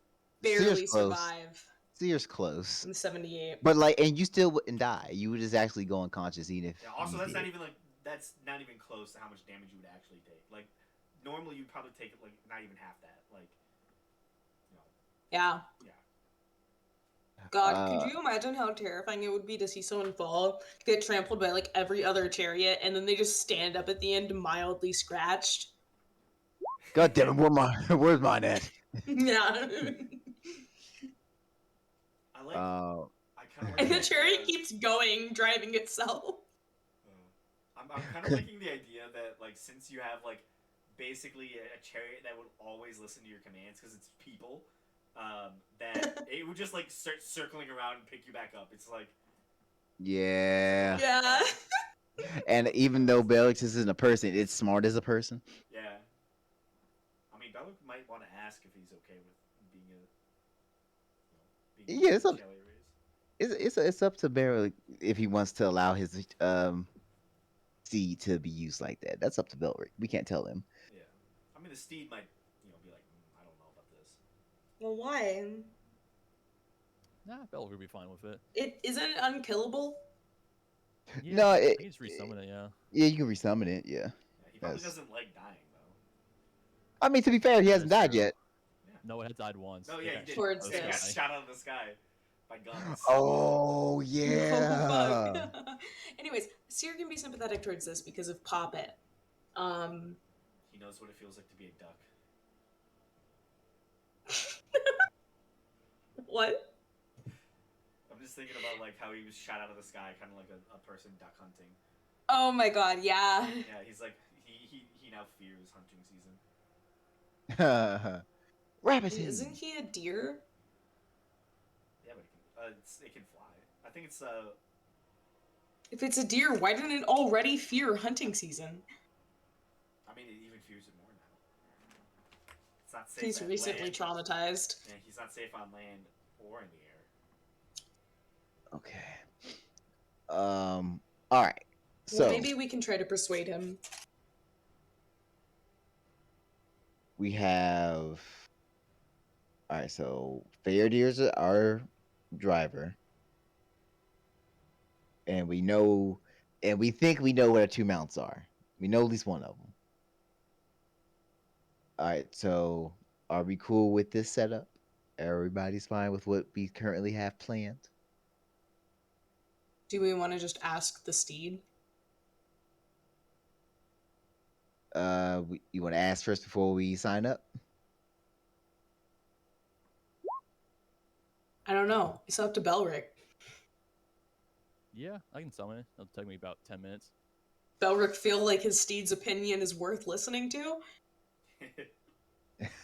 Barely Sears close. survive Sears close. in 78. But like, and you still wouldn't die. You would just actually go unconscious even if. Yeah, also, you that's did. that's not even close to how much damage you would actually take. Like, normally you'd probably take like not even half that. Like, Yeah. yeah. God, could you imagine how terrifying it would be to see someone fall, get trampled by like every other chariot, and then they just stand up at the end mildly scratched? God damn it! Where's mine at? Yeah. I like. Oh. I kind of. And the chariot keeps going, driving itself. I'm kind of liking the idea that like since you have like basically a chariot that would always listen to your commands because it's people, that it would just like start circling around and pick you back up. It's like. Yeah. Yeah. And even though Bellix isn't a person, it's smart as a person. Yeah. I mean, Bellic might want to ask if he's okay with being a. Yeah, it's up- chariot race. It's up to Bellix if he wants to allow his seed to be used like that. That's up to Bellric. We can't tell him. Yeah. I mean, the steed might, be like, I don't know about this. Well, why? Nah, Bell would be fine with it. It isn't it unkillable? Yeah, No, I it- can just resummon it. Yeah. Yeah, you can resummon it. Yeah. Yeah, he probably Yes. doesn't like dying though. I mean, to be fair, he hasn't That's died true. yet. No, it had died once. No, It yeah, he got did. Towards He got this. shot out of the sky by guns. Oh Oh, yeah. fuck. Anyways, Seer can be sympathetic towards this because of Poppet. He knows what it feels like to be a duck. What? I'm just thinking about like how he was shot out of the sky, kind of like a person duck hunting. Oh my god, yeah. Yeah, he's like he now fears hunting season. Rabbit. Isn't he a deer? Yeah, but it can fly. I think it's If it's a deer, why didn't it already fear hunting season? I mean, it even fears it more now. It's not safe. He's at recently land. traumatized. Yeah, he's not safe on land or in the air. Okay. All right. Well, So maybe we can try to persuade him. we have. All right. So Fairdeer's our driver, and we know, and we think we know what our two mounts are. We know at least one of them. All right. So are we cool with this setup? Everybody's fine with what we currently have planned. Do we want to just ask the steed? You want to ask first before we sign up? I don't know. It's up to Belric. Yeah, I can summon it. It'll take me about 10 minutes. Belric feel like his steed's opinion is worth listening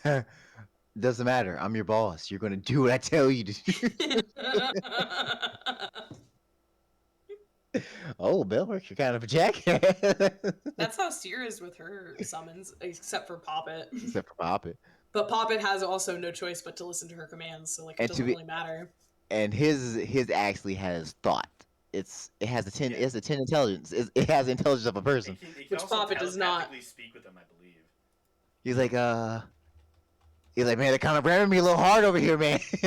to? Doesn't matter. I'm your boss. You're gonna do what I tell you to do. Oh, Belrick, you're kind of a jackass. That's how Seer is with her summons, except for Poppet. Except for Poppet. But Poppet has also no choice but to listen to her commands, so like it And to doesn't be- really matter. And his actually has thought. It has a 10. Yeah. It's a 10 intelligence. It has the intelligence of a person. It can Which also Poppet does not. telepathically speak with them, I believe. He's like, man, they're kind of ramming me a little hard over here, man. He's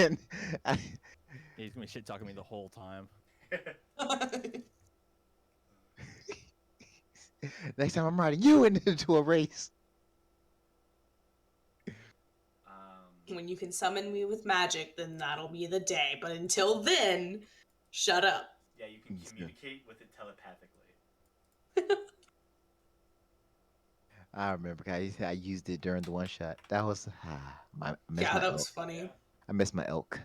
gonna be shit talking me the whole time. Next time I'm riding you into a race. When you can summon me with magic, then that'll be the day. But until then, shut up. Yeah, you can That's good. communicate with it telepathically. I remember, I used it during the one shot. That was I missed Yeah, my that elk. was funny. I missed my elk.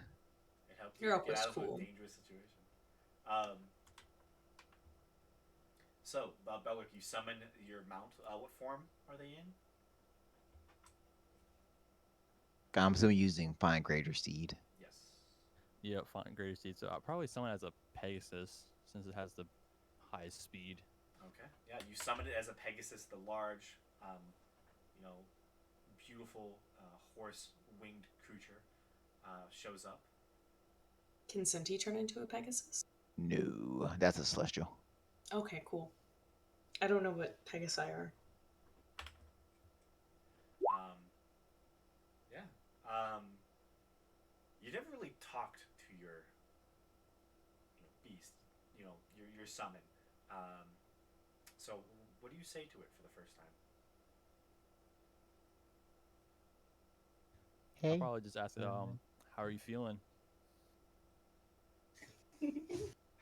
It helps Your you elk get was out of cool. a dangerous situation. So, Belric, you summon your mount. What form are they in? I'm still using Fine Greater Steed. Yes. Yeah, fine, greater steed. So I'll probably summon as a Pegasus since it has the highest speed. Okay. Yeah, you summon it as a Pegasus, the large, beautiful horse-winged creature shows up. Can Senti turn into a Pegasus? No, that's a Celestial. Okay, cool. I don't know what Pegasi are. You never really talked to your beast, your summon. So what do you say to it for the first time? I'll Hey. probably just ask it, how are you feeling?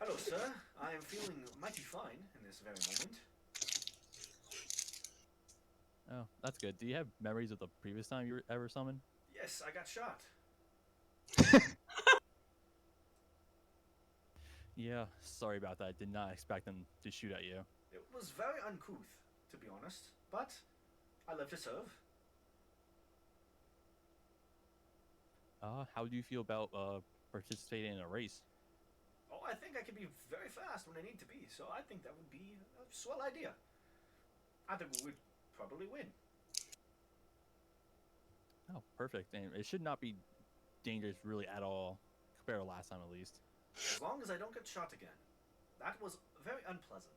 Hello, sir. I am feeling mighty fine in this very moment. Oh, that's good. Do you have memories of the previous time you were ever summoned? Yes, I got shot. Yeah, sorry about that. Did not expect them to shoot at you. It was very uncouth, to be honest, but I love to serve. How do you feel about participating in a race? Oh, I think I can be very fast when I need to be, so I think that would be a swell idea. I think we would probably win. Oh, perfect. And it should not be dangerous really at all, compared to last time at least. As long as I don't get shot again. That was very unpleasant.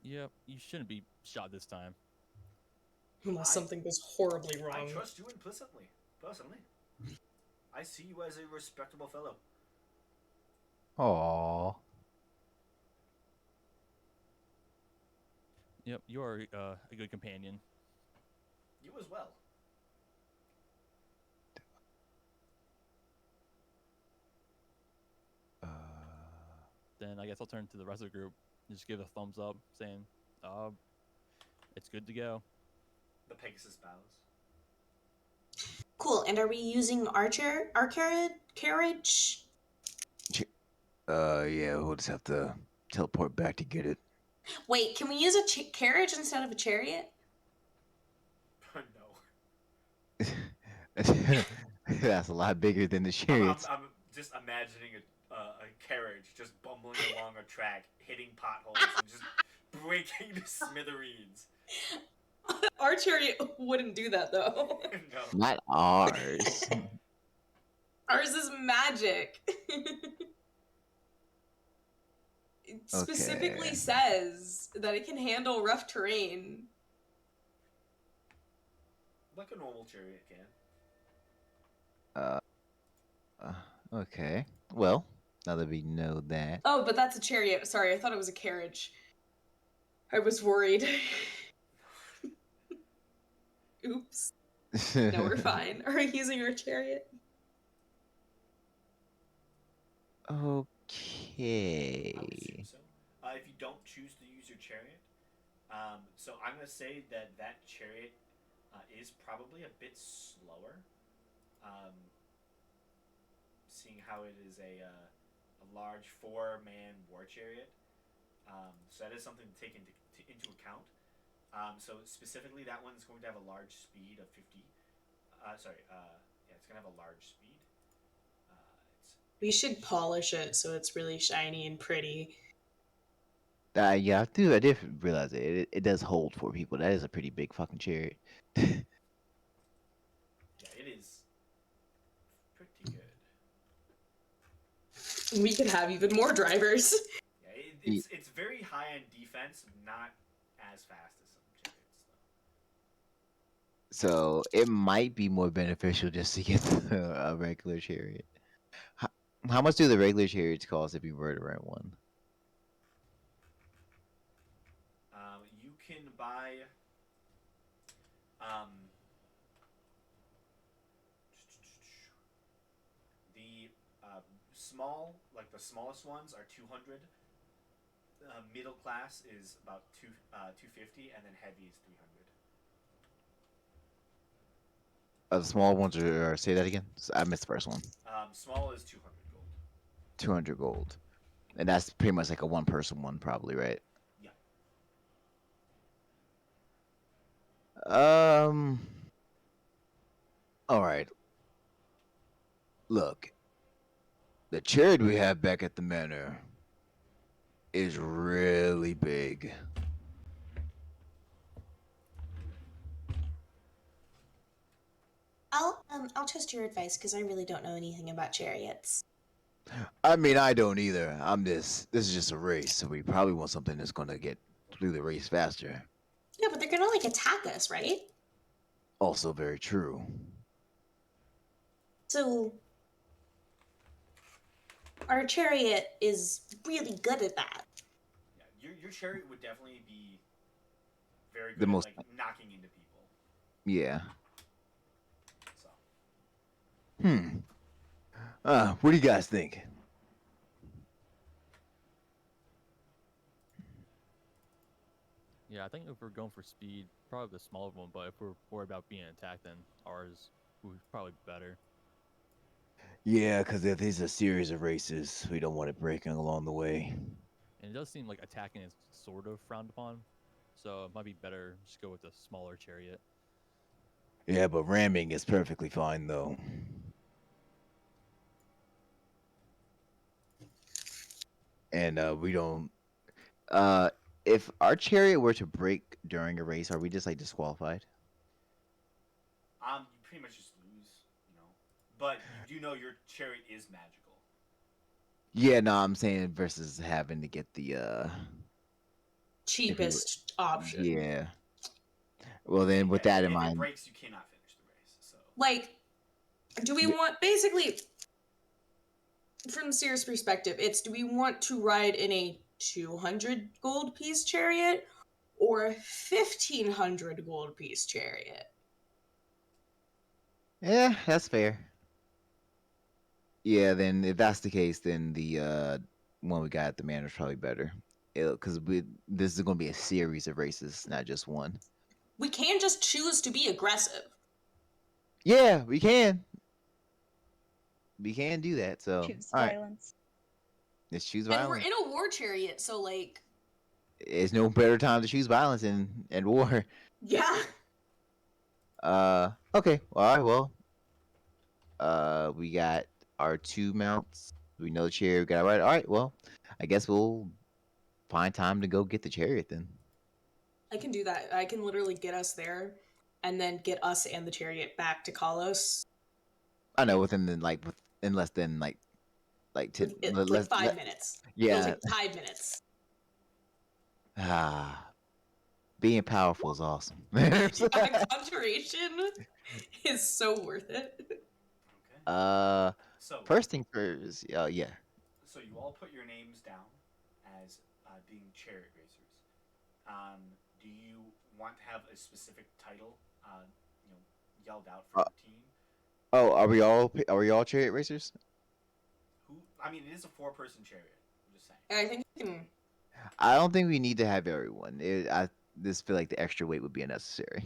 Yeah, you shouldn't be shot this time. Unless I- something goes horribly I wrong. trust you implicitly, personally. I see you as a respectable fellow. Aww. Yep, you are a good companion. You as well. Then I guess I'll turn to the rest of the group and just give a thumbs up, saying, it's good to go. The Pegasus bows. Cool. And are we using our carriage? Yeah, we'll just have to teleport back to get it. Wait, can we use a carriage instead of a chariot? No. That's a lot bigger than the chariots. I'm just imagining a carriage just bumbling along a track, hitting potholes, and just breaking to smithereens. Our chariot wouldn't do that though. No. Not ours. Ours is magic. It specifically Okay. says that it can handle rough terrain. Like a normal chariot can. Uh, okay. Well, now that we know that. Oh, but that's a chariot. Sorry, I thought it was a carriage. I was worried. Oops. No, we're fine. Are we using our chariot? I would Okay. assume so. If you don't choose to use your chariot, so I'm gonna say that that chariot is probably a bit slower. Um, Seeing how it is a large 4-man war chariot, so that is something to take into account. So specifically, that one is going to have a large speed of 50. Yeah, it's gonna have a large speed. It's We should polish it so it's really shiny and pretty. Yeah, I did realize it does hold 4 people. That is a pretty big fucking chariot. Yeah, it is pretty good. We could have even more drivers. Yeah, it's very high on defense, not as fast as some chariots though. So it might be more beneficial just to get a regular chariot. How much do the regular chariots cost if you were to rent one? You can buy the the smallest ones are 200. Middle class is about 250, and then heavy is 300. The small ones are say that again. I missed the first one. Small is 200 gold. 200 gold, and that's pretty much like a one-person one, probably, right? Yeah. All right. Look, the chariot we have back at the manor is really big. I'll trust your advice because I really don't know anything about chariots. I mean, I don't either. This is just a race, so we probably want something that's gonna get through the race faster. Yeah, but they're gonna like attack us, right? Also very true. So our chariot is really good at that. Yeah, your chariot would definitely be very The good most- at like knocking into people. Yeah. So What do you guys think? Yeah, I think if we're going for speed, probably the smaller one. But if we're worried about being attacked, then ours would probably be better. Yeah, because if there's a series of races, we don't want it breaking along the way. And it does seem like attacking is sort of frowned upon, so it might be better just go with the smaller chariot. Yeah, but ramming is perfectly fine, though. And we don't. If our chariot were to break during a race, are we just like disqualified? you pretty much just lose, you know. But you do know your chariot is magical. Yeah, no, I'm saying versus having to get the Cheapest option. Yeah. Well, then with that in if mind, it breaks, you cannot finish the race. So Like, do we Yeah. want basically from the serious perspective, it's do we want to ride in a 200 gold piece chariot or a 1500 gold piece chariot? yeah, that's fair. Yeah, then if that's the case, then the one we got at the manor is probably better. Because this is going to be a series of races, not just one. We can just choose to be aggressive. Yeah, we can. We can do that. So, Choose all right, violence. let's choose And we're violence. in a war chariot, so like, There's no better time to choose violence in war. yeah. Okay. All right. Well, we got our 2 mounts. We know the chariot. We got it right. All right. Well, I guess we'll find time to go get the chariot then. I can do that. I can literally get us there and then get us and the chariot back to Kalos. I know within the in less than like 10 Like less 5 minutes. It yeah. was like 5 minutes. Being powerful is awesome. Conjuration is so worth it. Okay. So, First thing first, yeah. so you all put your names down as being chariot racers. Do you want to have a specific title, yelled out for Uh, your team? Oh, are we all chariot racers? Who? I mean, it is a 4-person chariot. I'm just saying. I think you can. I don't think we need to have everyone. I just feel like the extra weight would be unnecessary.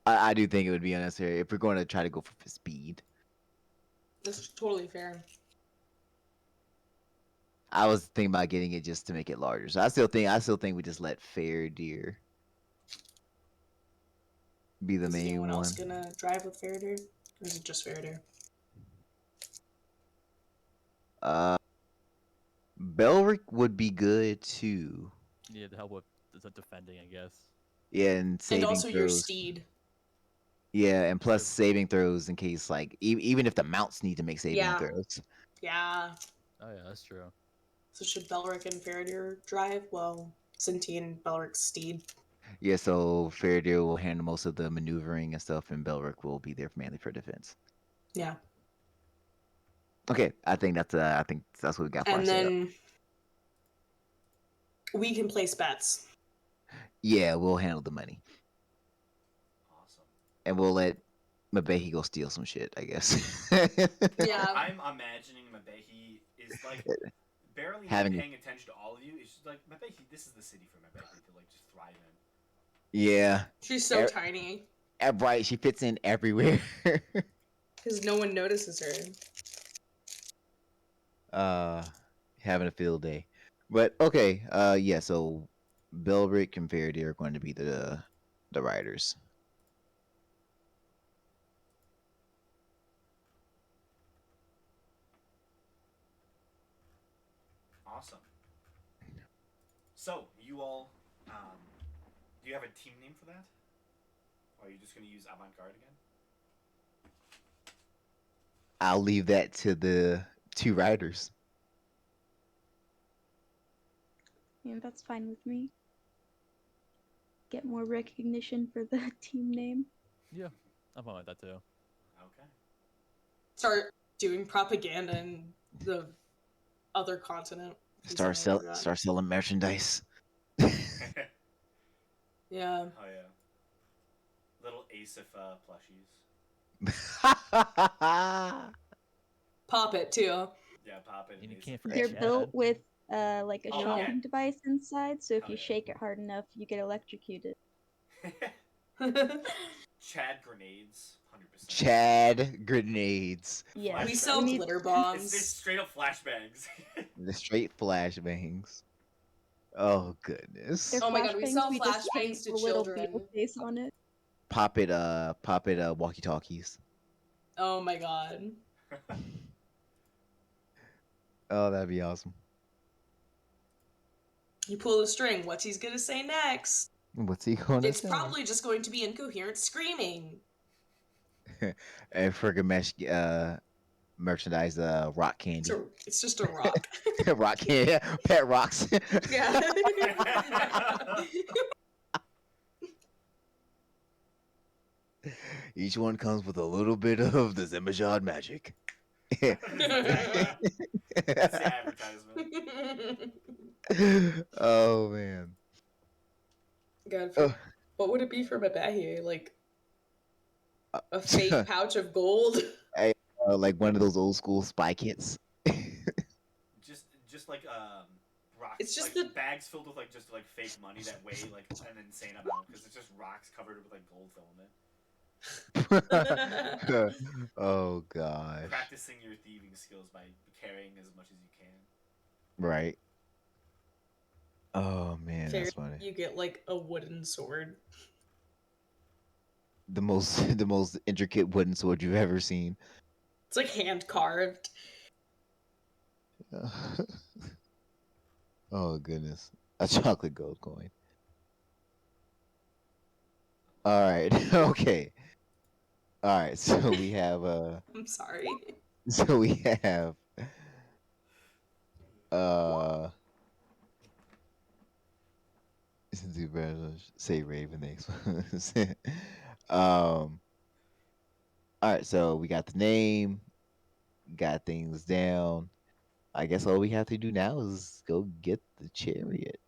I do think it would be unnecessary if we're going to try to go for speed. That's totally fair. I was thinking about getting it just to make it larger. So I still think we just let Fair Deer be the Is main anyone one. else gonna drive with Faraday? Or is it just Faraday? Belric would be good too. Yeah, to help with the defending, I guess. Yeah, and saving And also your throws. steed. Yeah, and plus saving throws in case like even if the mounts need to make saving Yeah. throws. Yeah. Oh yeah, that's true. So should Belric and Faraday drive? Well, Sinti and Belric's steed. Yeah, so Faraday will handle most of the maneuvering and stuff, and Belric will be there mainly for defense. Yeah. Okay, I think that's what we got for our And setup. then we can place bets. Yeah, we'll handle the money, Awesome. and we'll let Mabehi go steal some shit, I guess. Yeah. I'm imagining Mabehi is like barely Having- paying attention to all of you. It's just like Mabehi. This is the city for Mabehi to like just thrive in. Yeah, She's so tiny. right. She fits in everywhere. Because no one notices her. Having a field day, but okay. Yeah. So Belric and Faraday are going to be the riders. Awesome. So you all, do you have a team name for that? Or are you just going to use Avant Garde again? I'll leave that to the two riders. Yeah, that's fine with me. Get more recognition for the team name. Yeah, I'm fine with that too. Okay. Start doing propaganda in the other continent. Start selling merchandise. Yeah. Oh yeah. Little Asif plushies. Pop it too. Yeah, pop it. And you Asif. can't They're forget built Chad. with like a Oh, shocking yeah. device inside, so if Oh, you yeah. shake it hard enough, you get electrocuted. Chad grenades, 100%. Chad grenades. Yeah, We Flashbangs. sell need- glitter It's bombs. straight up flashbangs. The straight flashbangs. Oh goodness. They're Oh my God, we flashbangs, sell just flashbangs paint to a little children. beetle face on it. Pop it walkie talkies. Oh my God. Oh, that'd be awesome. You pull the string. What's he's gonna say next? What's he gonna It's say? probably just going to be incoherent screaming. And friggin' merchandise rock candy. It's just a rock. Rock candy. Pet rocks. Yeah. Each one comes with a little bit of the Zemajad magic. That's the advertisement. Oh man. God, Oh. what would it be for Mabahi? Like Uh, a fake pouch of gold? Like one of those old school spy kits. just like rocks. It's just like the- bags filled with like just like fake money that weigh like an insane amount because it's just rocks covered with like gold filament. Oh gosh. Practicing your thieving skills by carrying as much as you can. Right. Oh man, Fair, that's funny. you get like a wooden sword. The most intricate wooden sword you've ever seen. It's like hand carved. Oh goodness. A chocolate gold coin. Alright, okay. All right, so we have I'm sorry. so we have uh say Raven next. um all right, so we got the name, got things down. I guess all we have to do now is go get the chariot.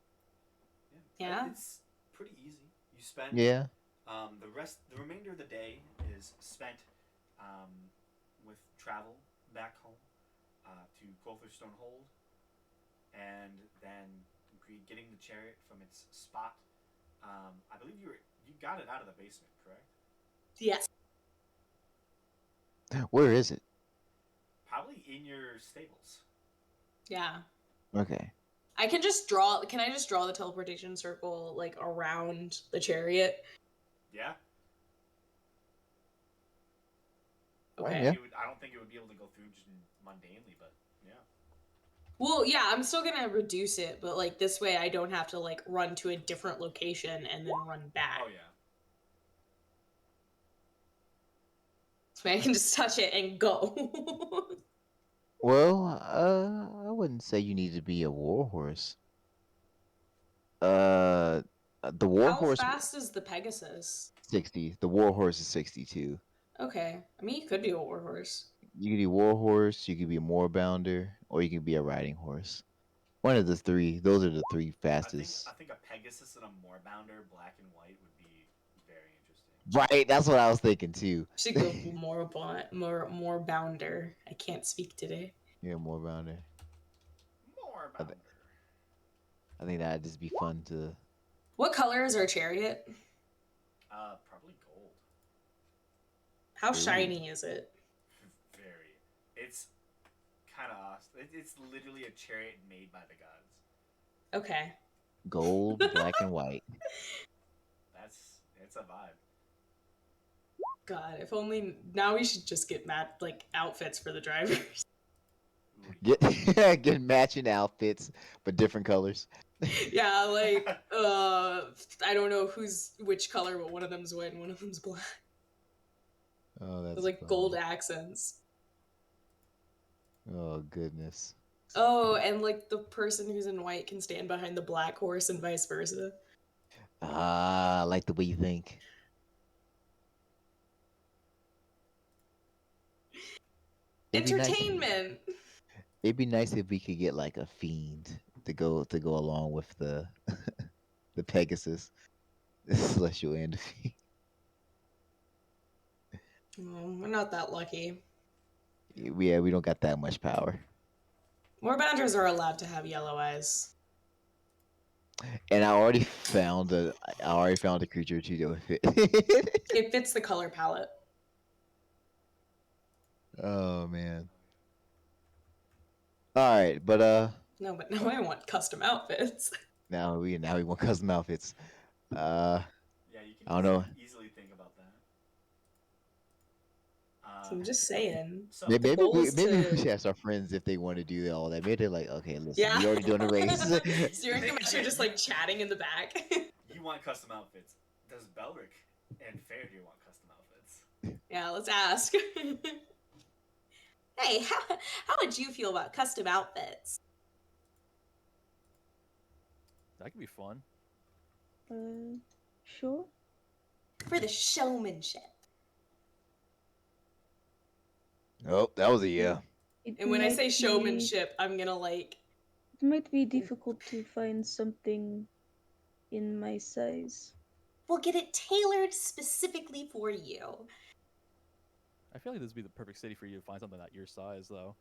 Yeah. It's pretty easy. You spend Yeah. the remainder of the day is spent with travel back home to Gopherstone Hold, and then getting the chariot from its spot. I believe you got it out of the basement, correct? Yes. Where is it? Probably in your stables. Yeah. Okay. I can just draw. Can I just draw the teleportation circle like around the chariot? Yeah. Okay. Yeah. I don't think it would be able to go through just mundanely, but yeah. Well, yeah, I'm still gonna reduce it, but like this way I don't have to like run to a different location and then run back. Oh yeah. This way I can just touch it and go. Well, I wouldn't say you need to be a warhorse. The How warhorse fast is the Pegasus? 60. The warhorse is 62. Okay. I mean, you could be a warhorse. You could be warhorse, you could be a moorbounder, or you could be a riding horse. One of the three. Those are the three fastest. I think a Pegasus and a Moorbounder, black and white, would be very interesting. Right, that's what I was thinking too. Should go more bounder. I can't speak today. Yeah, moorbounder. Moorbounder. I think that'd just be fun to. What color is our chariot? Probably gold. How Ooh. shiny is it? Very. It's kind of awesome. It's literally a chariot made by the gods. Okay. Gold, black, and white. It's a vibe. God, if only now we should just get outfits for the drivers. Get get matching outfits, but different colors. Yeah, like I don't know which color, but one of them's white and one of them's black. Oh, that's With like fun. gold accents. Oh goodness. Oh, and like the person who's in white can stand behind the black horse and vice versa. Ah, I like the way you think. It'd be nice if- Entertainment. It'd be nice if we could get like a fiend to go along with the the Pegasus, the celestial and the fiend. Oh, we're not that lucky. Yeah, we don't got that much power. Moorbounders are allowed to have yellow eyes. And I already found a creature to do with it. It fits the color palette. Oh man. All right, but No, but now I want custom outfits. now we want custom outfits. Yeah, you can I don't know. easily think about that. I'm just saying. So, Maybe goal we is should to- ask our friends if they want to do all that. Maybe they're like, okay, listen, Yeah. we already doing a race. Steering commander just like chatting in the back. you want custom outfits. Does Belric and Fairdeer want custom outfits? Yeah, let's ask. Hey, how would you feel about custom outfits? That could be fun. Sure. For the showmanship. Oh, that was a yeah. It And when I might say be- showmanship, I'm gonna like. It might be difficult to find something in my size. We'll get it tailored specifically for you. I feel like this would be the perfect city for you to find something at your size, though.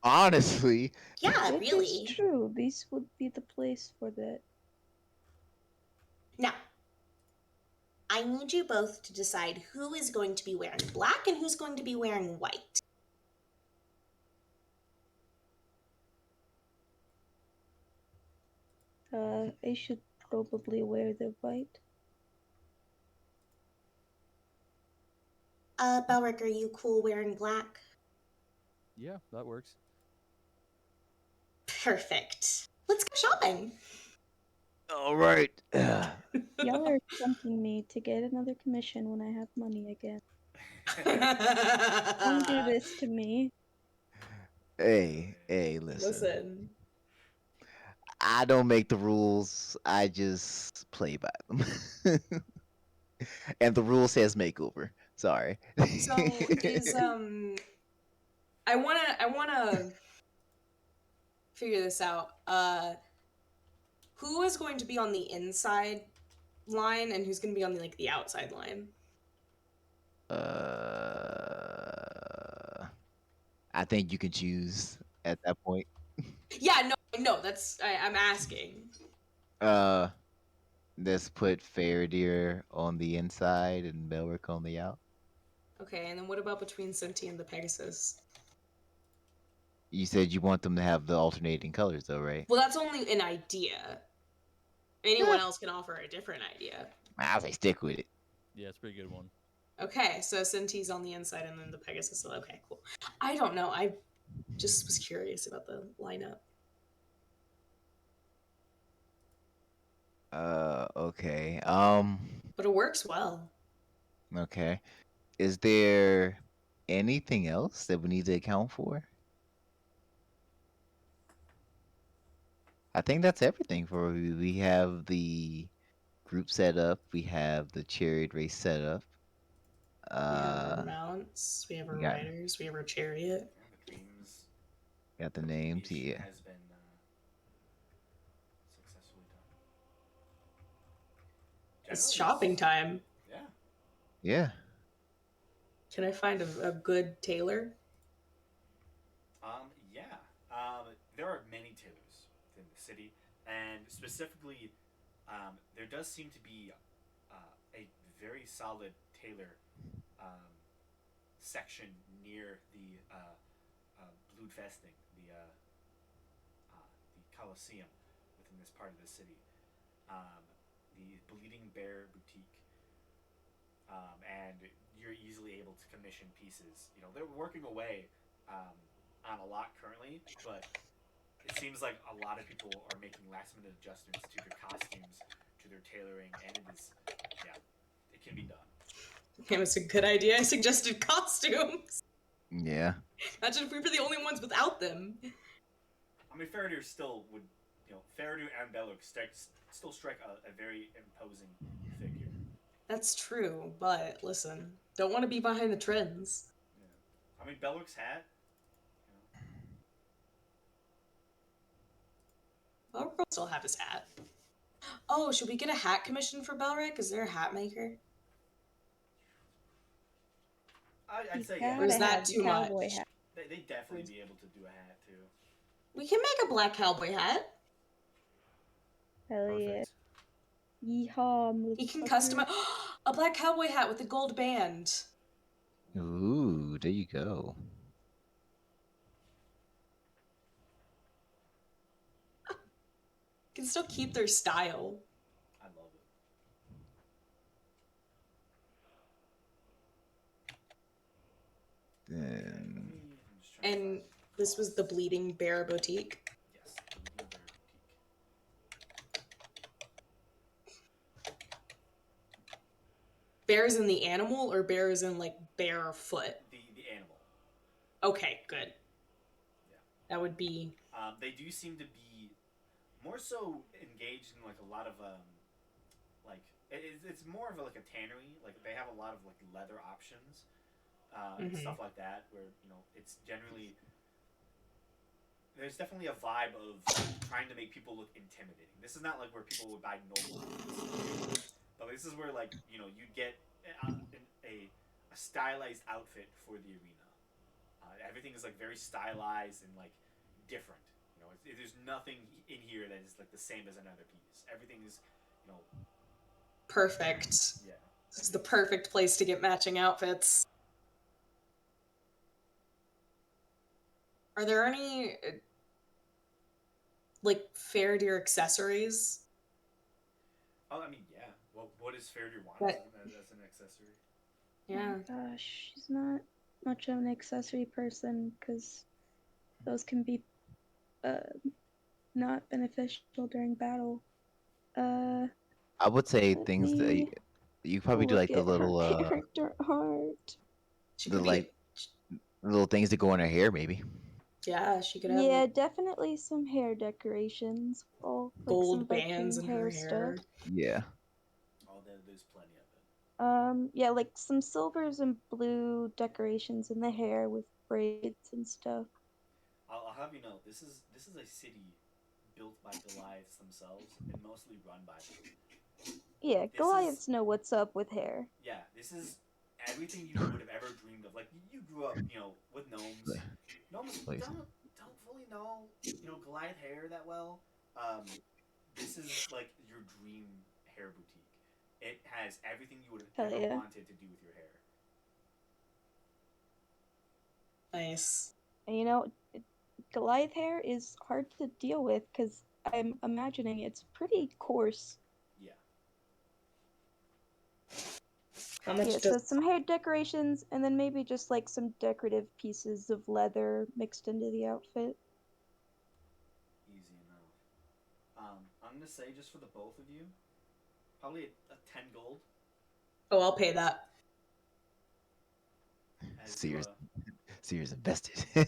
Honestly, Yeah, That is really. true. This would be the place for that. Now, I need you both to decide who is going to be wearing black and who's going to be wearing white. I should probably wear the white. Belric, are you cool wearing black? Yeah, that works. Perfect. Let's go shopping. all right. Y'all are tempting me to get another commission when I have money again. Don't do this to me. Hey, listen. Listen. I don't make the rules. I just play by them. And the rule says makeover. Sorry. So is I wanna figure this out. Who is going to be on the inside line and who's going to be on the outside line? I think you can choose at that point. Yeah, no, that's I'm asking. Let's put Faradir on the inside and Belric on the out. Okay, and then what about between Senti and the Pegasus? You said you want them to have the alternating colors, though, right? Well, that's only an idea. Anyone else can offer a different idea. I'll say stick with it. Yeah, it's a pretty good one. Okay, so Senti's on the inside and then the Pegasus. Okay, cool. I don't know. I just was curious about the lineup. Okay. But it works well. Okay. Is there anything else that we need to account for? I think that's everything for you. We have the group set up. We have the chariot race set up. We have our mounts, we have our we got- riders, we have our chariot. The themes. Got the names, creation yeah. Has been successfully done. It's Generally, shopping time. Yeah. Yeah. Can I find a good tailor? Yeah. There are many tailors within the city, and specifically, there does seem to be a very solid tailor section near the Blood Festing, the Colosseum within this part of the city. The Bleeding Bear Boutique. And you're easily able to commission pieces. You know, they're working away on a lot currently, but it seems like a lot of people are making last minute adjustments to their costumes, to their tailoring, and it is, yeah, it can be done. It was a good idea. I suggested costumes. Yeah. Imagine if we were the only ones without them. I mean, Faradir still would, Faradir and Belloc still strike a very imposing figure. That's true, but listen, don't want to be behind the trends. Yeah. I mean, Belloc's hat. Belric will still have his hat. Oh, should we get a hat commission for Belric? Is there a hat maker? I'd say He's yeah. Or is gotta that have the too cowboy much? hat. They'd definitely be able to do a hat too. We can make a black cowboy hat. Hell yeah. Perfect. Yeehaw, He can motherfucker. customize a black cowboy hat with a gold band. Ooh, there you go. Can still keep their style. I love it. Then I'm just trying to And find- this was the Bleeding Bear Boutique. Yes, the Bleeding Bear Boutique. Bears in the animal or bears in barefoot? The animal. Okay, good. Yeah. That would be They do seem to be more so engaged in a lot of it's more of a tannery. They have a lot of leather options and Mhm. stuff like that. Where it's generally there's definitely a vibe of trying to make people look intimidating. This is not where people would buy normal clothes, but this is where you'd get a stylized outfit for the arena. Everything is very stylized and different. There's nothing in here that is the same as another piece. Everything is perfect. yeah. This is the perfect place to get matching outfits. Are there any Faradir accessories? Oh, I mean, yeah. What is Faradir want But- as an accessory? Yeah. Gosh, she's not much of an accessory person because those can be not beneficial during battle. I would say Let things that me you probably do look the at her little character art. She The could be. like little things that go in her hair, maybe. Yeah, she could have Yeah, like, definitely some hair decorations. Or like some gold bands Viking in her stuff. hair. Yeah. Oh, there's plenty of it. Yeah, like some silvers and blue decorations in the hair with braids and stuff. I'll have you know, this is a city built by Goliaths themselves and mostly run by them. Yeah, This is Goliaths know what's up with hair. yeah, this is everything you would have ever dreamed of. Like you grew up, with gnomes. Gnomes Please. don't fully know, Goliath hair that well. Um, this is like your dream hair boutique. It has everything you would have Hell ever yeah. wanted to do with your hair. Nice. And Goliath hair is hard to deal with because I'm imagining it's pretty coarse. Yeah. How much Yeah, does so some hair decorations and then maybe just like some decorative pieces of leather mixed into the outfit. Easy enough. I'm gonna say just for the both of you, probably a 10 gold. Oh, I'll pay that. As Sears. you, Sears invested. you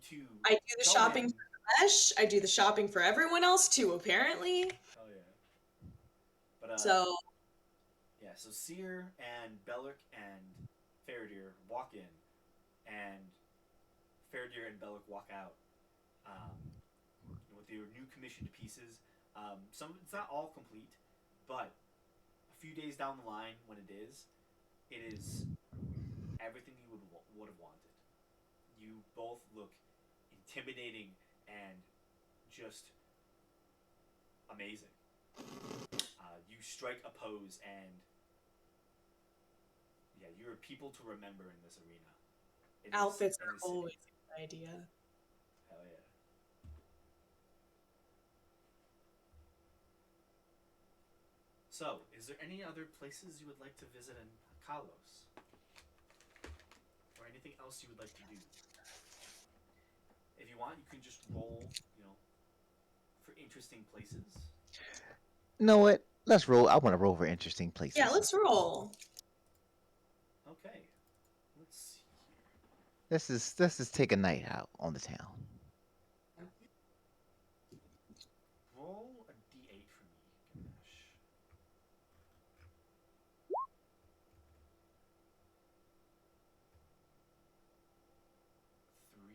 two. I do the go shopping in. for Mesh. I do the shopping for everyone else too, apparently. Oh yeah. But So yeah, so Seer and Bellic and Faradir walk in, and Faradir and Bellic walk out with their new commissioned pieces. Some it's not all complete, but a few days down the line, when it is everything you would have wanted. You both look intimidating and just amazing. You strike a pose, and yeah, you're people to remember in this arena. outfits In are this city. always a good idea. Hell yeah. So, is there any other places you would like to visit in Kalos? Or anything else you would like to do? If you want, you can just roll, for interesting places. You know what? Let's roll. I want to roll for interesting places. Yeah, let's roll. Okay. Let's see here. Let's just take a night out on the town. Roll a d8 for me, Ganesh. 3.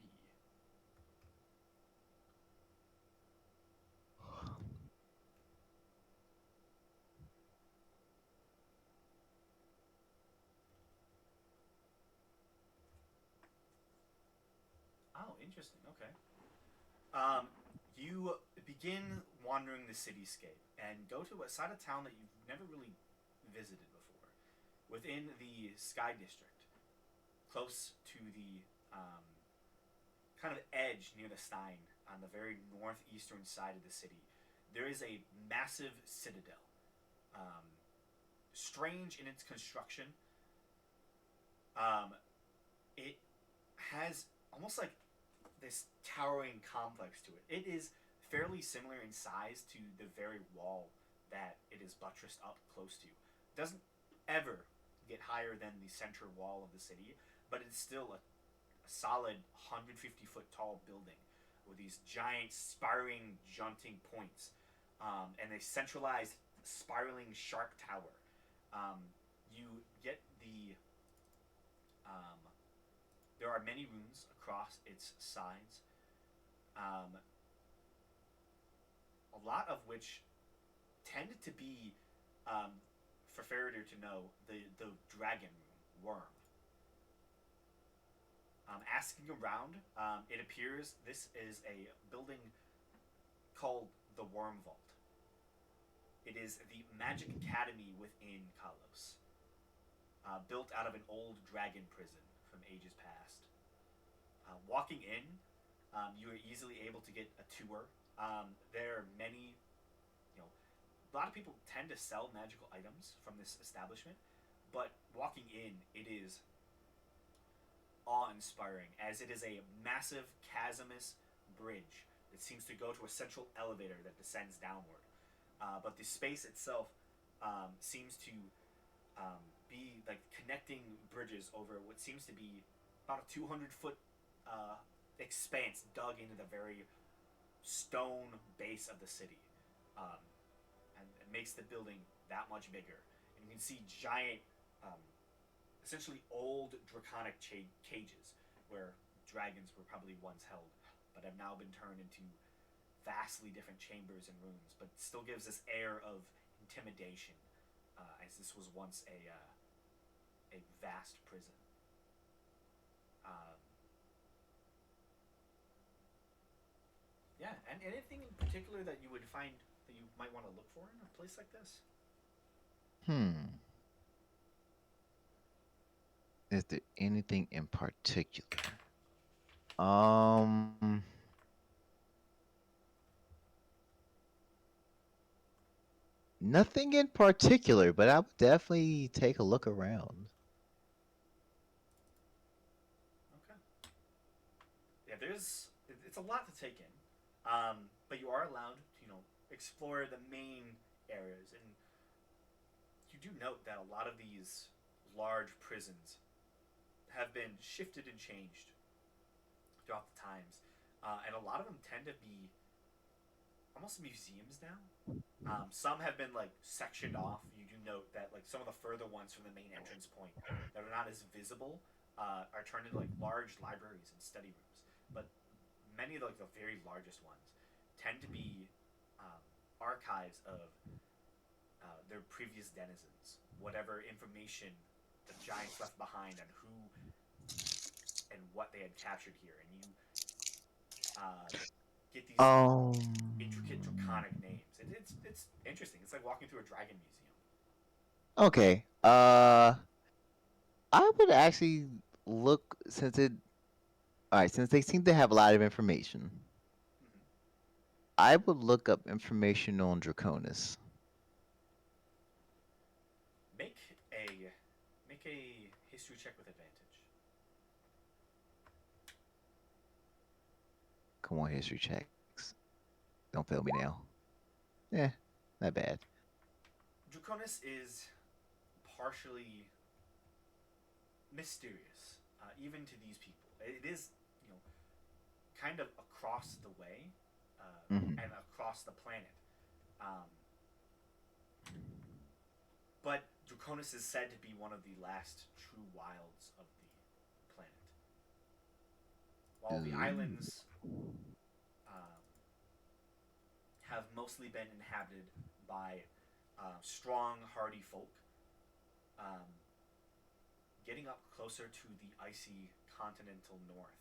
Oh, interesting. Okay. You begin wandering the cityscape and go to a side of town that you've never really visited before, within the Sky District, close to the kind of edge near the Stein on the very northeastern side of the city. There is a massive citadel, strange in its construction. It has almost like this towering complex to it. It is fairly similar in size to the very wall that it is buttressed up close to. It doesn't ever get higher than the center wall of the city, but it's still a solid 150-foot tall building with these giant spiraling junting points, and a centralized spiraling shark tower. You get the there are many rooms across its sides, a lot of which tend to be, for Faradir to know, the dragon room, Worm. Asking around, it appears this is a building called the Worm Vault. It is the magic academy within Kalos, built out of an old dragon prison from ages past. Walking in, you are easily able to get a tour. There are many, a lot of people tend to sell magical items from this establishment, but walking in, it is awe-inspiring, as it is a massive chasmous bridge that seems to go to a central elevator that descends downward. But the space itself seems to be like connecting bridges over what seems to be about a 200-foot expanse dug into the very stone base of the city, and it makes the building that much bigger. And you can see giant, essentially old draconic cages where dragons were probably once held, but have now been turned into vastly different chambers and rooms, but still gives this air of intimidation, as this was once a vast prison. Yeah, and anything in particular that you would find that you might want to look for in a place like this? Is there anything in particular? Um. Nothing in particular, but I would definitely take a look around. Okay. Yeah, it's a lot to take in, but you are allowed to explore the main areas, and you do note that a lot of these large prisons have been shifted and changed throughout the times, and a lot of them tend to be almost museums now. Some have been like sectioned off. You do note that like some of the further ones from the main entrance point that are not as visible are turned into like large libraries and study rooms. But many of like the very largest ones tend to be archives of their previous denizens, whatever information the giants left behind on who and what they had captured here, and you get these intricate draconic names. It's interesting. It's like walking through a dragon museum. Okay. I would actually look since it. All right, since they seem to have a lot of information, Mm-hmm. I would look up information on Draconis. Make a make a history check with advantage. Come on, history checks. Don't fail me now. Yeah, not bad. Draconis is partially mysterious, even to these people. It is, kind of across the way, Mhm. and across the planet. But Draconis is said to be one of the last true wilds of the planet. While the Ooh. islands have mostly been inhabited by strong, hardy folk, getting up closer to the icy continental north,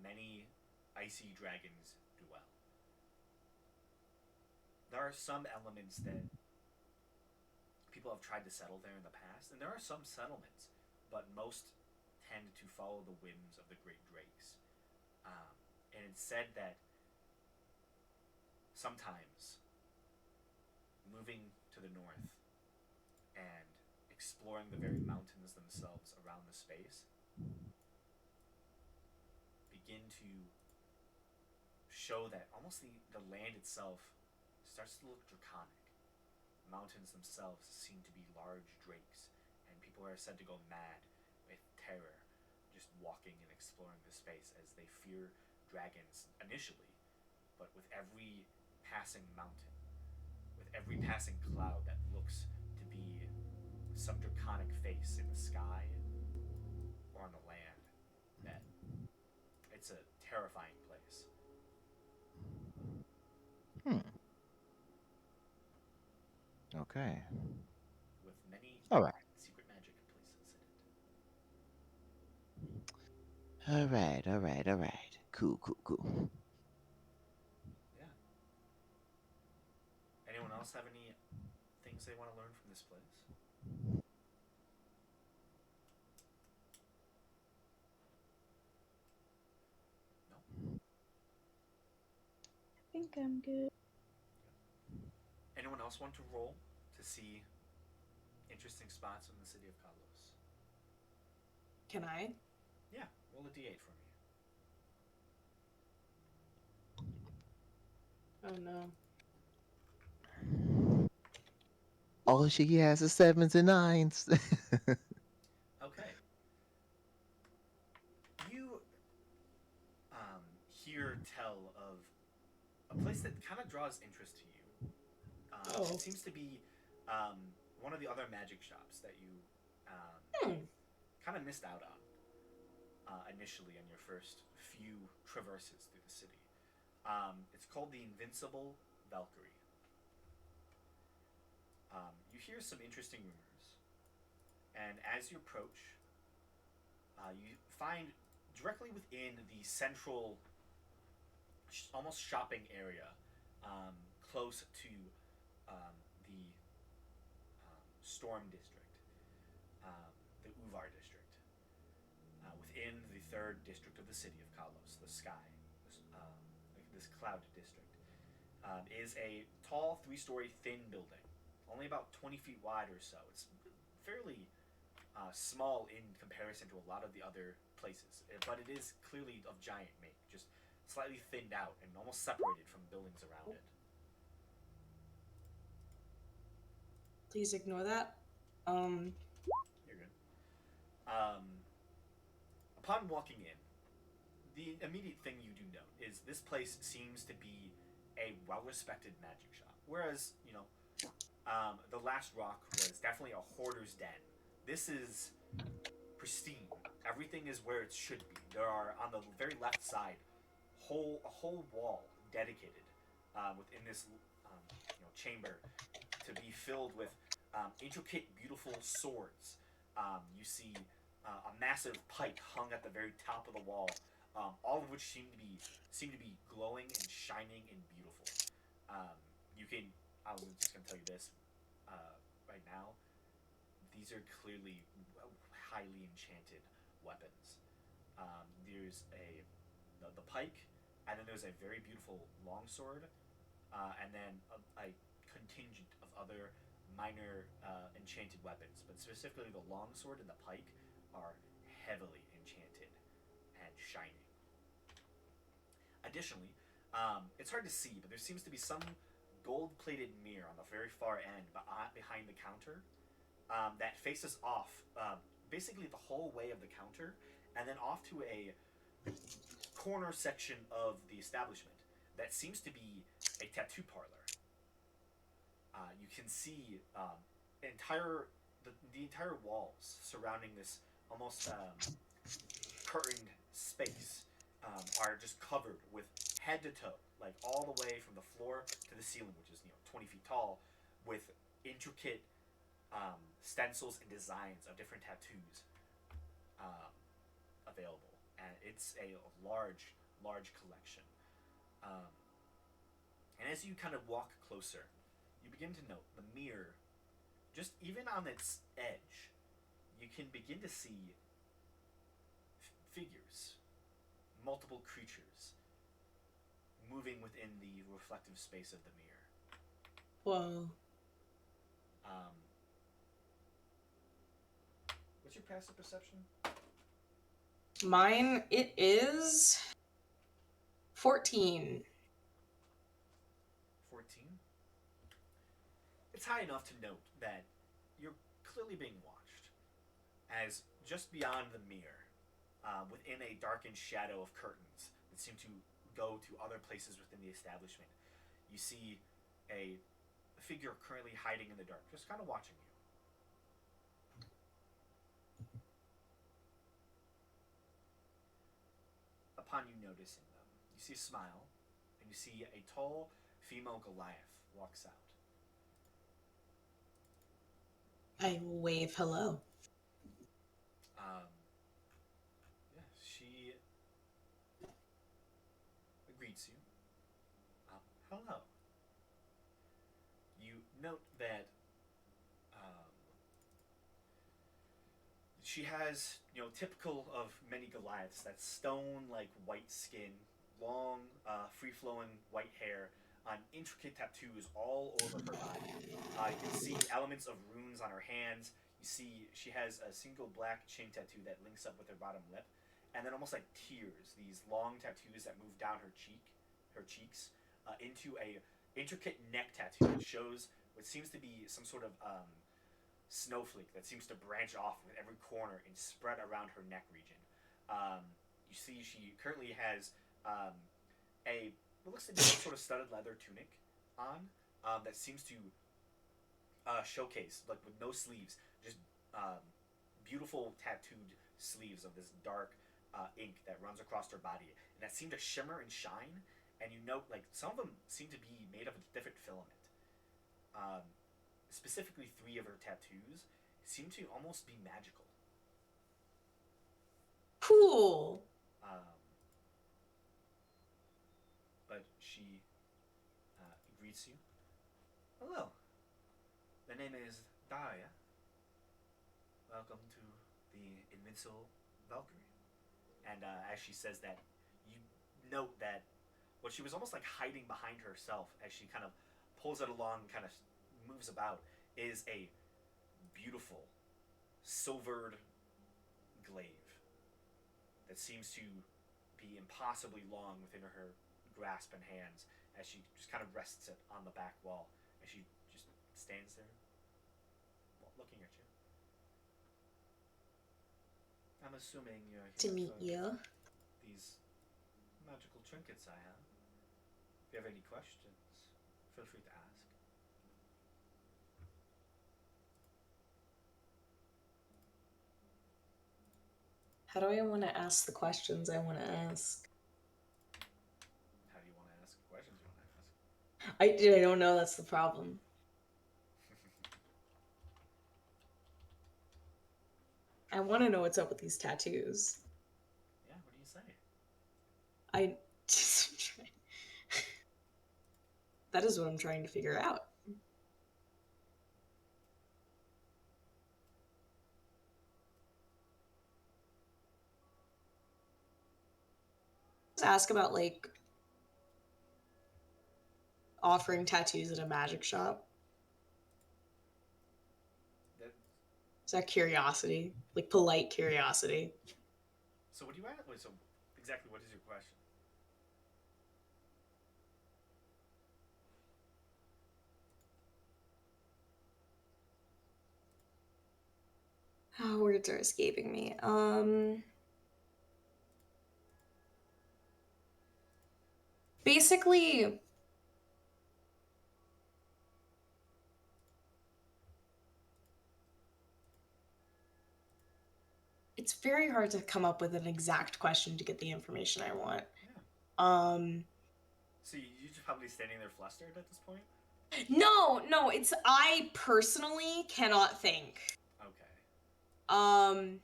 many icy dragons dwell. There are some elements that people have tried to settle there in the past, and there are some settlements, but most tend to follow the whims of the great drakes. And it's said that sometimes moving to the north and exploring the very mountains themselves around the space begin to show that almost the land itself starts to look draconic. Mountains themselves seem to be large drakes, and people are said to go mad with terror just walking and exploring the space as they fear dragons initially, but with every passing mountain, with every passing cloud that looks to be some draconic face in the sky or on the land, that it's a terrifying place. Okay. With many All right. secret magic places in it. All right. All right. All right. Cool. Cool. Cool. Yeah. Anyone else have any things they want to learn from this place? No? I think I'm good. Anyone else want to roll to see interesting spots in the city of Kalos? Can I? Yeah, roll a d8 for me. Oh, no. All she has is 7s and 9s. Okay. You hear tell of a place that kind of draws interest to you. Oh. It seems to be one of the other magic shops that you kind of missed out on initially on your first few traverses through the city. It's called the Invincible Valkyrie. You hear some interesting rumors, and as you approach, you find directly within the central, almost shopping area, close to the Storm District, the Uvar District, within the third district of the city of Kalos, the sky, this cloud district, is a tall, three-story, thin building, only about 20 feet wide or so. It's fairly small in comparison to a lot of the other places, but it is clearly of giant make, just slightly thinned out and almost separated from buildings around it. Please ignore that. You're good. Upon walking in, the immediate thing you do note is this place seems to be a well-respected magic shop. Whereas, the Last Rock was definitely a hoarder's den. This is pristine. Everything is where it should be. There are, on the very left side, a whole wall dedicated within this chamber to be filled with intricate, beautiful swords. You see a massive pike hung at the very top of the wall, all of which seem to be glowing and shining and beautiful. I'm just gonna tell you this right now. These are clearly highly enchanted weapons. There's the pike, and then there's a very beautiful longsword, and then a contingent of other minor enchanted weapons. But specifically, the longsword and the pike are heavily enchanted and shining. Additionally, it's hard to see, but there seems to be some gold-plated mirror on the very far end behind the counter that faces off basically the whole way of the counter and then off to a corner section of the establishment that seems to be a tattoo parlor. You can see the entire walls surrounding this almost curtained space are just covered with head to toe, like all the way from the floor to the ceiling, which is 20 feet tall, with intricate stencils and designs of different tattoos available, and it's a large collection. And as you kind of walk closer, you begin to note the mirror, just even on its edge, you can begin to see figures, multiple creatures, moving within the reflective space of the mirror. Whoa. What's your passive perception? Mine, it is 14. 14? It's high enough to note that you're clearly being watched, as just beyond the mirror, within a darkened shadow of curtains that seem to go to other places within the establishment, you see a figure currently hiding in the dark, just kind of watching you. Upon you noticing them, you see a smile, and you see a tall female Goliath walks out. I wave hello. She greets you. Hello. You note that she has, typical of many Goliaths, that stone-like white skin, long, free-flowing white hair, intricate tattoos all over her body. You can see elements of runes on her hands. You see she has a single black chain tattoo that links up with her bottom lip, and then almost like tears, these long tattoos that move down her cheeks, into a intricate neck tattoo that shows what seems to be some sort of snowflake that seems to branch off with every corner and spread around her neck region. You see, she currently has a what looks to be some sort of studded leather tunic on that seems to showcase, like with no sleeves, just beautiful tattooed sleeves of this dark ink that runs across her body, and that seem to shimmer and shine. And you note, like, some of them seem to be made of a different filament. Specifically, 3 of her tattoos seem to almost be magical. Cool. But she greets you. Hello. The name is Daria. Welcome to the Invincible Valkyrie. And as she says that, you note that what she was almost like hiding behind herself as she kind of pulls it along and kind of moves about is a beautiful silvered glaive that seems to be impossibly long within her grasp and hands as she just kind of rests it on the back wall as she just stands there looking at you. I'm assuming you're here To meet for you. these magical trinkets I have. If you have any questions, feel free to ask. How do I want to ask the questions I want to ask? How do you want to ask questions you want to ask? I don't know. That's the problem. I want to know what's up with these tattoos. Yeah, what do you say? I just that is what I'm trying to figure out. Just ask about like offering tattoos at a magic shop. That, Is that curiosity? Like polite curiosity. so what do you ask? Wait, so exactly what is your question? Oh, words are escaping me. Basically, it's very hard to come up with an exact question to get the information I want. Yeah. So you're just probably standing there flustered at this point? No, it's I personally cannot think. Okay.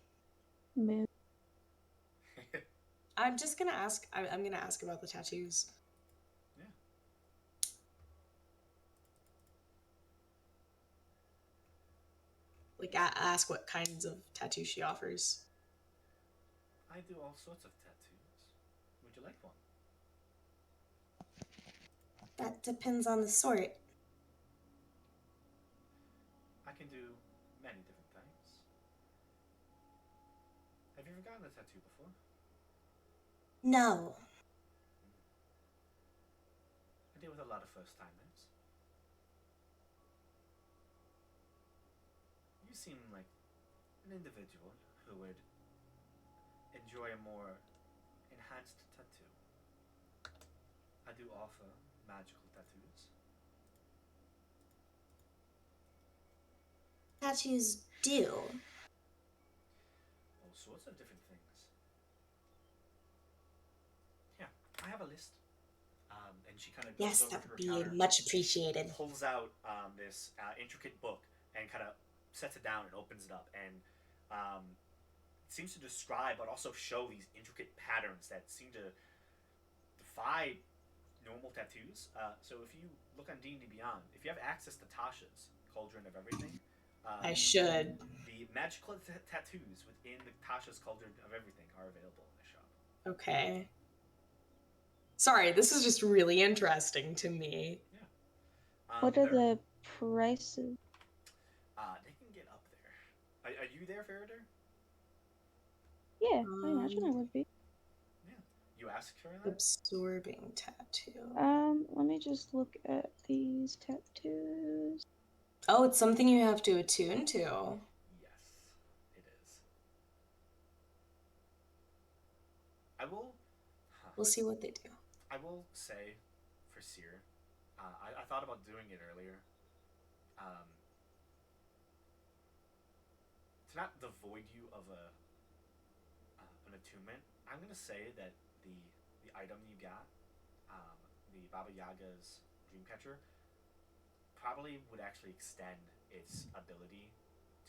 Man, I'm just gonna ask. I'm gonna ask about the tattoos. Yeah. Like, ask what kinds of tattoos she offers. I do all sorts of tattoos. Would you like one? That depends on the sort. I can do many different types. Have you ever gotten a tattoo before? No. I deal with a lot of first timers. You seem like an individual who would enjoy a more enhanced tattoo. I do offer magical tattoos. Tattoos do. All sorts of different things. Yeah, I have a list. And she kind of goes Yes, over that to her would be counter, much appreciated. pulls out this intricate book and kind of sets it down and opens it up and seems to describe but also show these intricate patterns that seem to defy normal tattoos. So if you look on D&D Beyond, if you have access to Tasha's Cauldron of Everything, I should. the magical tattoos within the Tasha's Cauldron of Everything are available in the shop. Okay. Sorry, this is just really interesting to me. what are they're- the prices? They can get up there. Are you there, Faraday? Yeah, I imagine I would be. You asked for that? Absorbing tattoo. Let me just look at these tattoos. Oh, it's something you have to attune to. Yes, it is. I will. Huh, We'll see what they do. I will say, for Seer, I thought about doing it earlier. Um, to not devoid you of an attunement, I'm gonna say that the item you got, the Baba Yaga's Dreamcatcher, probably would actually extend its ability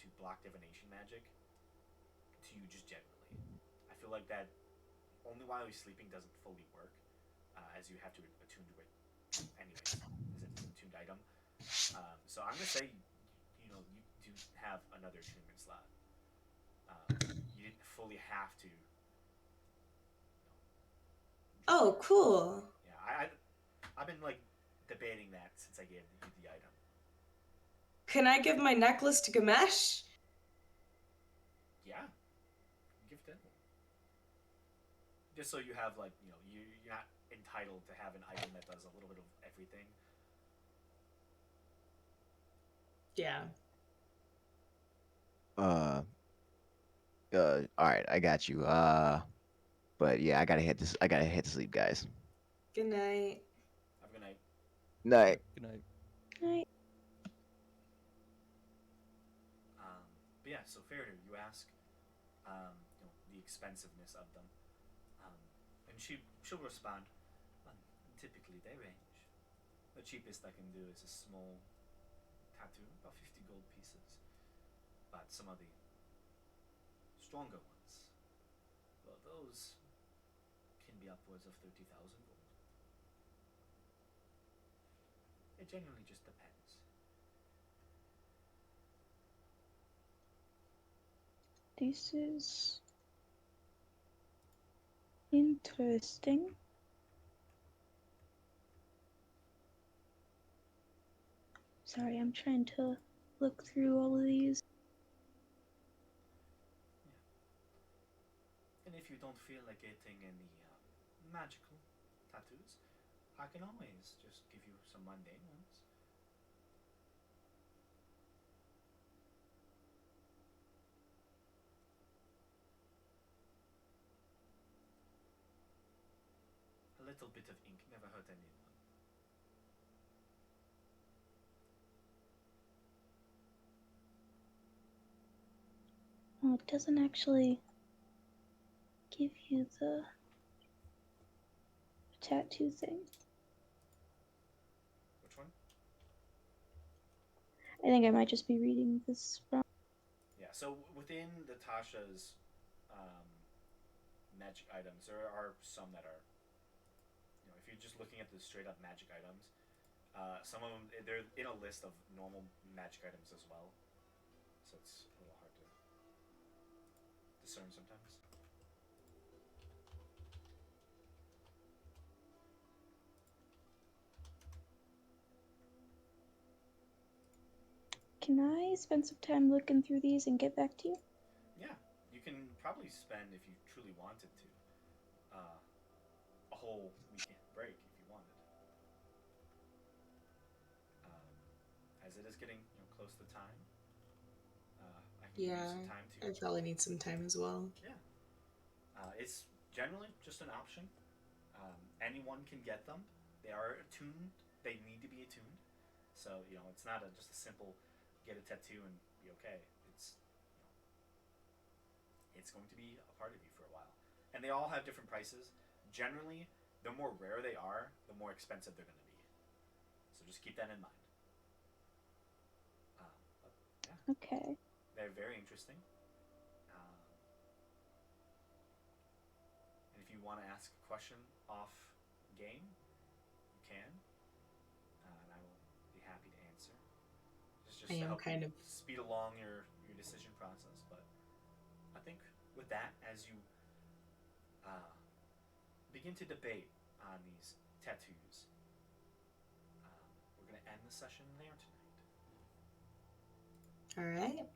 to block divination magic to you just generally. I feel like that only while he's sleeping doesn't fully work, as you have to attune to it anyways, as it's an attuned item. So I'm gonna say, you do have another attunement slot. You didn't fully have to. Oh, cool. Yeah, I've been like debating that since I gave you the item. Can I give my necklace to Gamesh? Yeah, give it to him. Just so you have like you're not entitled to have an item that does a little bit of everything. Yeah. All right, I got you. But yeah, I gotta head to sleep, guys. Good night. Have a good night. Night. Good night. Right. But yeah, so Faraday, you ask, the expensiveness of them, and she'll respond. Typically, they range. The cheapest I can do is a small tattoo, about 50 gold pieces. But some of the stronger ones, well, those can be upwards of 30,000 gold. It generally just depends. This is interesting. Sorry, I'm trying to look through all of these. And if you don't feel like getting any magical tattoos, I can always just give you some mundane ones. A little bit of ink never hurt anyone. Oh, it doesn't actually give you the tattoo thing. Which one? I think I might just be reading this wrong. Yeah, so within the Tasha's um, magic items, there are some that are, if you're just looking at the straight up magic items, some of them, they're in a list of normal magic items as well. So it's a little hard to discern sometimes. Can I spend some time looking through these and get back to you? Yeah, you can probably spend, if you truly wanted to, a whole weekend break if you wanted. As it is getting close to time, I can give you Yeah, some time to. I probably need some time as well. Yeah, it's generally just an option. Anyone can get them. They are attuned. They need to be attuned. So it's not just a simple get a tattoo and be okay. It's going to be a part of you for a while, and they all have different prices. Generally, the more rare they are, the more expensive they're going to be. So just keep that in mind. But yeah, Okay. they're very interesting. And if you want to ask a question off game, you can, and I will be happy to answer. Just I to am help kind you of speed along your decision process. But I think with that, as you begin to debate on these tattoos, we're going to end the session there tonight. all right.